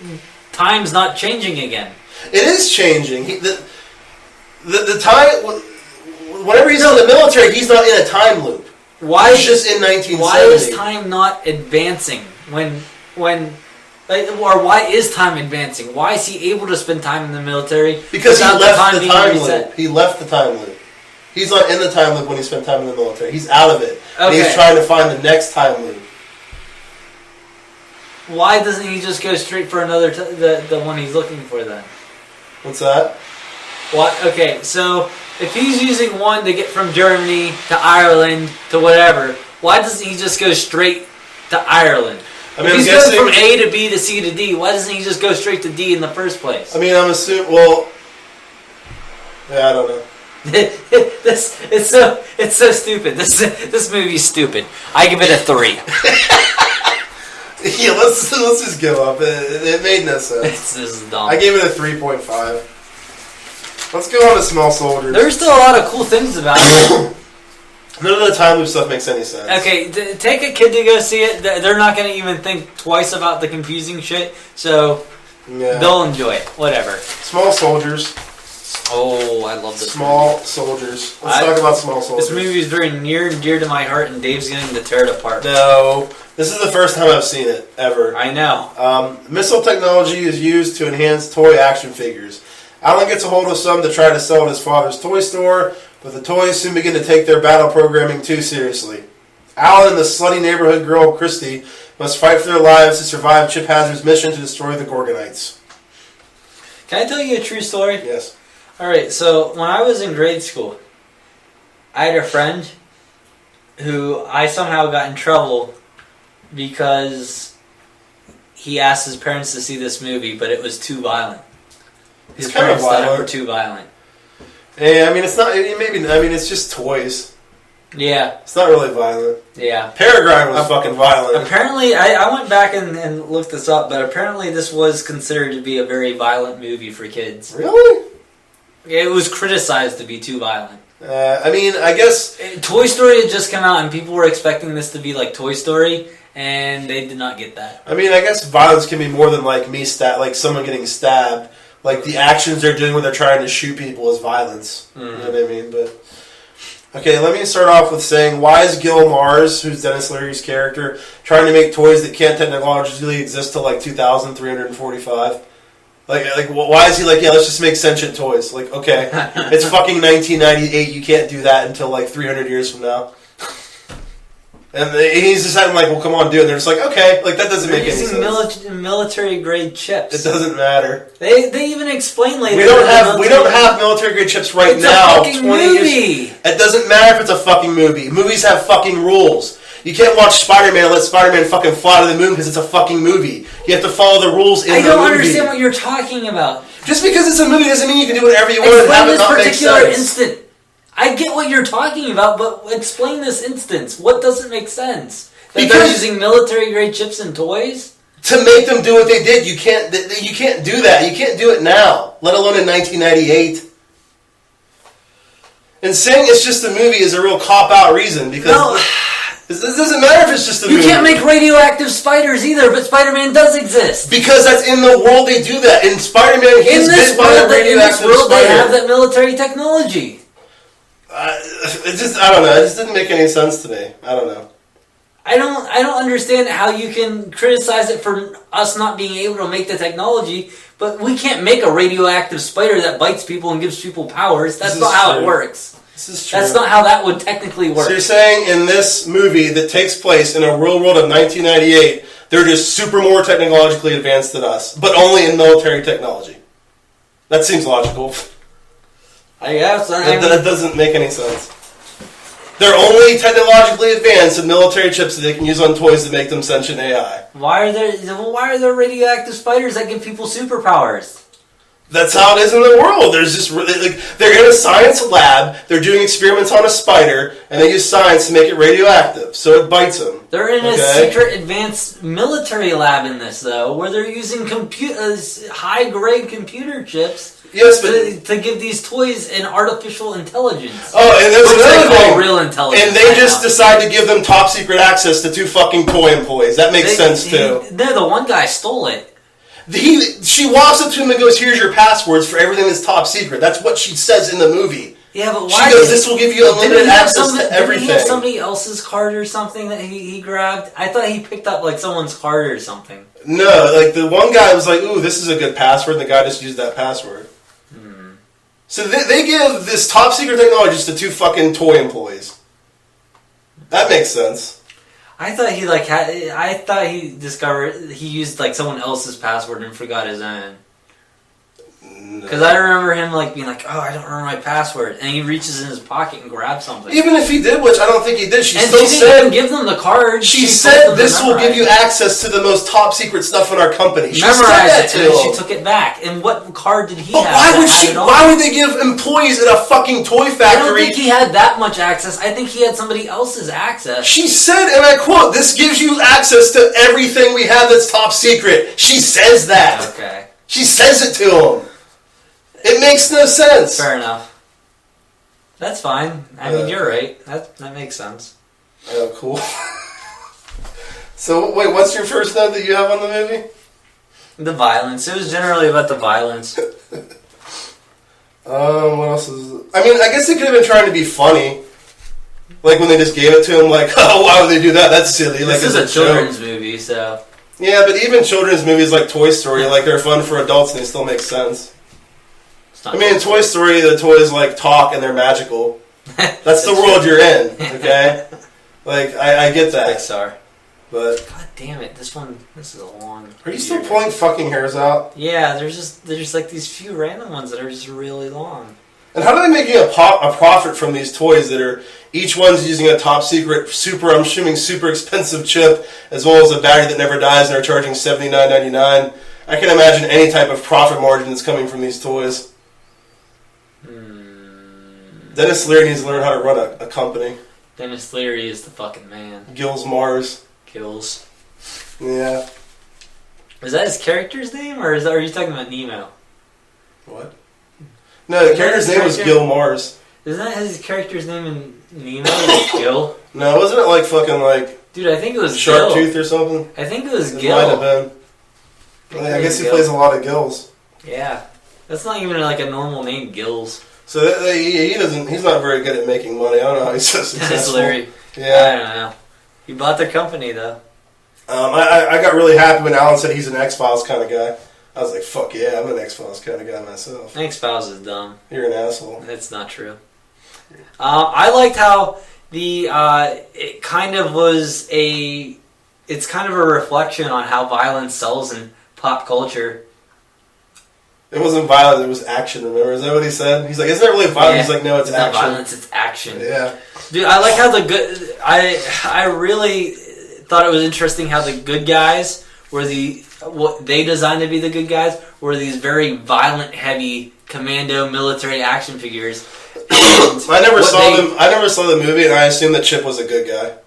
time's not changing again.
It is changing. The time. Whenever he's in the military, he's not in a time loop. He's just in 1970.
Why is time not advancing or why is time advancing? Why is he able to spend time in the military?
Because he left the time loop. He left the time loop. He's not in the time loop when he spent time in the military. He's out of it. Okay. And he's trying to find the next time loop.
Why doesn't he just go straight for another the one he's looking for then?
What's that?
What? Okay, so if he's using one to get from Germany to Ireland to whatever, why doesn't he just go straight to Ireland? I mean, if he's going from A to B to C to D, why doesn't he just go straight to D in the first place?
I mean, I'm assuming. Well, yeah, I don't know.
It's so stupid. This movie's stupid. I give it a 3.
Yeah, let's just give up. It made no sense.
This is dumb.
I gave it a 3.5. Let's go on to Small Soldiers.
There's still a lot of cool things about it.
None of the time loop stuff makes any sense.
Okay, take a kid to go see it. They're not going to even think twice about the confusing shit, so they'll enjoy it. Whatever.
Small Soldiers.
Oh, I love this
Small Soldiers. Let's talk about Small Soldiers.
This movie is very near and dear to my heart, and Dave's going to tear it apart.
No. This is the first time I've seen it, ever.
I know.
Missile technology is used to enhance toy action figures. Alan gets a hold of some to try to sell at his father's toy store, but the toys soon begin to take their battle programming too seriously. Alan and the slutty neighborhood girl, Christy, must fight for their lives to survive Chip Hazard's mission to destroy the Gorgonites.
Can I tell you a true story?
Yes.
Alright, so when I was in grade school, I had a friend who I somehow got in trouble because he asked his parents to see this movie, but it was too violent. His parents thought it were too violent.
Yeah, I mean, it's not. It's just toys.
Yeah.
It's not really violent.
Yeah.
Peregrine was fucking violent.
Apparently, I went back and looked this up, but apparently this was considered to be a very violent movie for kids.
Really?
It was criticized to be too violent.
I mean, I guess...
Toy Story had just come out, and people were expecting this to be like Toy Story, and they did not get that.
I mean, I guess violence can be more than like someone getting stabbed. Like, the actions they're doing when they're trying to shoot people is violence. Mm. You know what I mean? But okay, let me start off with saying, why is Gil Mars, who's Dennis Leary's character, trying to make toys that can't technologically exist till like 2345? Like, why is he like, yeah, let's just make sentient toys? Like, okay, it's fucking 1998, you can't do that until like 300 years from now. And he's deciding, like, well, come on, do it. And they're just like, okay, like, that doesn't make any sense.
Military grade chips.
It doesn't matter.
They even explain later.
We don't have military grade chips right now.
It's a fucking movie.
It doesn't matter if it's a fucking movie. Movies have fucking rules. You can't watch Spider-Man and let Spider-Man fucking fly to the moon because it's a fucking movie. You have to follow the rules in the movie. I don't
understand what you're talking about.
Just because it's a movie doesn't mean you can do whatever you want and have it not make sense. Explain this particular instant.
I get what you're talking about, but explain this instance. What doesn't make sense? That they're using military-grade chips and toys?
To make them do what they did. You can't do that. You can't do it now, let alone in 1998. And saying it's just a movie is a real cop-out reason, because... No. This doesn't matter if it's just a movie.
You can't make radioactive spiders either, but Spider-Man does exist.
Because that's in the world they do that. In Spider-Man, he's bit by a radioactive spider. In this world,
they have that military technology.
I don't know. It just didn't make any sense to me. I don't know.
I don't understand how you can criticize it for us not being able to make the technology, but we can't make a radioactive spider that bites people and gives people powers. That's not how it works.
This is true.
That's not how that would technically work.
So you're saying in this movie that takes place in a real world of 1998, they're just super more technologically advanced than us, but only in military technology. That seems logical.
I guess.
That doesn't make any sense. They're only technologically advanced in military chips that they can use on toys to make them sentient AI.
Why are there radioactive spiders that give people superpowers?
That's how it is in the world. There's just they're in a science lab. They're doing experiments on a spider, and they use science to make it radioactive, so it bites them.
They're in a secret advanced military lab in this, though, where they're using high-grade computer chips.
Yes, but
to give these toys an artificial intelligence.
Oh, and there's another thing.
Real intelligence.
And they just decide to give them top secret access to 2 fucking toy employees. That makes sense too.
The one guy stole it.
She walks up to him and goes, "Here's your passwords for everything that's top secret." That's what she says in the movie.
Yeah, but why?
She goes, "This will give you unlimited access to everything."
Did he have somebody else's card or something that he grabbed? I thought he picked up like someone's card or something.
No, like the one guy was like, "Ooh, this is a good password," and the guy just used that password. So they give this top secret technology to 2 fucking toy employees. That makes sense.
I thought he discovered he used like someone else's password and forgot his own. Because I remember him like being like, "Oh, I don't remember my password," and he reaches in his pocket and grabs something.
Even if he did, which I don't think he did, she
didn't even give them the card.
She said this will give you access to the most top secret stuff in our company. She
memorized
said
it, and then she took it back. And what card did he have?
Why would they give employees at a fucking toy factory?
I don't think he had that much access. I think he had somebody else's access.
She said, and I quote, "This gives you access to everything we have that's top secret." She says that.
Okay.
She says it to him. It makes no sense.
Fair enough. That's fine. I mean, you're right. That makes sense.
Oh, cool. So, wait, what's your first note that you have on the movie?
The violence. It was generally about the violence.
What else is... I mean, I guess they could have been trying to be funny. Like, when they just gave it to him, like, "Oh, why would they do that? That's silly." Like,
this is a children's movie, so...
Yeah, but even children's movies like Toy Story, like, they're fun for adults and they still make sense. I mean, in Toy Story, the toys, like, talk and they're magical. That's the world you're in, okay? Like, I get that.
Pixar.
But...
God damn it, this is a long...
Are you still pulling fucking hairs out?
Yeah, there's like these few random ones that are just really long.
And how are they making a profit from these toys that are... Each one's using a top secret, I'm assuming super expensive chip, as well as a battery that never dies, and they're charging $79.99. I can imagine any type of profit margin that's coming from these toys. Dennis Leary needs to learn how to run a company.
Dennis Leary is the fucking man.
Gills Mars.
Gills.
Yeah.
Is that his character's name, or are you talking about Nemo?
What? No, the character's name was Gil Mars.
Isn't that his character's name in Nemo? Gil?
No, wasn't it like fucking like...
Dude, I think it was
Shark
Gil.
Tooth or something?
I think it was
It
Gil.
might have been. I guess he plays a lot of Gills.
Yeah. That's not even like a normal name, Gills.
So he's not very good at making money. I don't know how he's so successful.
Dennis Leary.
Yeah.
I don't know. He bought their company, though.
I got really happy when Alan said he's an X-Files kind of guy. I was like, fuck yeah, I'm an X-Files kind of guy myself.
X-Files is dumb.
You're an asshole.
That's not true. I liked how it kind of was it's kind of a reflection on how violence sells in pop culture.
It wasn't violence, it was action, remember? Is that what he said? He's like, isn't it really violence? He's like, no, it's action.
Not violence, it's action.
Yeah.
Dude, I like how I really thought it was interesting how the good guys were what they designed to be the good guys were these very violent, heavy commando military action figures.
I never saw the movie, and I assumed that Chip was a good guy.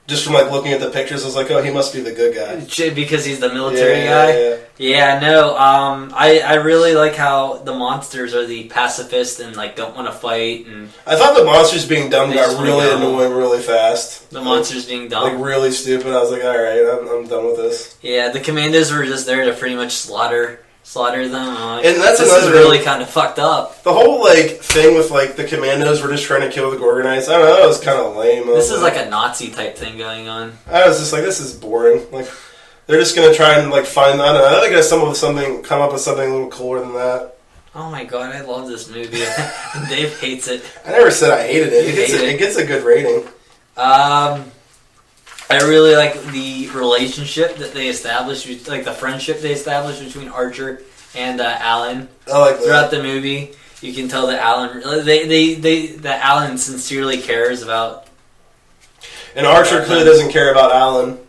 Just from like looking at the pictures, I was like, oh, he must be the good guy.
Because he's the military guy? Yeah, no, I really like how the monsters are the pacifist and like don't want to fight. And
I thought the monsters being dumb got really annoying really fast.
The monsters being dumb?
Like really stupid. I was like, alright, I'm done with this.
Yeah, the commandos were just there to pretty much slaughter them.
And that's
this
another
is really kind of fucked up.
The whole like thing with like the commandos were just trying to kill the Gorgonites. I don't know, that was kind of lame.
This is like a Nazi type thing going on.
I was just like, this is boring. Like, they're just gonna try and like find. I don't know. I think come up with something a little cooler than that.
Oh my god, I love this movie. Dave hates it.
I never said I hated it. It gets a good rating.
I really like the relationship that they established, like the friendship they established between Archer and Alan.
I like that.
Throughout the movie, you can tell that Alan sincerely cares about.
And Archer clearly doesn't care about Alan.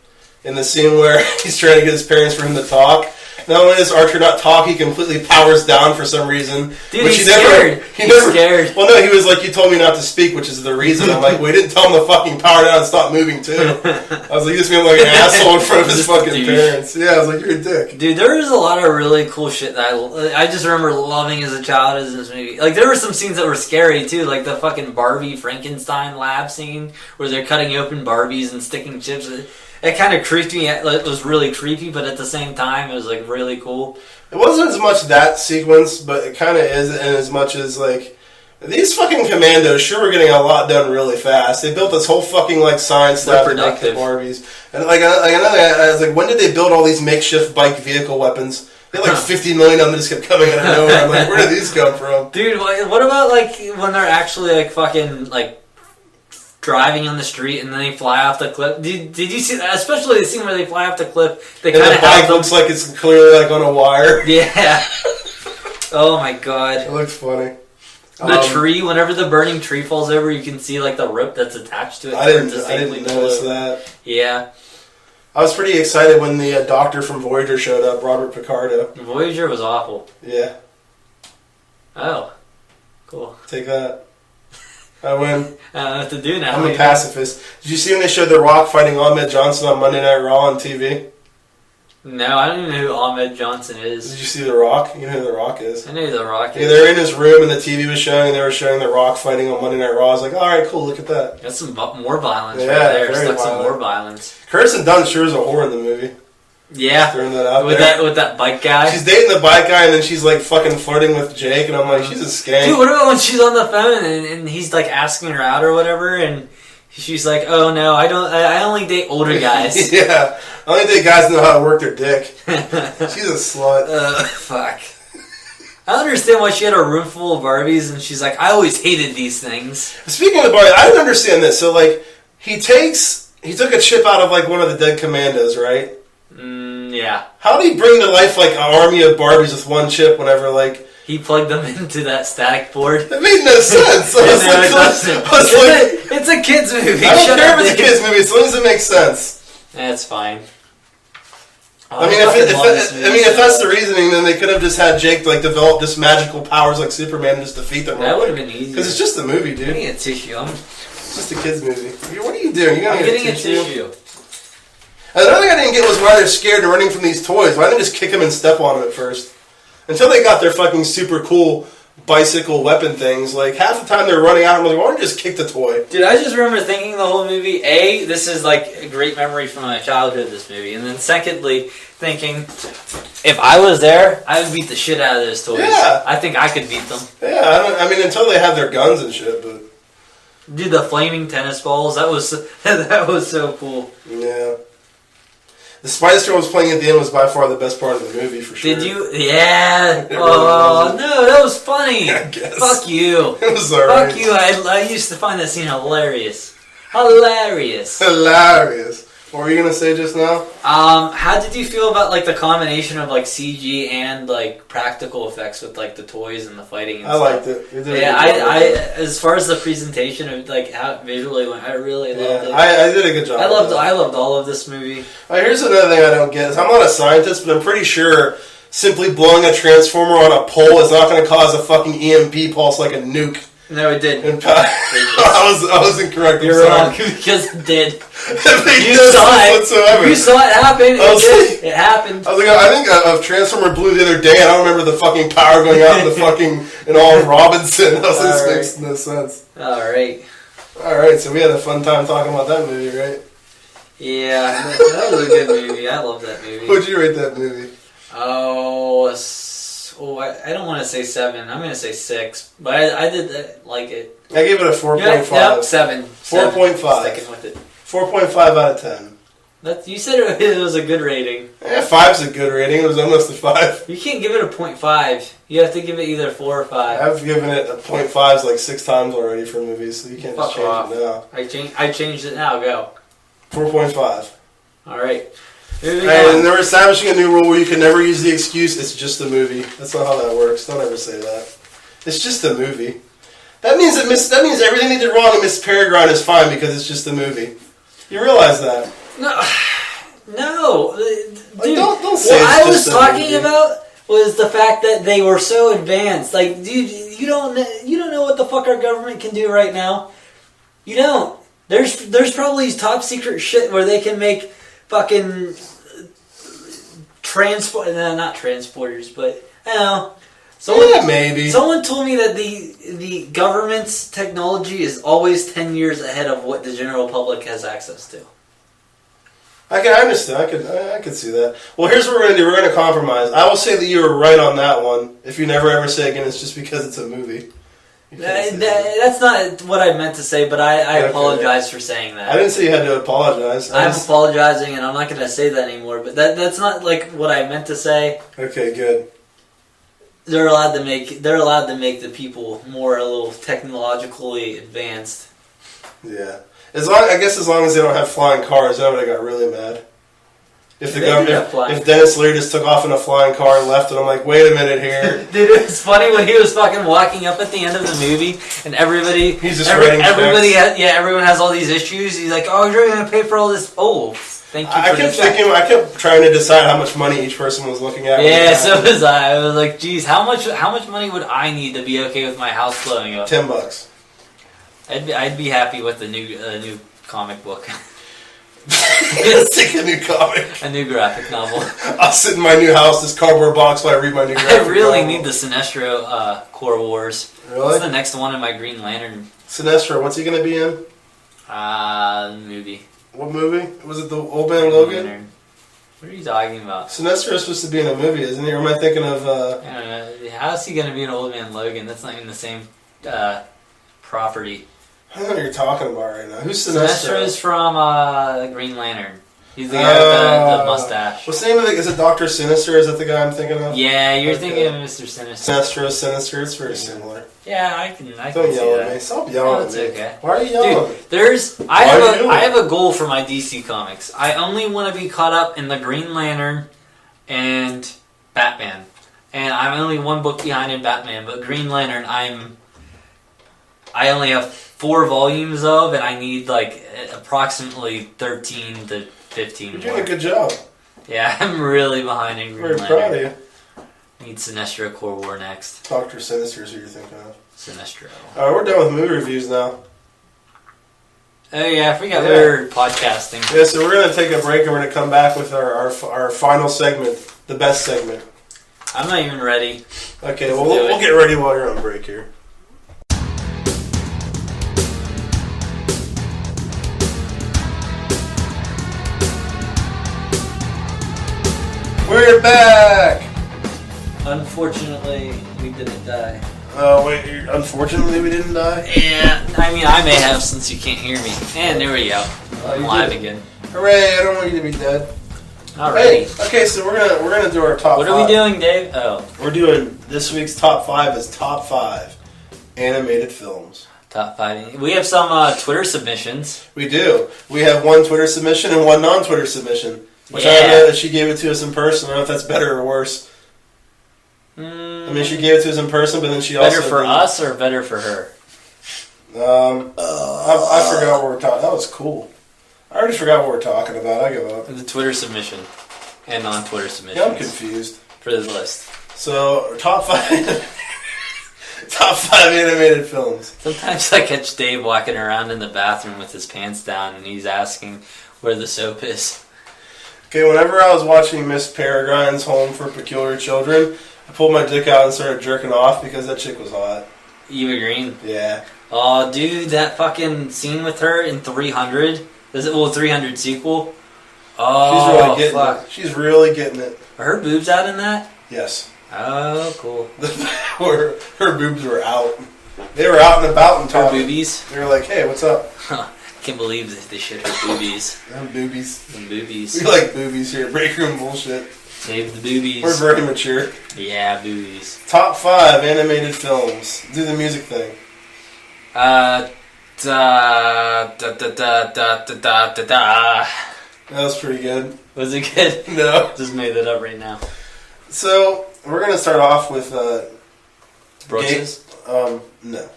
In the scene where he's trying to get his parents for him to talk. Not only does Archer not talk, he completely powers down for some reason.
Dude, he's scared. He's scared.
Well, no, he was like, you told me not to speak, which is the reason. I'm like, we didn't tell him to fucking power down and stop moving, too. I was like, you just being like an asshole in front of his fucking parents. Yeah, I was like, you're a dick.
Dude, there was a lot of really cool shit that I just remember loving as a child as this movie. Like, there were some scenes that were scary, too. Like the fucking Barbie Frankenstein lab scene where they're cutting open Barbies and sticking chips. It kind of creeped me. It was really creepy, but at the same time, it was like really cool.
It wasn't as much that sequence, but it kind of is, in as much as like these fucking commandos sure were getting a lot done really fast. They built this whole fucking like science lab to make the Barbies, and I was like, when did they build all these makeshift bike vehicle weapons? They had like 50 million of them just kept coming out of nowhere. I'm like, where did these come from,
dude? What about like when they're actually like fucking like driving on the street and then they fly off the cliff? Did you see that? Especially the scene where they fly off the cliff. They kind of
bike looks like it's clearly like on a wire.
Yeah. Oh my god.
It looks funny.
The tree, whenever the burning tree falls over, you can see like the rope that's attached to it.
I didn't notice that.
Yeah.
I was pretty excited when the doctor from Voyager showed up, Robert Picardo.
Voyager was awful.
Yeah.
Oh. Cool.
Take that. I win.
I don't know what to do now.
I'm a pacifist. Did you see when they showed The Rock fighting Ahmed Johnson on Monday Night Raw on TV?
No, I don't even know who Ahmed Johnson is.
Did you see The Rock? You know who The Rock is.
I know who The Rock is.
Yeah, they were in his room and the TV was showing, and they were showing The Rock fighting on Monday Night Raw. I was like, alright, cool, look at that.
That's some more violence right there. It's like some more violence.
Kirsten Dunst sure is a whore in the movie.
Yeah,
throwing that out
with
there.
that bike guy.
She's dating the bike guy, and then she's like fucking flirting with Jake, and I'm like, she's a skank.
Dude, what about when she's on the phone and he's like asking her out or whatever, and she's like, "Oh no, I don't. I only date older guys."
Yeah, I only date guys who know how to work their dick. She's a slut.
Fuck. I don't understand why she had a room full of Barbies, and she's like, "I always hated these things."
Speaking of Barbie, I don't understand this. So like, he took a chip out of like one of the dead commandos, right?
Yeah.
How did he bring to life like an army of Barbies with one chip whenever like...
He plugged them into that static board?
It made no sense.
It's a kid's movie.
I don't care if it's a kid's movie as long as it makes sense.
That's fine.
I mean, if that's the reasoning, then they could have just had Jake like develop this magical powers like Superman and just defeat them.
That would have been easy.
Because it's just a movie, dude.
I'm getting a tissue.
It's just a kid's movie. What are you doing?
I'm getting a tissue.
Another thing I didn't get was why they're scared and running from these toys. Why didn't they just kick them and step on them at first? Until they got their fucking super cool bicycle weapon things. Like, half the time they're running out, I'm like, why don't you just kick the toy?
Dude, I just remember thinking the whole movie, A, this is like a great memory from my childhood, this movie. And then secondly, thinking, if I was there, I would beat the shit out of those toys.
Yeah.
I think I could beat them.
Yeah, I mean, until they have their guns and shit, but...
Dude, the flaming tennis balls, that was so cool.
Yeah. The Spice Girl was playing at the end was by far the best part of the movie, for sure.
Did you? Yeah. Oh, no, that was funny.
I guess.
Fuck you.
It was alright.
Fuck you. I used to find that scene hilarious. Hilarious.
What were you going to say just now?
How did you feel about, like, the combination of, like, CG and, like, practical effects with, like, the toys and the fighting and
stuff?
I
liked it.
Yeah, I as far as the presentation of, like, how it visually went, I really loved it.
I did a good job.
I loved all of this movie.
Here's another thing I don't get. I'm not a scientist, but I'm pretty sure simply blowing a transformer on a pole is not going to cause a fucking EMP pulse like a nuke.
No, it did.
I was incorrect.
You're wrong because it did.
You saw it. Whatsoever.
You saw it happen. It happened.
I was like, I think a Transformer Blue the other day, and I don't remember the fucking power going out in the fucking in all of Robinson. I was like, this makes no sense.
All right.
So we had a fun time talking about that movie, right?
Yeah, that was a good movie. I love that movie.
What'd you rate that movie?
I don't want to say 7. I'm going to say 6. But I did like it.
I gave it a 4.5.
Yep, 7.
4.5.
Sticking with it.
4.5 out of 10.
You said it was a good rating.
Yeah, 5's a good rating. It was almost a 5.
You can't give it a 0.5. You have to give it either 4 or 5.
I've given it a 0.5s like 6 times already for movies, so you can't just change it now.
I changed it now. Go.
4.5.
All right.
And they're establishing a new rule where you can never use the excuse, it's just a movie. That's not how that works. Don't ever say that. It's just a movie. That means everything they did wrong in Miss Peregrine is fine because it's just a movie. You realize that?
No. Dude,
don't say
what I was talking about was the fact that they were so advanced. Like, dude, you don't know what the fuck our government can do right now. You don't. There's probably top secret shit where they can make fucking not transporters, but I don't know.
Maybe.
Someone told me that the government's technology is always 10 years ahead of what the general public has access to.
I understand. I could see that. Well, here's what we're going to do. We're going to compromise. I will say that you were right on that one. If you never ever say again, it's just because it's a movie.
That's not what I meant to say, but I apologize for saying that.
I didn't say you had to apologize.
I'm apologizing, and I'm not going to say that anymore. But that's not like what I meant to say.
Okay, good.
They're allowed to make the people more a little technologically advanced.
Yeah, as long as they don't have flying cars, I would have got really mad. If Dennis Leary just took off in a flying car and left, and I'm like, wait a minute here.
Dude, it was funny when he was fucking walking up at the end of the movie, and everybody everyone has all these issues. He's like, oh, you're going to pay for all this. Oh, thank you
I kept trying to decide how much money each person was looking at.
Yeah, so was I. I was like, geez, how much money would I need to be okay with my house blowing up?
$10.
I'd be happy with a new comic book.
Take a new comic.
A new graphic novel.
I'll sit in my new house, this cardboard box, while I read my new graphic novel.
I really need the Sinestro Core Wars.
Really?
What's the next one in my Green Lantern?
Sinestro, what's he going to be in?
Movie.
What movie? Was it the Old Man Logan?
Lantern. What are you talking about?
Sinestro is supposed to be in a movie, isn't he? Or am I thinking of...
I don't know. How's he going to be an Old Man Logan? That's not even the same property.
I don't know what you're talking about right now. Who's Sinestro?
Sinestro is from Green Lantern. He's the guy with the mustache.
What's the name of it? Is it Dr. Sinister? Is that the guy I'm thinking of?
Yeah, you're thinking of Mr. Sinister.
Sinestro, Sinister. It's very similar.
Yeah, I can
Don't
see
yell
that.
at me. Stop yelling at me.
It's okay.
Why are you yelling?
Dude, I have a goal for my DC comics. I only want to be caught up in the Green Lantern and Batman. And I'm only one book behind in Batman, but Green Lantern I only have 4 volumes of, and I need like approximately 13 to 15
You're doing a good job.
Yeah, I'm really behind in Green Lantern.
Very proud of you.
Need Sinestro Core War next.
Dr. Sinister is who you're thinking of.
Sinestro.
Alright, we're done with movie reviews now.
Oh yeah, I forgot we were podcasting.
Yeah, so we're going to take a break and we're going to come back with our final segment, the best segment.
I'm not even ready.
Okay, well we'll get ready while you're on break here. We're back!
Unfortunately, we didn't die.
Oh, wait, unfortunately we didn't die?
Yeah, I mean, I may have since you can't hear me. And there we go. I'm live again.
Hooray, I don't want you to be dead.
Alrighty.
Hey, okay, so we're gonna do our top 5.
What are we doing, Dave? Oh.
We're doing this week's top 5 is top 5 animated films.
Top 5. We have some Twitter submissions.
We do. We have one Twitter submission and one non-Twitter submission. Which I don't know that she gave it to us in person. I don't know if that's better or worse. I mean, she gave it to us in person, but then she also...
Better for us or better for her?
I forgot what we're talking... That was cool. I already forgot what we're talking about. I give up.
The Twitter submission and non-Twitter submission.
Yeah, I'm confused.
For this list.
So, top 5... Top 5 animated films.
Sometimes I catch Dave walking around in the bathroom with his pants down and he's asking where the soap is.
Okay, whenever I was watching Miss Peregrine's Home for Peculiar Children, I pulled my dick out and started jerking off because that chick was hot.
Eva Green.
Yeah.
Oh, dude, that fucking scene with her in 300. 300 sequel. Oh,
she's really getting
fuck.
it. She's really getting it.
Are her boobs out in that?
Yes.
Oh, cool.
Her boobs were out. They were out and about and
Her
talking.
boobies?
They were like, hey, what's up?
Can't believe they shit her boobies.
Them boobies.
Them boobies.
We like boobies here. Breakroom Bullshit.
Save the boobies.
We're very mature.
Yeah, boobies.
Top 5 animated films. Do the music thing.
Da da da da da da da da da.
That was pretty good.
Was it good?
No.
Just made it up right now.
So, we're going to start off with...
Brooks's?
No.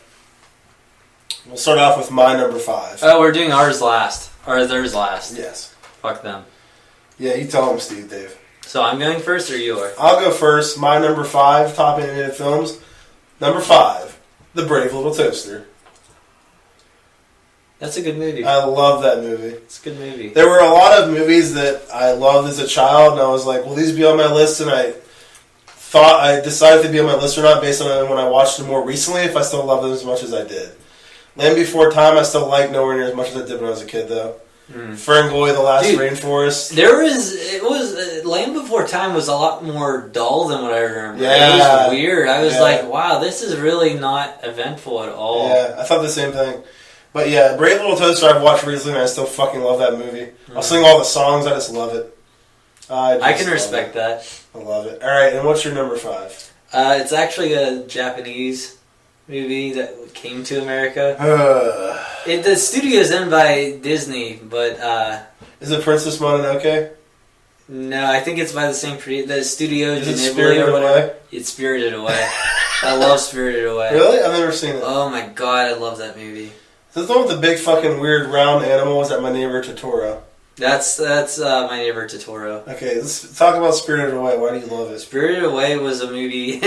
We'll start off with my number 5.
Oh, we're doing ours last. Or theirs last.
Yes.
Fuck them.
Yeah, you tell them, Steve, Dave.
So I'm going first or you are?
I'll go first. My number 5 top animated films. Number 5, The Brave Little Toaster.
That's a good movie.
I love that movie.
It's a good movie.
There were a lot of movies that I loved as a child, and I was like, will these be on my list? And I decided to be on my list or not based on when I watched them more recently, if I still love them as much as I did. Land Before Time, I still like nowhere near as much as I did when I was a kid, though. Ferngully, The Last Rainforest.
Land Before Time was a lot more dull than what I remember.
Yeah.
It was weird. I was like, wow, this is really not eventful at all.
Yeah, I thought the same thing. But yeah, Brave Little Toaster I've watched recently and I still fucking love that movie. I'll sing all the songs, I just love it.
I can respect that.
I love it. Alright, and what's your number 5?
It's actually a Japanese movie that came to America. The studio is owned by Disney, but...
Is it Princess Mononoke?
No, I think it's by the same... the studio...
Is it Spirited Away?
It's Spirited Away. I love Spirited Away.
Really? I've never seen it.
Oh my god, I love that movie.
Is the one with the big fucking weird round animal? Is that My Neighbor Totoro?
That's My Neighbor Totoro.
Okay, let's talk about Spirited Away. Why do you love it?
Spirited Away was a movie...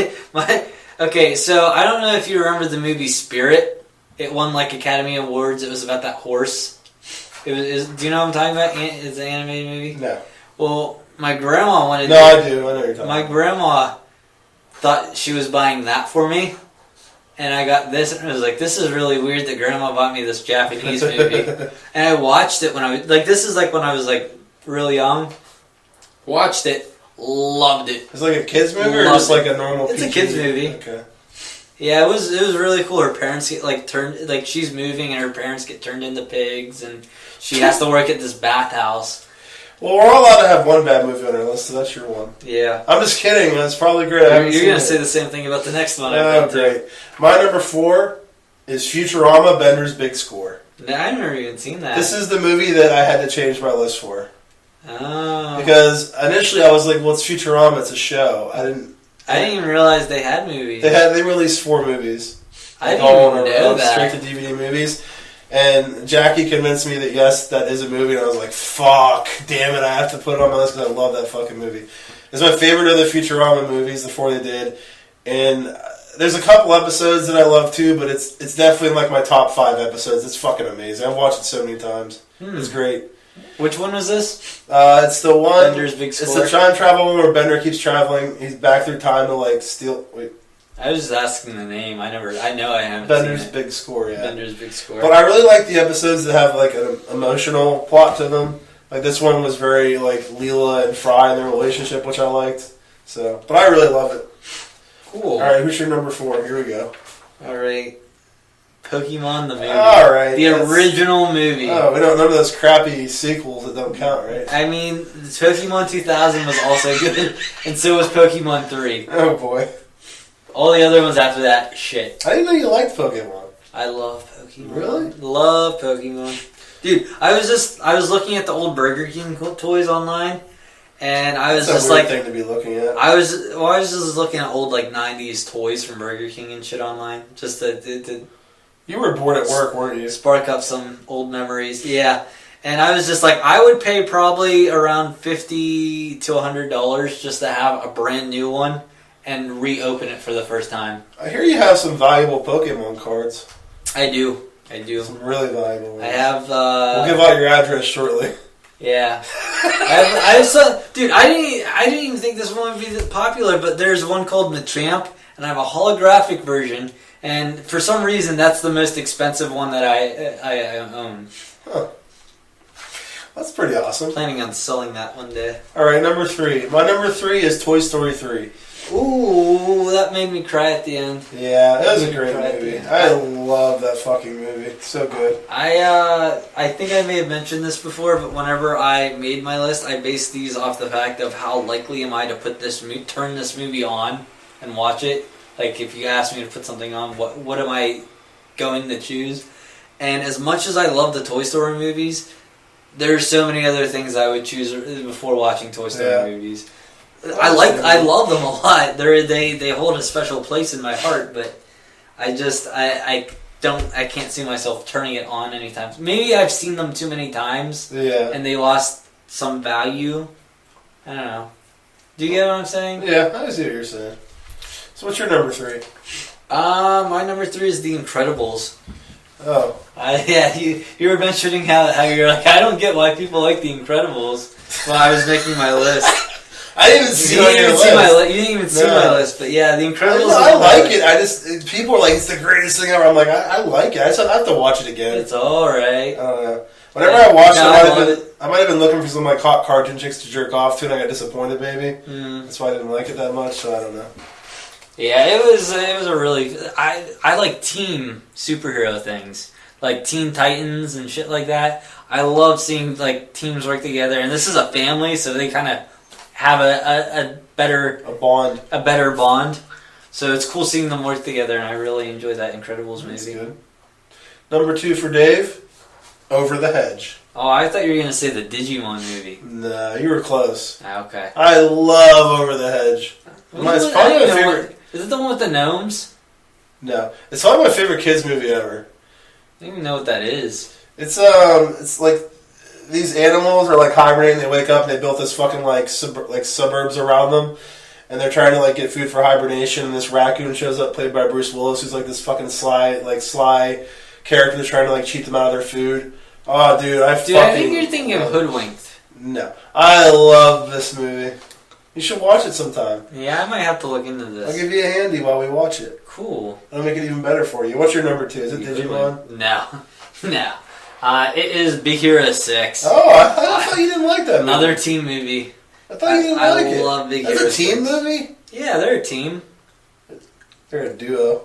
Okay, so I don't know if you remember the movie Spirit. It won like Academy Awards. It was about that horse. Do you know what I'm talking about? It's an animated movie?
No.
Well, my grandma wanted...
No, I do. I know what you're talking
My grandma thought she was buying that for me. And I got this, and I was like, this is really weird that Grandma bought me this Japanese movie. And I watched it when I was, this is like when I was like really young. Watched it, loved it.
It's like a kids movie or just like a normal
It's
PG?
a kids movie.
Okay.
Yeah, it was really cool. Her parents get turned, she's moving and her parents get turned into pigs and she has to work at this bathhouse.
Well, we're all allowed to have one bad movie on our list, so that's your one.
Yeah.
I'm just kidding. That's probably great.
You're going to say the same thing about the next one.
Oh, great. My number 4 is Futurama, Bender's Big Score.
No, I've never even seen that.
This is the movie that I had to change my list for.
Oh.
Because initially I was like, well, it's Futurama, it's a show. I didn't
even realize they had movies.
They released 4 movies.
I didn't even know that.
Straight to DVD movies. And Jackie convinced me that yes, that is a movie, and I was like, fuck, damn it, I have to put it on my list because I love that fucking movie. It's my favorite of the Futurama movies, the 4 they did. And there's a couple episodes that I love too, but it's definitely like my top 5 episodes. It's fucking amazing. I've watched it so many times. It's great.
Which one was this?
It's the one...
Bender's Big Score?
It's the time travel one where Bender keeps traveling. He's back through time to like steal... Wait.
I was just asking the name. I know I haven't
Bender's
seen it.
Big Score, yeah.
Bender's Big Score.
But I really like the episodes that have like an emotional plot to them. Like this one was very like Leela and Fry and their relationship, which I liked. So, but I really love it.
Cool.
All right, who's your number 4? Here we go.
All right. Pokemon the movie.
All right.
The original movie.
Oh, we don't remember those crappy sequels that don't count, right?
I mean, Pokemon 2000 was also good, and so was Pokemon 3.
Oh boy.
All the other ones after that, shit.
I didn't know you liked Pokemon.
I love Pokemon.
Really?
Love Pokemon. Dude, I was looking at the old Burger King toys online, and I was
That's
just
a weird
like...
thing to be looking at.
I was just looking at old like 90s toys from Burger King and shit online, just to
You were bored at work, weren't you?
spark up some old memories. Yeah. And I was just like, I would pay probably around $50 to $100 just to have a brand new one and reopen it for the first time.
I hear you have some valuable Pokemon cards.
I do.
Some really valuable ones.
I have.
We'll give out your address shortly.
Yeah. I have some, dude, I didn't even think this one would be that popular, but there's one called Machamp, and I have a holographic version, and for some reason that's the most expensive one that I own.
Huh. That's pretty awesome.
Planning on selling that one day.
Alright, number 3. My number 3 is Toy Story 3.
Ooh, that made me cry at the end.
Yeah, it was a great movie. I love that fucking movie. It's so good.
I think I may have mentioned this before, but whenever I made my list, I based these off the fact of how likely am I to turn this movie on and watch it. Like, if you ask me to put something on, what am I going to choose? And as much as I love the Toy Story movies, there's so many other things I would choose before watching Toy Story movies. I love them a lot. They hold a special place in my heart, but I can't see myself turning it on anytime. Maybe I've seen them too many times, and they lost some value. I don't know. Do you get what I'm saying?
Yeah, I see what you're saying. So what's your number 3?
My number 3 is The Incredibles.
Oh.
You were mentioning how you're like, I don't get why people like The Incredibles while I was making my list.
I didn't even see it.
You didn't even see my list, but yeah, The Incredibles.
I like it. People are like, it's the greatest thing ever. I'm like, I like it. I have to watch it again.
It's alright.
I don't know. Whenever I watched I might have been looking for some like hot cartoon chicks to jerk off to, and I got disappointed, maybe. That's why I didn't like it that much. So I don't know.
Yeah, it was a really. I like team superhero things, like Teen Titans and shit like that. I love seeing like teams work together, and this is a family, so they kind of have a better bond. So it's cool seeing them work together, and I really enjoyed that Incredibles movie.
That's good. Number 2 for Dave, Over the Hedge.
Oh, I thought you were gonna say the Digimon movie.
No, you were close.
Okay.
I love Over the Hedge. It's probably my favorite.
Is it the one with the gnomes?
No, it's probably my favorite kids movie ever.
I don't even know what that is.
It's like these animals are like hibernating. They wake up and they built this fucking like suburbs around them, and they're trying to like get food for hibernation. And this raccoon shows up, played by Bruce Willis, who's like this fucking sly character that's trying to like cheat them out of their food. Oh, dude, I
think you're thinking of Hoodwinked.
No, I love this movie. You should watch it sometime.
Yeah, I might have to look into this.
I'll give you a handy while we watch it.
Cool.
I'll make it even better for you. What's your number 2? Is it Digimon?
No. It is Big Hero 6.
Oh, I thought you didn't like that movie.
Another team movie.
I thought you didn't like it.
I love Big Hero 6.
That's a team movie?
Yeah, they're a team.
They're a duo.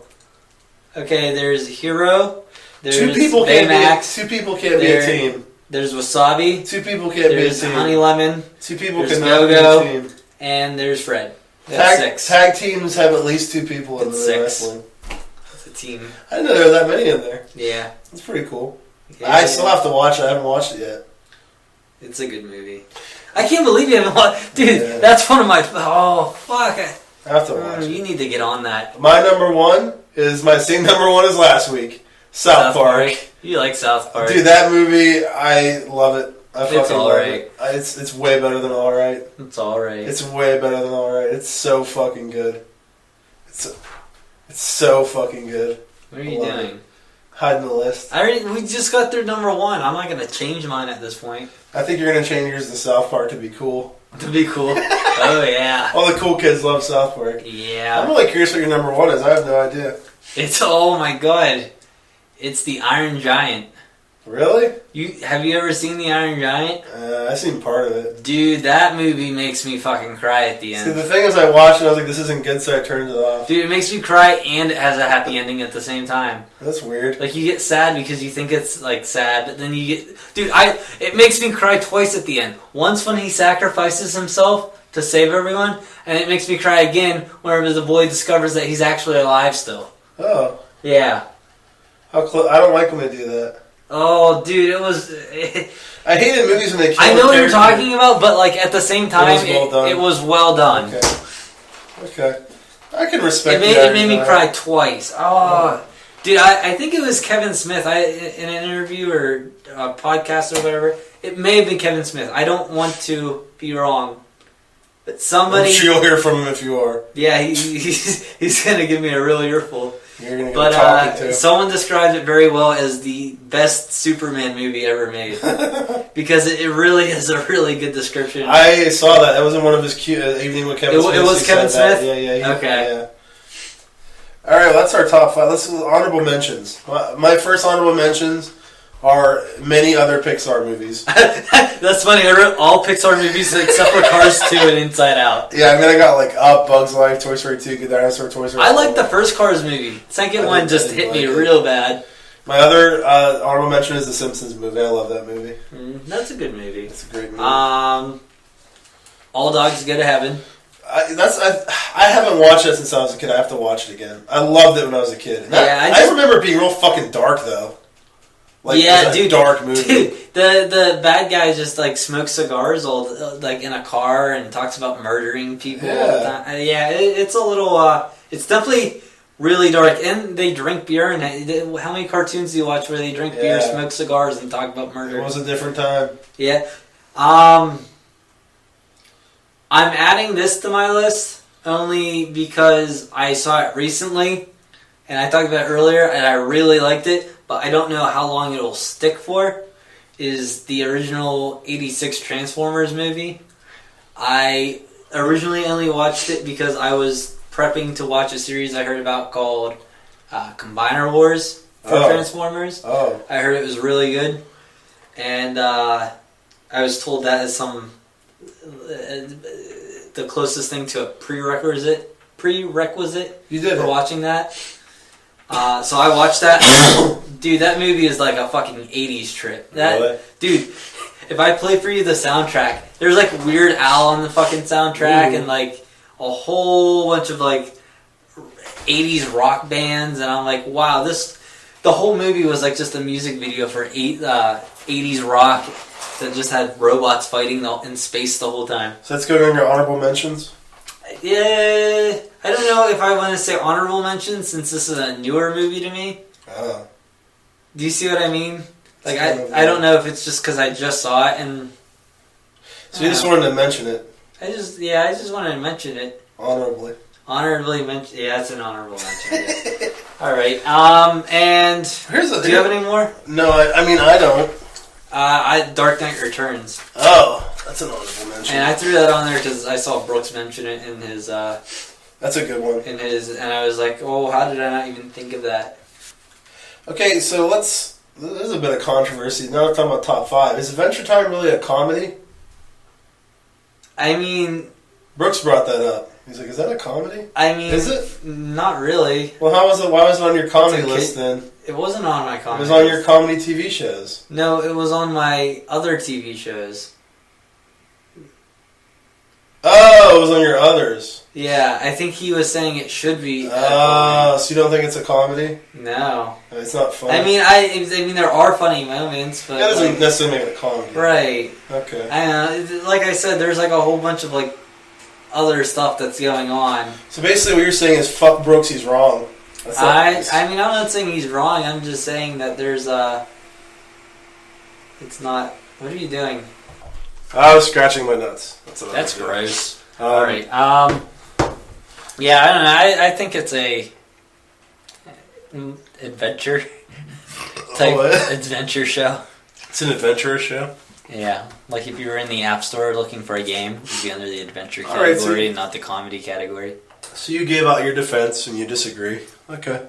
Okay, there's Hero. There's
Two people
Baymax.
can't be a team.
There's Wasabi.
2 people can't be a
There's
team.
Honey Lemon.
2 people
There's
cannot
Go-Go,
be a team.
And there's Fred. That's 6.
Tag teams have at least 2 people in the wrestling.
It's a team.
I didn't know there were that many in there.
Yeah.
That's pretty cool.
Yeah,
I still have to watch it. I haven't watched it yet.
It's a good movie. I can't believe you haven't watched. Dude, that's one of my. Oh, fuck.
I have to watch it.
You need to get on that.
My number 1 is my same number 1 as last week. South Park.
You like South Park.
Dude, that movie, I love it.
It's alright.
It's way better than alright.
It's alright.
It's way better than alright. It's so fucking good. It's so fucking good.
What are you doing?
Hiding the list.
We just got through number 1. I'm not going to change mine at this point.
I think you're going to change yours to South Park to be cool.
To be cool. Oh, yeah.
All the cool kids love South Park.
Yeah.
I'm really curious what your number 1 is. I have no idea.
Oh my god. It's the Iron Giant.
Really?
Have you ever seen the Iron Giant?
I've seen part of it.
Dude, that movie makes me fucking cry at the end.
See, the thing is, I watched it, I was like, this isn't good, so I turned it off.
Dude, it makes me cry and it has a happy ending at the same time.
That's weird.
Like, you get sad because you think it's, like, sad, but then you get... Dude, it makes me cry twice at the end. Once when he sacrifices himself to save everyone, and it makes me cry again whenever the boy discovers that he's actually alive still.
Oh.
Yeah.
I don't like when they do that.
Oh, dude, it was...
I hated movies when they kill
I know what you're talking about, but like at the same time, it was well done.
Okay. I can respect
it. It made me cry twice. Oh, dude, I think it was Kevin Smith. In an interview or a podcast or whatever, it may have been Kevin Smith. I don't want to be wrong, But somebody...
I'm sure you'll hear from him if you are.
Yeah, he's going to give me a real earful.
You're going to get talking to.
Someone described it very well as the best Superman movie ever made. Because it really is a really good description.
I saw that. That was in one of his Evening with Kevin Smith.
It was Kevin Smith?
Yeah.
Okay.
Yeah. All right, well, that's our top 5. Let's do honorable mentions. My first honorable mentions are many other Pixar movies.
That's funny. I wrote all Pixar movies except for Cars 2 and Inside Out.
Yeah, I mean, I got like Up, Bugs Life, Toy Story 2, Good Dinosaur, Toy Story 4.
I like the first Cars movie. Second one just hit me real bad.
My other honorable mention is the Simpsons movie. I love that movie.
That's a good movie.
It's a great movie.
All Dogs Go to Heaven.
I haven't watched it since I was a kid. I have to watch it again. I loved it when I was a kid. I remember it being real fucking dark though. Like,
yeah, dude,
dark movie.
Dude, the bad guy just like smokes cigars like in a car and talks about murdering people.
Yeah,
all the time. Yeah, it's a little. It's definitely really dark, and they drink beer. And how many cartoons do you watch where they drink beer, smoke cigars, and talk about murder?
It was a different time.
Yeah. I'm adding this to my list only because I saw it recently, and I talked about it earlier, and I really liked it, but I don't know how long it will stick for, is the original 86 Transformers movie. I originally only watched it because I was prepping to watch a series I heard about called Combiner Wars for Transformers.
Oh.
I heard it was really good, and I was told that is the closest thing to a prerequisite
you did
for watching that. So I watched that. Dude, that movie is like a fucking 80s trip.
Really?
Dude, if I play for you the soundtrack, there's like Weird Al on the fucking soundtrack and like a whole bunch of like 80s rock bands, and I'm like, wow, the whole movie was like just a music video for 80s rock that just had robots fighting in space the whole time.
So let's go to your honorable mentions.
Yeah, I don't know if I want to say honorable mentions since this is a newer movie to me.
Oh.
Do you see what I mean? Like, I don't know if it's just because I just saw it and...
So you just wanted to mention it?
I just wanted to mention it.
Honorably.
Honorably mention... Yeah, it's an honorable mention, yeah. Alright, and... Do you have any more?
No, I mean, I don't.
Dark Knight Returns.
Oh, that's an honorable mention.
And I threw that on there because I saw Brooks mention it in his...
That's a good one.
And I was like, oh, how did I not even think of that?
Okay, so there's a bit of controversy. Now we're talking about top 5. Is Adventure Time really a comedy?
I mean...
Brooks brought that up. He's like, is that a comedy?
I mean...
Is it?
Not really.
Well, why was it on your comedy list then?
It wasn't on my comedy
list. It was on your comedy TV shows.
No, it was on my other TV shows.
Oh, it was on your others.
Yeah, I think he was saying it should be.
Oh, so you don't think it's a comedy?
No,
it's not funny.
I mean, there are funny moments, but
that doesn't necessarily make it a comedy,
right?
Okay.
I know. Like I said, there's like a whole bunch of like other stuff that's going on.
So basically, what you're saying is, fuck Brooks, he's wrong.
I mean, I'm not saying he's wrong. I'm just saying that there's it's not. What are you doing?
I was scratching my nuts.
That's gross. All right. Yeah, I don't know. I think it's a adventure type adventure show.
It's an adventurous show.
Yeah, like if you were in the App Store looking for a game, it'd be under the adventure category and not the comedy category.
So you gave out your defense and you disagree. Okay.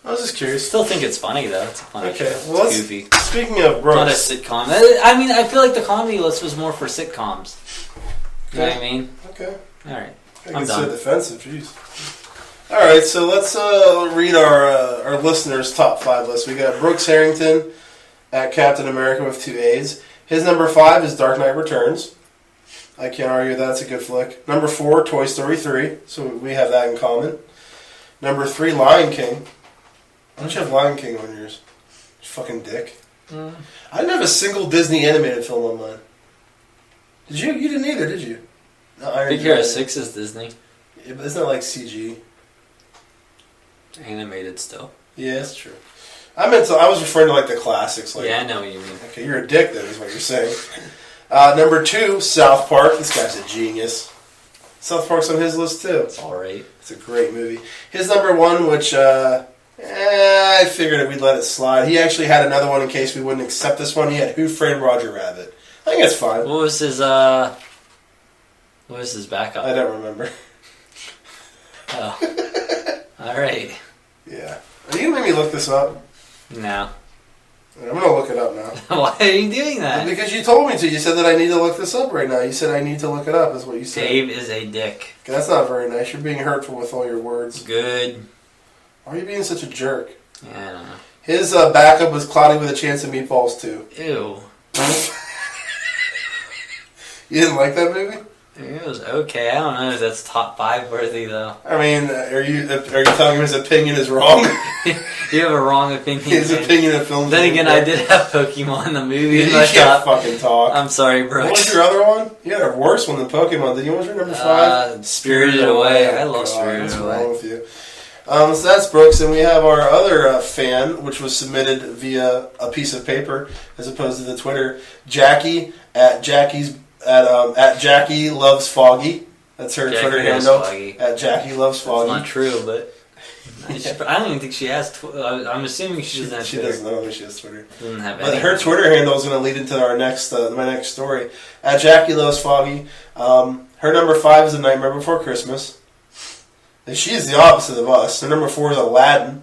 I was just curious.
Still think it's funny though. It's a funny show.
Well,
it's goofy.
Speaking of Brooks,
it's not a sitcom. I mean, I feel like the comedy list was more for sitcoms. You know what I mean?
Okay.
All right.
I'm done. So defensive, jeez. All right, so let's read our listeners' top 5 list. We got Brooks Harrington at Captain America with 2 A's. His number 5 is Dark Knight Returns. I can't argue that's a good flick. Number 4, Toy Story 3. So we have that in common. Number 3, Lion King. Why don't you have Lion King on yours? You fucking dick. I didn't have a single Disney animated film on mine. Did you? You didn't either, did you? No,
Big Hero 6 is Disney.
Yeah, but isn't that like CG?
Animated still.
Yeah, that's true. I was referring to like the classics. Like,
yeah, I know what you mean.
Okay, you're a dick then, is what you're saying. Number 2, South Park. This guy's a genius. South Park's on his list too.
It's alright.
It's a great movie. His number one, which I figured we'd let it slide. He actually had another one in case we wouldn't accept this one. He had Who Framed Roger Rabbit. I think it's fine.
What was his backup?
I don't remember.
Oh. Alright.
Yeah. Are you going to make me look this up?
No.
I'm going to look it up now.
Why are you doing that?
Because you told me to. You said that I need to look this up right now. You said I need to look it up is what you said.
Dave is a dick.
Okay, that's not very nice. You're being hurtful with all your words.
Good.
Why are you being such a jerk?
Yeah, I don't know.
His backup was Cloudy with a Chance of Meatballs too.
Ew.
You didn't like that movie?
It was okay. I don't know if that's top 5 worthy though.
I mean, are you telling him his opinion is wrong?
You have a wrong opinion.
His opinion of films.
Then again, I did have Pokemon the movie.
You can't fucking talk.
I'm sorry, Brooks.
What was your other one? You had a worse one than Pokemon. Did you? What was your number 5?
Spirited Away. I love
God,
Spirited
what's
Away.
wrong with you? So that's Brooks, and we have our other fan, which was submitted via a piece of paper as opposed to the Twitter. Jackie at Jackie Loves Foggy. That's her
Jackie
Twitter
Loves
handle.
Foggy.
At Jackie Loves Foggy.
It's not true, but I don't even think she has. I'm assuming she doesn't have
She
Twitter.
doesn't. I don't think she has Twitter.
Doesn't have
But
any.
her Twitter handle is going to lead into our next, my next story. At Jackie Loves Foggy. Her number 5 is A Nightmare Before Christmas. And she is the opposite of us. Her number 4 is Aladdin.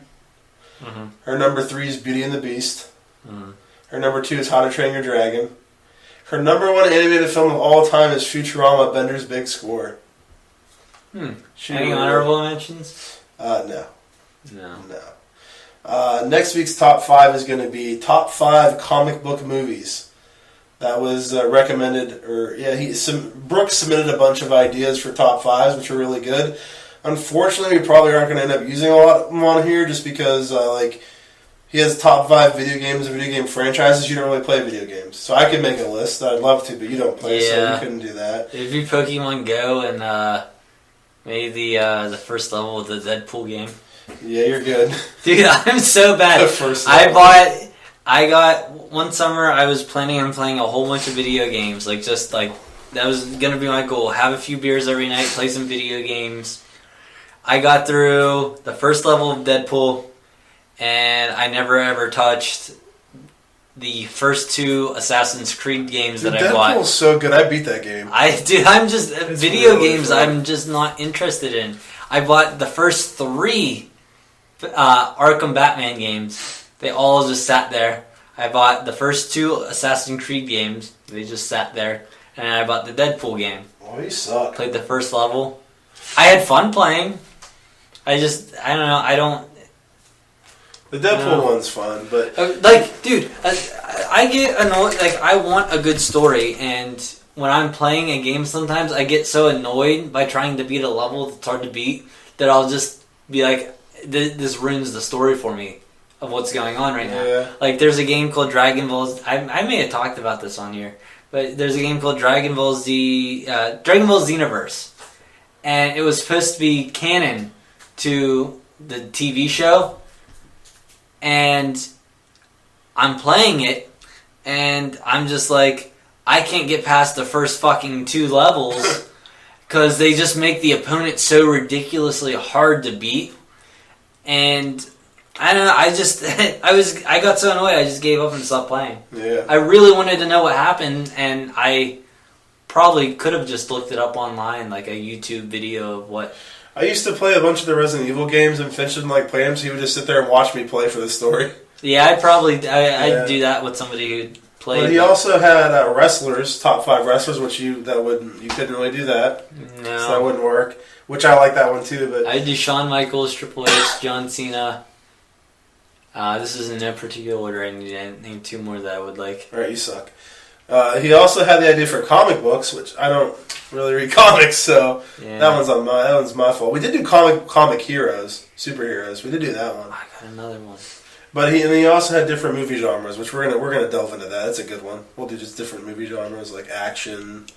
Mm-hmm.
Her number 3 is Beauty and the Beast.
Mm-hmm.
Her number 2 is How to Train Your Dragon. Her number 1 animated film of all time is Futurama: Bender's Big Score.
Any honorable mentions?
No.
No.
Next week's top 5 is going to be top 5 comic book movies. That was recommended, Brooks submitted a bunch of ideas for top 5s, which are really good. Unfortunately, we probably aren't going to end up using a lot of them on here, just because he has top 5 video games and video game franchises. You don't really play video games, so I could make a list. I'd love to, but you don't play, so you couldn't do that.
It'd be Pokemon Go and maybe the first level of the Deadpool game.
Yeah, you're good.
Dude, I'm so bad.
The first level.
I got one summer. I was planning on playing a whole bunch of video games. That was gonna be my goal. Have a few beers every night, play some video games. I got through the first level of Deadpool, and I never ever touched the first 2 Assassin's Creed games that I bought.
Deadpool's so good. I beat that game.
I'm just
It's
video
really
games.
fun.
I'm just not interested in. I bought the first 3 Arkham Batman games. They all just sat there. I bought the first 2 Assassin's Creed games. They just sat there. And I bought the Deadpool game.
Oh, you suck.
Played the first level. I had fun playing. I don't know.
The Deadpool one's fun, but
Dude, I get annoyed. I want a good story, and when I'm playing a game, sometimes I get so annoyed by trying to beat a level that's hard to beat that I'll just be like, "This ruins the story for me of what's going on right now."
Yeah.
There's a game called Dragon Ball. I may have talked about this on here, but there's a game called Dragon Ball Xenoverse, and it was supposed to be canon to the TV show. And I'm playing it, and I'm just like, I can't get past the first fucking 2 levels because they just make the opponent so ridiculously hard to beat. And I don't know. I got so annoyed. I just gave up and stopped playing.
Yeah.
I really wanted to know what happened, and I probably could have just looked it up online, like a YouTube video of what.
I used to play a bunch of the Resident Evil games, and Finch didn't like play them, so he would just sit there and watch me play for the story.
Yeah, I'd do that with somebody who played.
But he also had wrestlers, top 5 wrestlers, which you couldn't really do that.
No.
So that wouldn't work. Which I like that one too, but
I'd do Shawn Michaels, Triple H, John Cena. This is in no particular order. I need to name 2 more that I would like.
alright, you suck. He also had the idea for comic books, which I don't really read comics, so
Yeah.
that one's my fault. We did do comic heroes, superheroes. We did do that one.
I got another one.
But he also had different movie genres, which we're gonna delve into that. That's a good one. We'll do just different movie genres like action,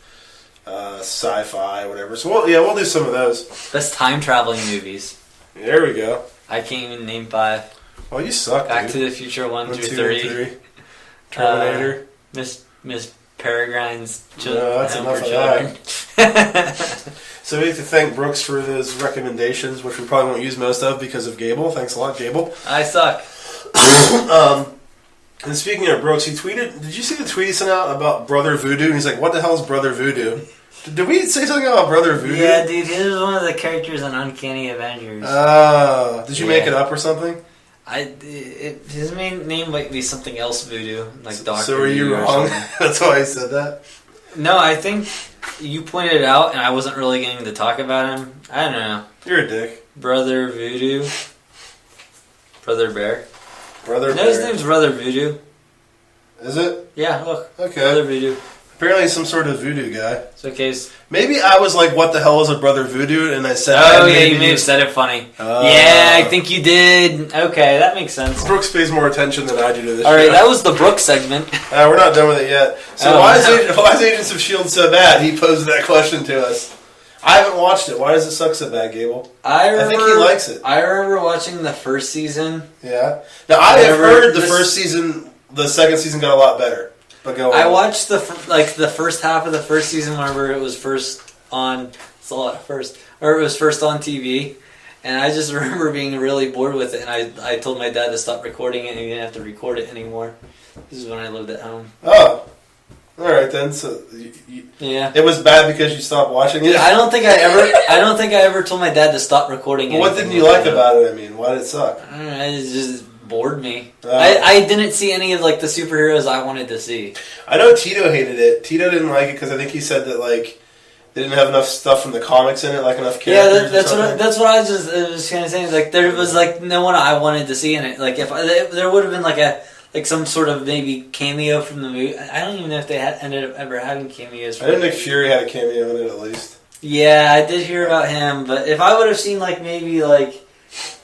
sci-fi, whatever. So we'll do some of those.
Best time traveling movies.
There we go.
I can't even name 5.
Oh, you suck,
Back
dude.
to the Future 1 through
2,
3.
Terminator.
Miss Peregrines.
No, that's
Home
enough
for
of
Children.
So we have to thank Brooks for those recommendations, which we probably won't use most of because of Gable. Thanks a lot, Gable.
I suck.
And speaking of Brooks, he tweeted. Did you see the tweet he sent out about Brother Voodoo? And he's like, "What the hell is Brother Voodoo?" Did we say something about Brother Voodoo?
Yeah, dude, he was one of the characters in Uncanny Avengers.
Did you make it up or something?
His main name might be something else, Voodoo, like Doctor.
So were you wrong? That's why I said that.
No, I think you pointed it out, and I wasn't really getting to talk about him. I don't know.
You're a dick.
Brother Voodoo. Brother Bear.
Brother
No,
Bear.
his name's Brother Voodoo.
Is it?
Yeah, look.
Okay.
Brother Voodoo.
Apparently he's some sort of voodoo guy.
It's okay.
Maybe I was like, what the hell is a Brother Voodoo? And I said
Oh, yeah, you may have said it funny. Yeah, I think you did. Okay, that makes sense.
Brooks pays more attention than I do to this
All right,
show.
that was the Brooks segment.
We're not done with it yet. So why is Agents of S.H.I.E.L.D. so bad? He posed that question to us. I haven't watched it. Why does it suck so bad, Gable? I think he likes it.
I remember watching the first season.
Yeah. Now, I have heard the first season, the second season got a lot better. But go on.
I watched the first half of the first season whenever it was first on. It's a lot of first. Or it was first on TV. And I just remember being really bored with it. And I told my dad to stop recording it and he didn't have to record it anymore. This is when I lived at home.
Oh. Alright then. So
yeah.
It was bad because you stopped watching it?
I don't think I ever told my dad to stop recording it.
What didn't you like about it? I mean, why did it suck?
I don't know, it just bored me. I didn't see any of like the superheroes I wanted to see.
I know Tito hated it. Tito didn't like it because I think he said that like they didn't have enough stuff from the comics in it, like enough characters.
Yeah, that's what I was kind of saying. Like there was like no one I wanted to see in it. Like if there would have been like some sort of maybe cameo from the movie. I don't even know if they ended up ever having cameos.
I think Nick Fury had a cameo in it at least.
Yeah, I did hear about him, but if I would have seen like maybe like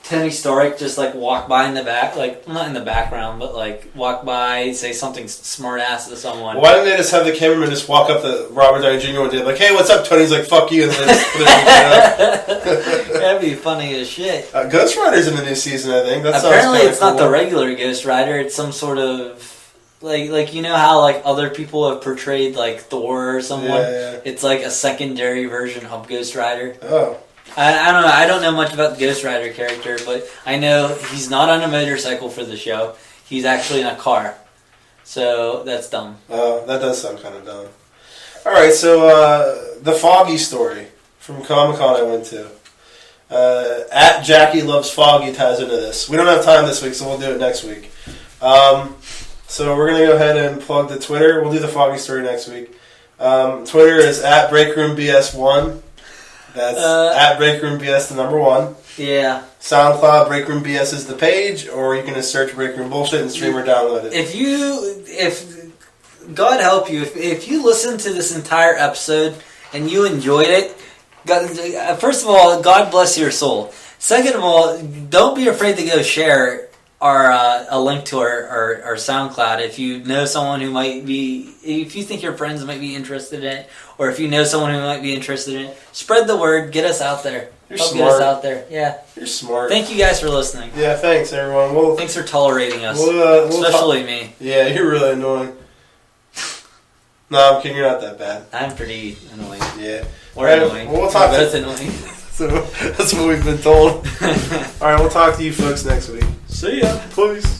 Tony Stark just like walk by in the back, like not in the background, but like walk by, say something smart ass to someone.
Why didn't they just have the cameraman just walk up to Robert Downey Jr. one day, like, "Hey, what's up, Tony?" He's like, "Fuck you," and then just put it
That'd be funny as shit.
Ghost Rider's in the new season, I think.
Apparently, it's not the regular Ghost Rider. It's some sort of like you know how like other people have portrayed like Thor or someone.
Yeah.
It's like a secondary version of Ghost Rider.
Oh.
I don't know. I don't know much about the Ghost Rider character, but I know he's not on a motorcycle for the show. He's actually in a car. So that's dumb.
Oh, that does sound kind of dumb. Alright, so the Foggy story from Comic-Con I went to. At Jackie Loves Foggy ties into this. We don't have time this week, so we'll do it next week. So we're going to go ahead and plug the Twitter. We'll do the Foggy story next week. Twitter is at BreakroomBS1. That's at BreakroomBS, the number 1.
Yeah.
SoundCloud, Breakroom BS is the page, or you can just search Breakroom Bullshit and stream or download it.
If God help you, if you listen to this entire episode and you enjoyed it, God, first of all, God bless your soul. Second of all, don't be afraid to go share a link to our SoundCloud if you know someone who might be, if you think your friends might be interested in it, or if you know someone who might be interested in it, spread the word, get us out there.
You're
Help
smart.
Get us out there. Yeah.
You're smart.
Thank you guys for listening.
Yeah, thanks everyone.
Thanks for tolerating us. Especially me.
Yeah, you're really annoying. No, I'm kidding, you're not that bad.
I'm pretty annoying.
Yeah.
We're annoying.
We'll talk
We're both annoying.
So that's what we've been told. Alright, we'll talk to you folks next week.
See ya.
Please.